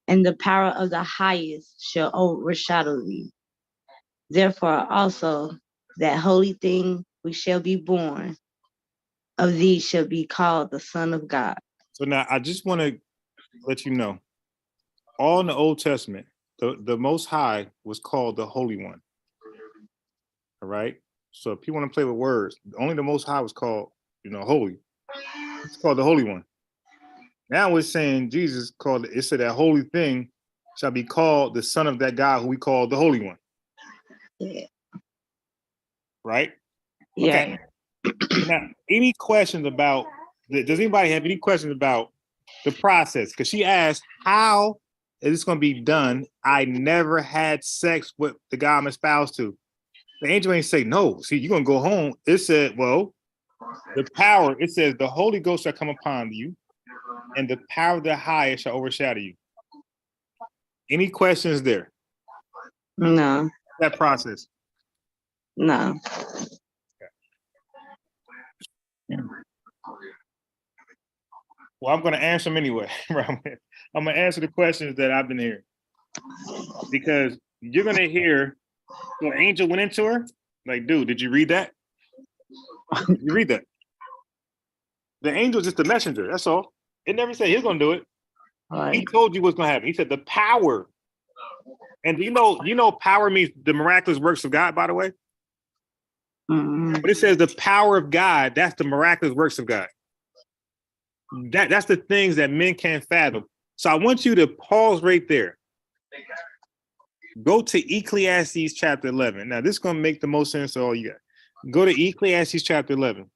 and the power of the highest shall overshadow thee. Therefore also that holy thing which shall be born of thee shall be called the Son of God. So now I just want to let you know, all in the Old Testament, the Most High was called the Holy One. All right. So if you want to play with words, only the Most High was called, holy. It's called the Holy One. Now it's saying Jesus called it said that holy thing shall be called the Son of that God who we call the Holy One. Yeah. Right? Yeah. Okay. Now, any questions about, does anybody have any questions about the process? Because she asked, how is this going to be done? I never had sex with the guy I'm espoused to. The angel ain't say, no, see, you're going to go home. It said, well, the power, it says the Holy Ghost shall come upon you and the power of the highest shall overshadow you. Any questions there? No. That process? No. Well, I'm going to answer them anyway. I'm going to answer the questions that I've been hearing. Because you're going to hear the angel went into her. Like, dude, did you read that? Did you read that? The angel is just the messenger. That's all. It never said he's going to do it. All He right. told you what's going to happen. He said the power. And you know, power means the miraculous works of God, by the way. Mm-hmm. But it says the power of God, that's the miraculous works of God. That's the things that men can't fathom. So I want you to pause right there. Go to Ecclesiastes chapter 11. Now, this is going to make the most sense of all you got. Go to Ecclesiastes chapter 11.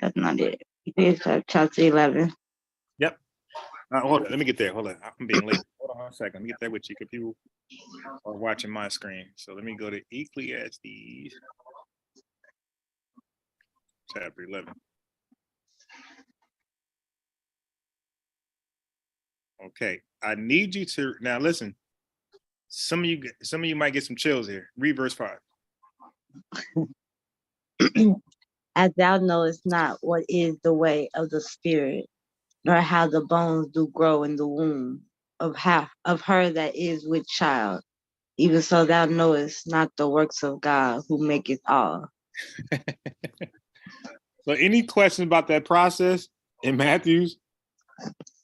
That's not it. It's chapter 11. Yep. Hold on. Let me get there. Hold on. I'm being late. Hold on a second. Let me get there with you because people are watching my screen. So let me go to Ecclesiastes chapter 11. Okay. I need you to now listen. Some of you might get some chills here. Read verse 5. As thou knowest not what is the way of the spirit, nor how the bones do grow in the womb of her that is with child, even so thou knowest not the works of God who maketh all. So any questions about that process in Matthews?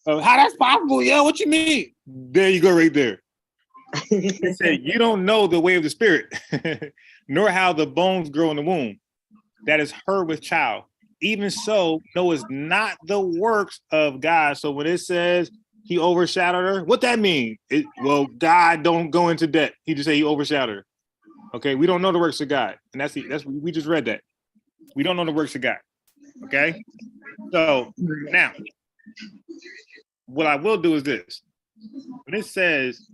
How that's possible? Yeah, what you mean? There you go, right there. It said you don't know the way of the spirit, nor how the bones grow in the womb. That is her with child. Even so, knows not the works of God. So when it says he overshadowed her, what that mean? Well, God don't go into debt. He just say he overshadowed her. Okay, we don't know the works of God, and that's we just read that. We don't know the works of God. Okay, so now what I will do is this: when it says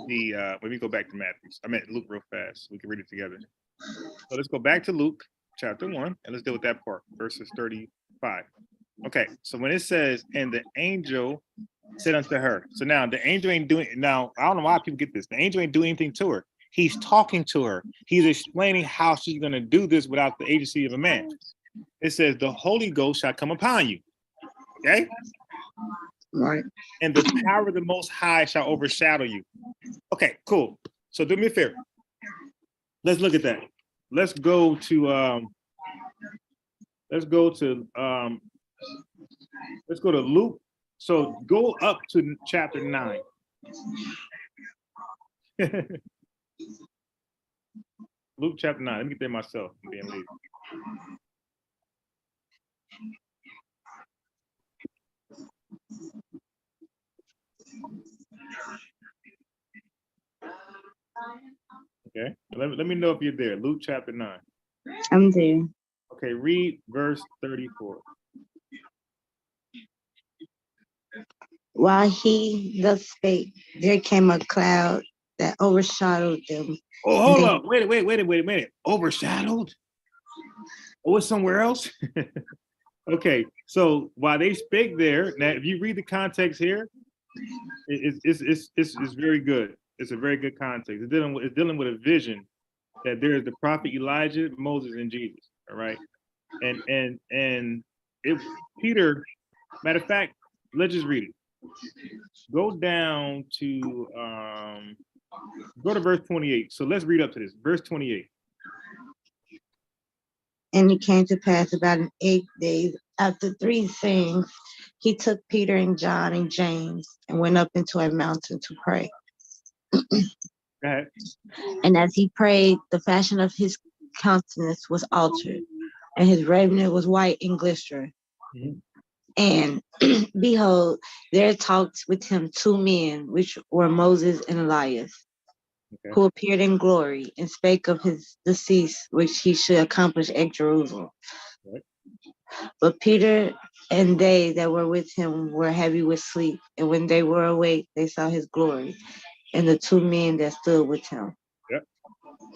let me go back to Matthew. I meant Luke real fast. We can read it together. So let's go back to Luke chapter 1 and let's deal with that part, verses 35. Okay, so when it says, and the angel said unto her, so now the angel ain't doing, now I don't know why people get this. The angel ain't doing anything to her. He's talking to her. He's explaining how she's going to do this without the agency of a man. It says, the Holy Ghost shall come upon you. Okay? Right. And the power of the Most High shall overshadow you. Okay, cool. So do me a favor. Let's look at that. Let's go to Luke. So go up to chapter 9. Luke chapter 9. Let me get there myself. I'm being lazy. Okay. Let me know if you're there. Luke chapter 9. I'm there. Okay, read verse 34. While he thus spake, there came a cloud that overshadowed them. Oh, hold up. Wait a minute. Overshadowed? Oh, it's somewhere else? Okay, so while they spake there, now if you read the context here, it's very good. It's a very good context. It's dealing with a vision that there is the prophet Elijah, Moses, and Jesus. All right. And if Peter, matter of fact, let's just read it. Go down to go to verse 28. So let's read up to this. Verse 28. And it came to pass about 8 days after 3 sayings, he took Peter and John and James and went up into a mountain to pray. Go ahead. And as he prayed, the fashion of his countenance was altered, and his raiment was white and glistening. Mhm. And behold, there talked with him 2 men, which were Moses and Elias, Okay. who appeared in glory and spake of his decease, which he should accomplish at Jerusalem. Right. But Peter and they that were with him were heavy with sleep, and when they were awake, they saw his glory, and the 2 men that stood with him. Yep.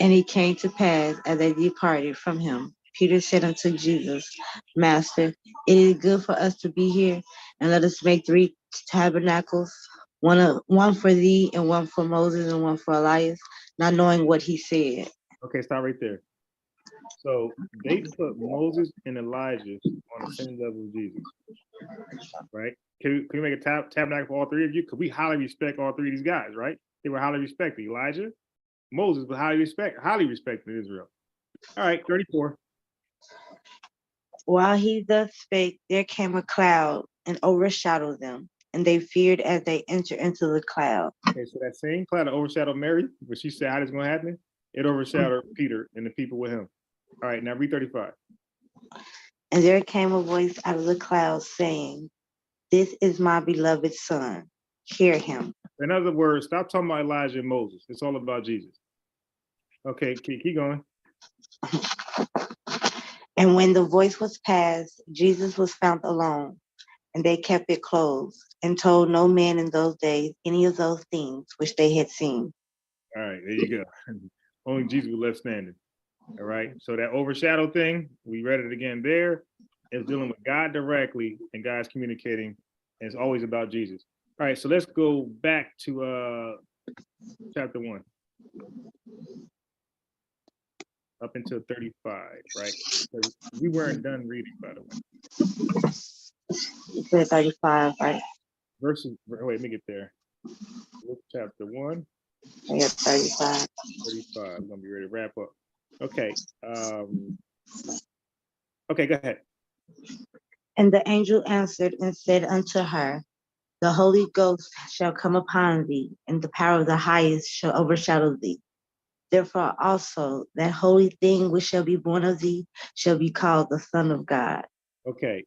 And it came to pass, as they departed from him, Peter said unto Jesus, Master, it is good for us to be here, and let us make 3 tabernacles, one for thee, and one for Moses, and one for Elias, not knowing what he said. Okay, stop right there. So they put Moses and Elijah on the same level as Jesus, right? Can we make a tabernacle for all 3 of you? Because we highly respect all 3 of these guys, right? They were highly respected. Elijah, Moses was highly respected in Israel. All right, 34. While he thus spake, there came a cloud and overshadowed them, and they feared as they entered into the cloud. Okay, so that same cloud that overshadowed Mary, when she said how this is going to happen, it overshadowed Peter and the people with him. All right, now read 35. And there came a voice out of the cloud saying, This is my beloved son, hear him. In other words, stop talking about Elijah and Moses. It's all about Jesus. Okay, keep going. And when the voice was past, Jesus was found alone, and they kept it closed, and told no man in those days any of those things which they had seen. All right, there you go. Only Jesus was left standing. All right, so that overshadow thing, we read it again there. It's dealing with God directly, and God's communicating, and it's always about Jesus. All right, so let's go back to chapter 1. Up until 35, right? So we weren't done reading, by the way. It said 35, right? Wait, let me get there. Luke chapter 1. I got 35. 35. I'm gonna be ready to wrap up. Okay. Okay, go ahead. And the angel answered and said unto her, The Holy Ghost shall come upon thee, and the power of the highest shall overshadow thee. Therefore also that holy thing which shall be born of thee shall be called the Son of God. Okay,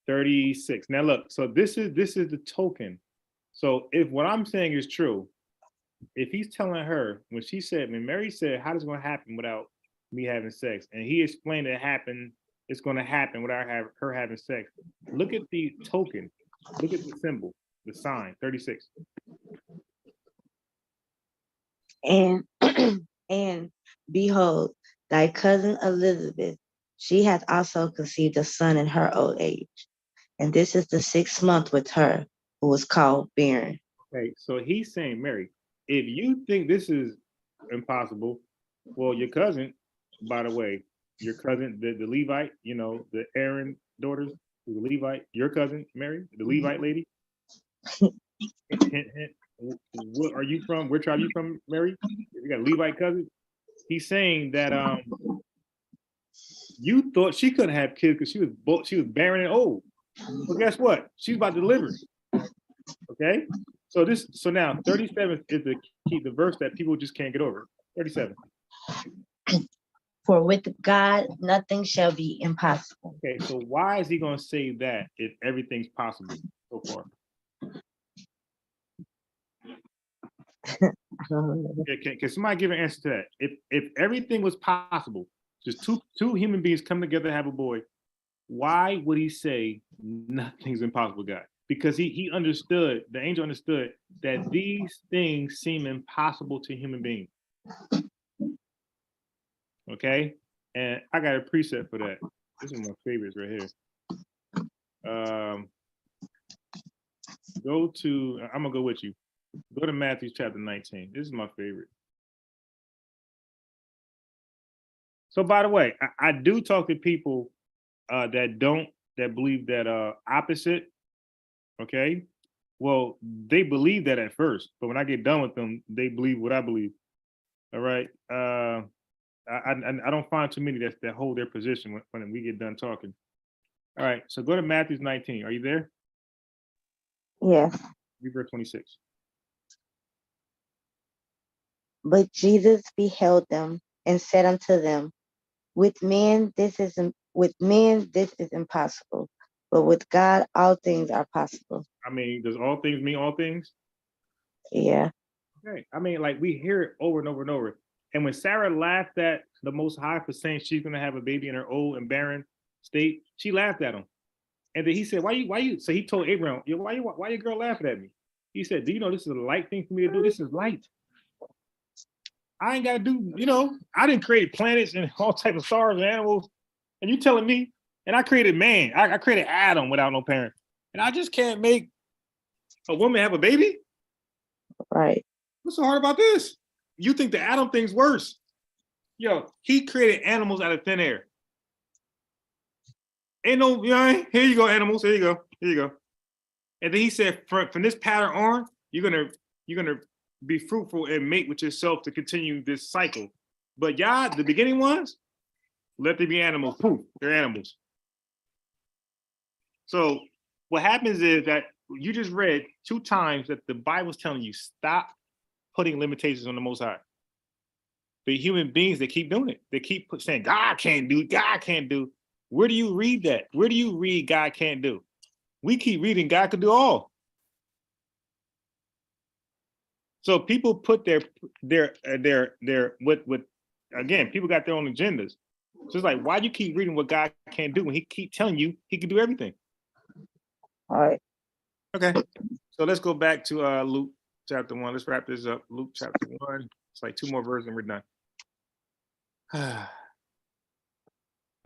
36. Now look, so this is the token. So if what I'm saying is true, if he's telling her when Mary said, how does it going to happen without me having sex? And he explained it's going to happen without her having sex. Look at the token. Look at the symbol, the sign, 36. And and behold, thy cousin Elizabeth, she hath also conceived a son in her old age. and this is the 6th month with her, who was called barren. Okay, so he's saying, Mary, if you think this is impossible, well, your cousin, by the way, your cousin, the Levite, you know, the Aaron daughters, the Levite, your cousin, Mary, the Levite lady. Hint, hint, hint. What are you from? Where tribe are you from, Mary? You got a Levite cousin. He's saying that you thought she couldn't have kids because she was barren and old. Well, guess what? She's about to deliver. Okay, so now 37 is the verse that people just can't get over. 37. For with God, nothing shall be impossible. Okay, so why is he going to say that if everything's possible so far? Can somebody give an answer to that? If everything was possible, just two human beings come together, have a boy, why would he say nothing's impossible, God? Because he understood, the angel understood that these things seem impossible to human beings. Okay, and I got a preset for that. This is my favorites right here. Go to, I'm gonna go with you. Go to Matthew chapter 19. This is my favorite. So by the way, I do talk to people that believe that opposite. Okay, well, they believe that at first, but when I get done with them, they believe what I believe. All right. I don't find too many that hold their position when we get done talking. All right, so go to Matthew 19. Are you there? Yes. Read verse 26. But Jesus beheld them and said unto them, with men this is impossible, but with God all things are possible. I mean, does all things mean all things? Yeah. Okay. I mean, like we hear it over and over and over. And when Sarah laughed at the Most High for saying she's going to have a baby in her old and barren state, she laughed at him. And then he said, why you? So he told Abraham, why your girl laughing at me? He said, do you know this is a light thing for me to do? This is light. I ain't got to do, I didn't create planets and all types of stars and animals. And you telling me, and I created man. I created Adam without no parent. And I just can't make a woman have a baby? Right. What's so hard about this? You think the Adam thing's worse? Yo, he created animals out of thin air. Ain't no, here you go, animals. Here you go. Here you go. And then he said, from this pattern on, you're gonna be fruitful and mate with yourself to continue this cycle. But y'all, the beginning ones, let there be animals. Poof, they're animals. So what happens is that you just read 2 times that the Bible's telling you stop putting limitations on the Most High. But human beings, they keep doing it. They keep saying God can't do, God can't do. Where do you read that? Where do you read God can't do? We keep reading God could do all. So people put their again, people got their own agendas. So it's like, why do you keep reading what God can't do when he keep telling you he can do everything? All right. Okay. So let's go back to Luke chapter 1. Let's wrap this up. Luke chapter 1. It's like 2 more verses and we're done.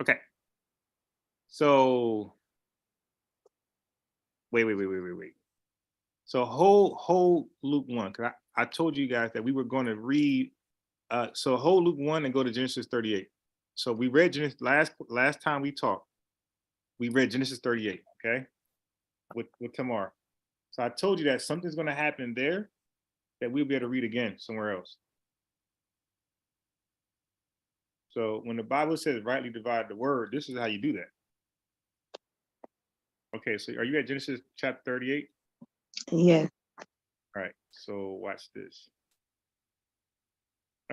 Okay. So wait. So hold Luke 1, because I told you guys that we were going to read. So hold Luke 1 and go to Genesis 38. So we read Genesis last time we talked. We read Genesis 38, okay, with Tamar. So I told you that something's going to happen there that we'll be able to read again somewhere else. So when the Bible says rightly divide the word, this is how you do that. Okay, so are you at Genesis chapter 38? Yeah. All right, so watch this.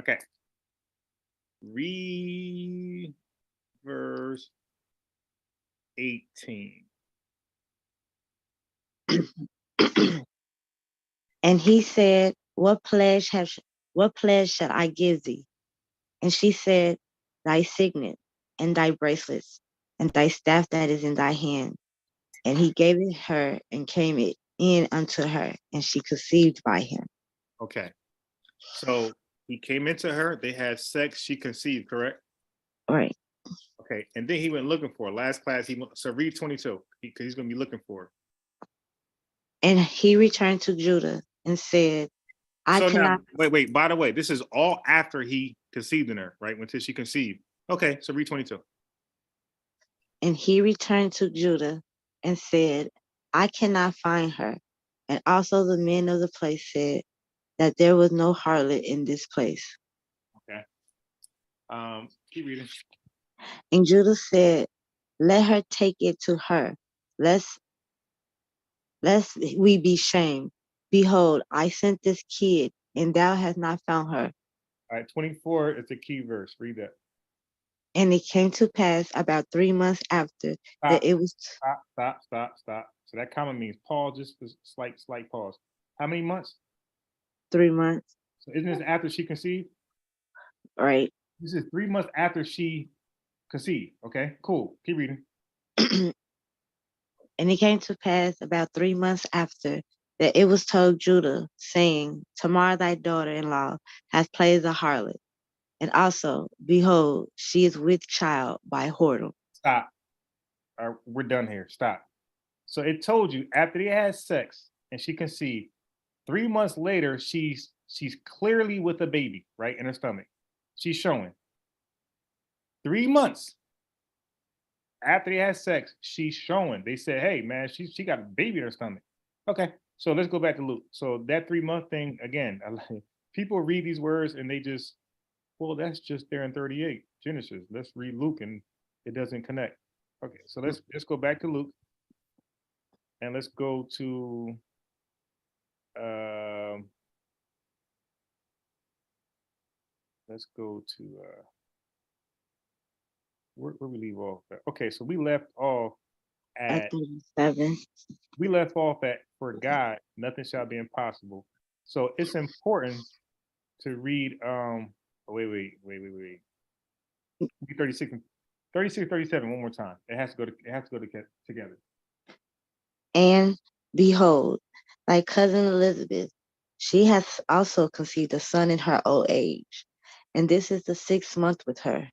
Okay. Read verse 18. And he said, what pledge shall I give thee? And she said, thy signet and thy bracelets and thy staff that is in thy hand. And he gave it her and came it in unto her, and she conceived by him. Okay. So he came into her, they had sex, she conceived, correct? Right. Okay, and then he went looking for her. Last class, so read 22 because he's gonna be looking for her. And he returned to Judah and said, I So cannot. now, wait. By the way, this is all after he conceived in her, right? Until she conceived. Okay, so read 22. And he returned to Judah and said, I cannot find her. And also the men of the place said that there was no harlot in this place. Okay. Keep reading. And Judah said, let her take it to her, lest we be shamed. Behold, I sent this kid, and thou hast not found her. All right, 24 is the key verse. Read that. And it came to pass about 3 months after that it was Stop. So that comma means pause, just a slight pause. How many months? 3 months, So isn't this after she conceived? right? This is 3 months after she conceived. Okay, cool. Keep reading. And it came to pass about 3 months after that it was told Judah, saying, Tamar thy daughter-in-law hath played the harlot. And also, behold, she is with child by whoredom. Stop. All right, we're done here. Stop. So it told you after they had sex and she conceived, 3 months later, she's clearly with a baby, right, in her stomach. She's showing. 3 months after they had sex, she's showing. They said, hey, man, she got a baby in her stomach. Okay, so let's go back to Luke. So that 3 month thing, again, people read these words and they just, well, that's just there in 38, Genesis. Let's read Luke and it doesn't connect. Okay, so let's go back to Luke and let's go to let's go to where we leave off at? Okay, so we left off At at 37. for God nothing shall be impossible. So it's important to read wait. Read 36 37 one more time. It has to go together. And behold, thy cousin Elizabeth, she hath also conceived a son in her old age. And this is the 6th month with her,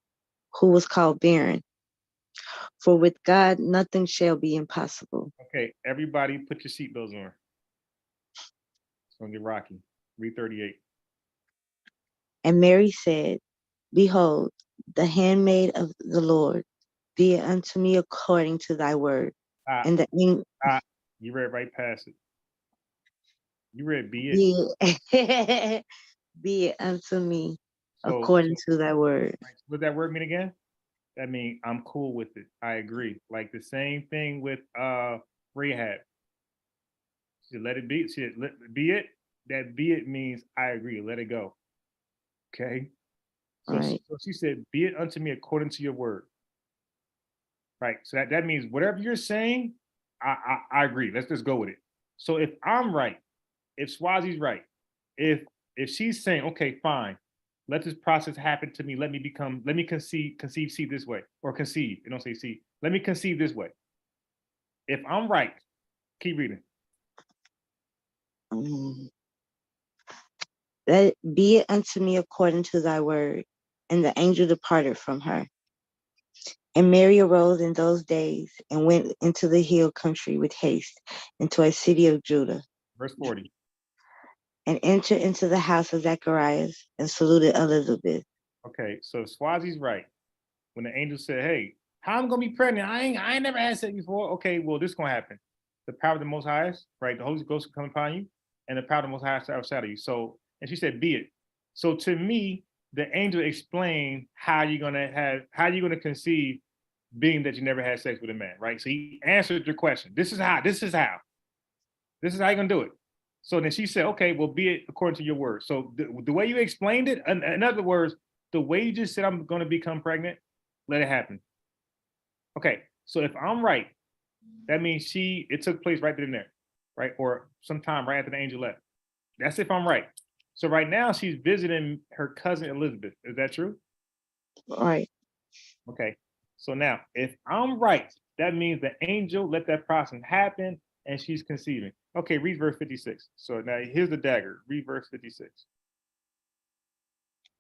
who was called barren. For with God nothing shall be impossible. Okay, everybody put your seatbelts on. It's gonna get rocky. Read 38. And Mary said, Behold, the handmaid of the Lord, be it unto me according to thy word. And the You read right past it. You read be it. be it unto me So, according to thy word. what that word mean again? That means I'm cool with it. I agree. Like the same thing with Rahab. She let it be. She let be it. That be it means I agree. Let it go. Okay. So, Right. so she said, "Be it unto me according to your word." Right. So that means whatever you're saying, I agree. Let's just go with it. So if I'm right, if Swazi's right, if she's saying, okay, fine, let this process happen to me. Let me conceive seed this way, or conceive. You don't say seed. Let me conceive this way. If I'm right, keep reading. Let be it unto me according to thy word. And the angel departed from her. And Mary arose in those days and went into the hill country with haste into a city of Judah. Verse 40. And entered into the house of Zacharias and saluted Elizabeth. Okay, so Swazi's right. When the angel said, hey, how I'm gonna be pregnant? I ain't never had sex before. Okay, well, this is gonna happen. The power of the Most Highest, right? The Holy Ghost will come upon you, and the power of the Most Highest outside of you. So, and she said, be it. So to me, the angel explained how you're gonna conceive, being that you never had sex with a man, right? So he answered your question. This is how you're gonna do it. So then she said, okay, well, be it according to your word. So the way you explained it, in other words, the way you just said I'm gonna become pregnant, let it happen. Okay, so if I'm right, that means it took place right then and there, right? Or sometime right after the angel left. That's if I'm right. So right now she's visiting her cousin Elizabeth. Is that true? Right. Okay. So now, if I'm right, that means the angel let that process happen and she's conceiving. Okay, read verse 56. So now here's the dagger. Read verse 56.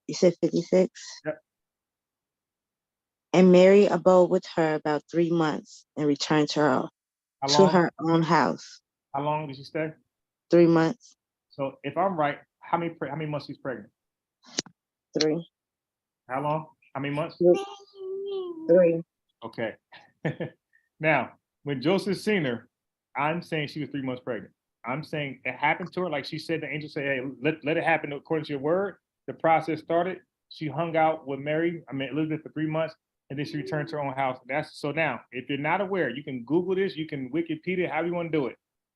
You said 56? Yep. And Mary abode with her about 3 months and returned How long? her own house. How long did she stay? 3 months, So if I'm right, how many months she's pregnant? 3, How long? How many months? 3. Okay. Now, when Joseph seen her, I'm saying she was 3 months pregnant. I'm saying it happened to her, like she said, the angel said, hey, let it happen according to your word. The process started. She hung out with Elizabeth for 3 months, and then she returned to her own house. So now, if you're not aware, you can Google this, you can Wikipedia, however you want to do it.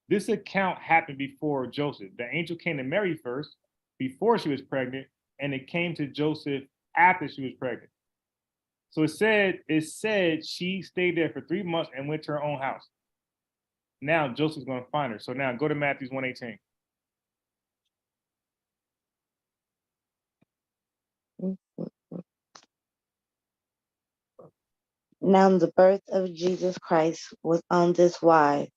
This account happened before Joseph. The angel came to Mary first, before she was pregnant, and it came to Joseph after she was pregnant. So it said she stayed there for 3 months and went to her own house. Now Joseph's going to find her. So now go to Matthew 1:18. Now the birth of Jesus Christ was on this wise,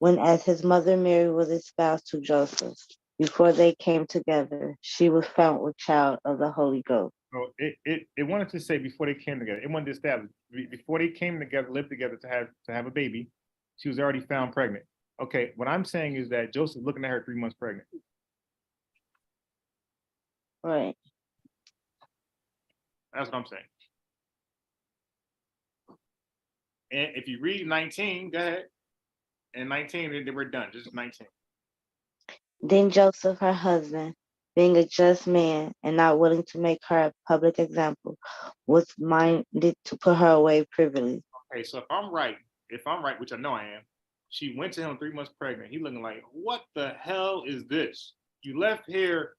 when as his mother Mary was espoused to Joseph, before they came together, she was found with child of the Holy Ghost. So it wanted to say before they came together. It wanted to establish before they came together, lived together to have a baby. She was already found pregnant. Okay, what I'm saying is that Joseph looking at her 3 months pregnant. Right. That's what I'm saying. And if you read 19, go ahead. And 19, then we're done. Just 19. Then Joseph, her husband, being a just man and not willing to make her a public example, was minded to put her away privily. Okay, so if I'm right, which I know I am, she went to him 3 months pregnant. He looking like, what the hell is this? You left here,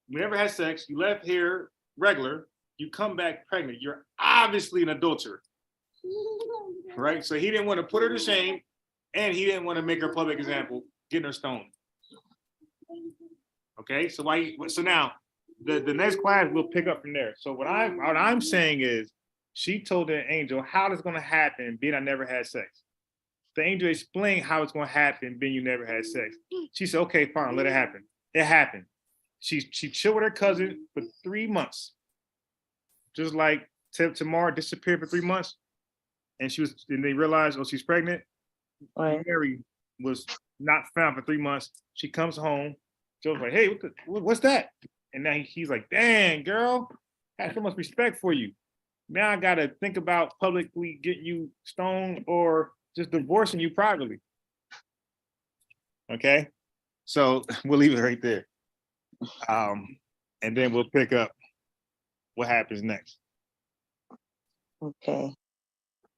we never had sex, you left here regular, you come back pregnant. You're obviously an adulterer. Right? So he didn't want to put her to shame, and he didn't want to make her public example, getting her stoned. Okay, so now the next class we'll pick up from there. So what I'm saying is, she told the angel how it's going to happen, being I never had sex. The angel explained how it's going to happen, being you never had sex. She said, okay, fine, let it happen. It happened. She chilled with her cousin for 3 months, just like Tamar disappeared for 3 months, and they realized, oh, she's pregnant. Right. Mary was not found for 3 months. She comes home. Joe's like, hey, what's that? And now he's like, dang, girl, I have so much respect for you. Now I gotta think about publicly getting you stoned or just divorcing you privately. Okay, so we'll leave it right there. And then we'll pick up what happens next. Okay.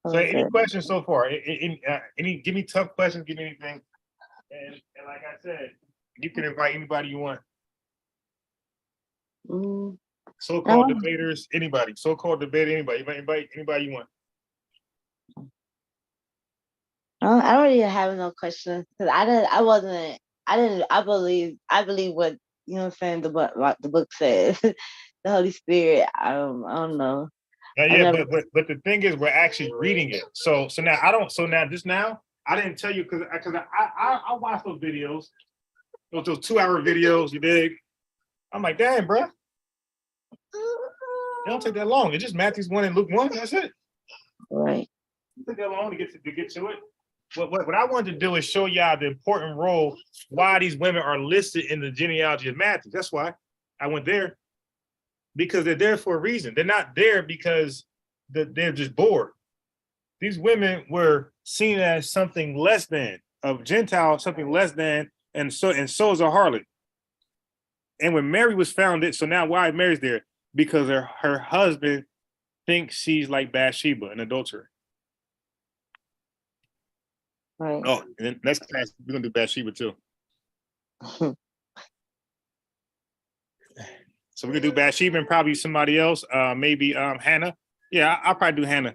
So any questions so far? Any give me tough questions, give me anything. And like I said, you can invite anybody you want. So-called debaters, anybody. So-called debate, anybody. Invite anybody you want. I don't really have no questions because I believe what, you know what I'm saying, what the book says. The Holy Spirit, I don't know. But the thing is, we're actually reading it. So now I didn't tell you because I watched those videos, those 2-hour videos. You dig? I'm like, damn, bro. It don't take that long. It's just Matthew 1 and Luke 1. That's it. Right. It took that long to get to it. What I wanted to do is show y'all the important role why these women are listed in the genealogy of Matthew. That's why I went there. Because they're there for a reason. They're not there because they're just bored. These women were seen as something less than, of Gentile, something less than, and so is a harlot. And when Mary was found, so now why Mary's there? Because her husband thinks she's like Bathsheba, an adulterer. Right. Oh, and then next class we're gonna do Bathsheba too. So we're gonna do Bathsheba and probably somebody else, maybe Hannah. Yeah, I'll probably do Hannah.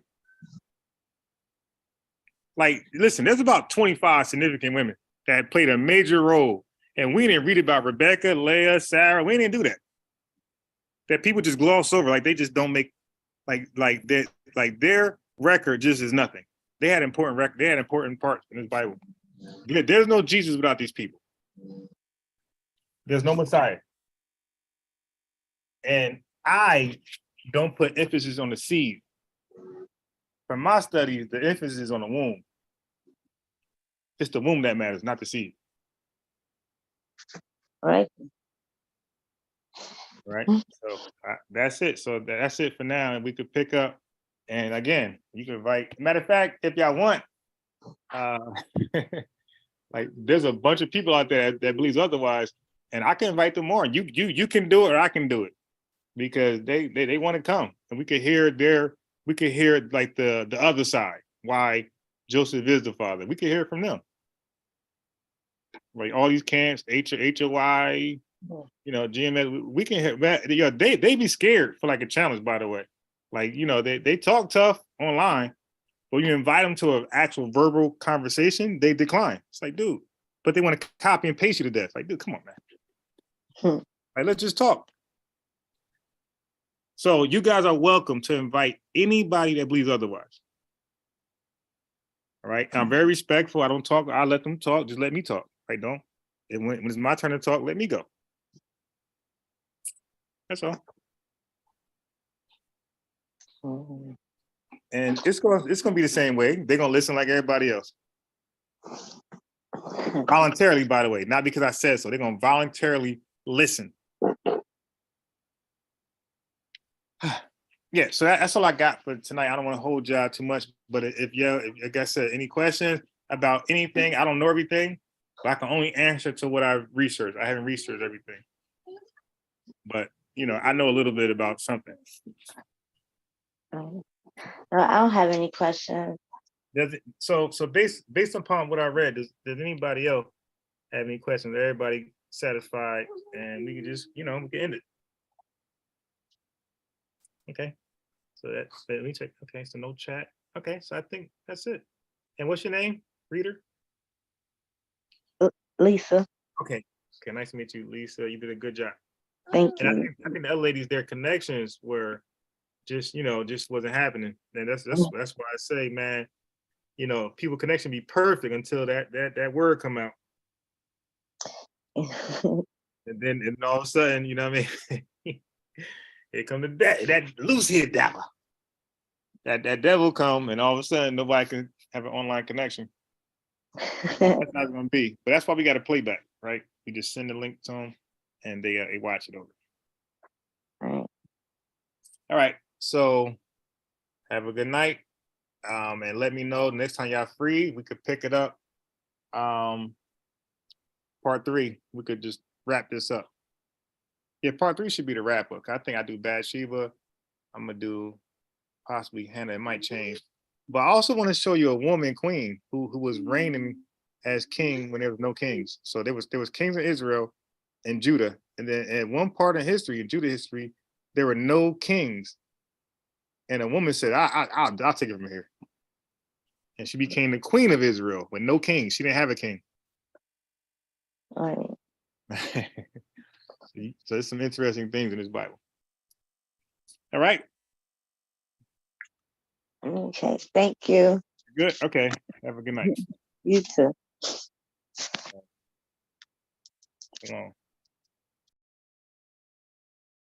Like, listen, there's about 25 significant women that played a major role, and we didn't read about Rebecca, Leah, Sarah. We didn't do that. That people just gloss over, like they just don't make, like their record just is nothing. They had important record. They had important parts in this Bible. There's no Jesus without these people. There's no Messiah. And I don't put emphasis on the seed. From my studies, the emphasis is on the womb. It's the womb that matters, not the seed. Right. Right. So that's it. So that's it for now. And we could pick up. And again, you can invite. Matter of fact, if y'all want, like there's a bunch of people out there that believes otherwise, and I can invite them more. You can do it, or I can do it, because they want to come, and we could hear like the other side, why Joseph is the father. We could hear it from them. Like all these camps, HOI, GMS, we can hear that. They be scared for like a challenge, by the way. Like, they talk tough online, but you invite them to an actual verbal conversation, they decline. It's like, dude, but they want to copy and paste you to death. Like, dude, come on, man. Like, let's just talk. So you guys are welcome to invite anybody that believes otherwise. All right. I'm very respectful. I don't talk. I let them talk. Just let me talk. Right? Don't. And when it's my turn to talk, let me go. That's all. And it's gonna be the same way. They're gonna listen like everybody else. Voluntarily, by the way, not because I said so. They're gonna voluntarily listen. Yeah, so that's all I got for tonight. I don't want to hold y'all too much, but if like I said, any questions about anything, I don't know everything, but I can only answer to what I've researched. I haven't researched everything, but I know a little bit about something. No, I don't have any questions. So based upon what I read, does anybody else have any questions? Everybody satisfied, and we can just we can end it. Okay. So let me check. Okay, so no chat. Okay, so I think that's it. And what's your name, reader? Lisa. Okay, nice to meet you, Lisa. You did a good job. Thank you. And I think the other ladies, their connections were just wasn't happening. And that's why I say, man, people connection be perfect until that word come out. and all of a sudden, you know what I mean? Here come that loose here devil. That devil come, and all of a sudden nobody can have an online connection. That's not gonna be. But that's why we got a playback, right? We just send the link to them, and they watch it over. Right. All right. So have a good night. And let me know next time y'all free. We could pick it up. Part 3. We could just wrap this up. Yeah, part 3 should be the wrap up. I think I do Bathsheba. I'm gonna do possibly Hannah. It might change. But I also want to show you a woman queen who was reigning as king when there was no kings. So there was kings in Israel and Judah. And then at one part in history, in Judah history, there were no kings. And a woman said, I'll take it from here. And she became the queen of Israel with no king. She didn't have a king. Right. So there's some interesting things in this Bible. All right. Okay. Thank you. Good. Okay. Have a good night. You too. Come on.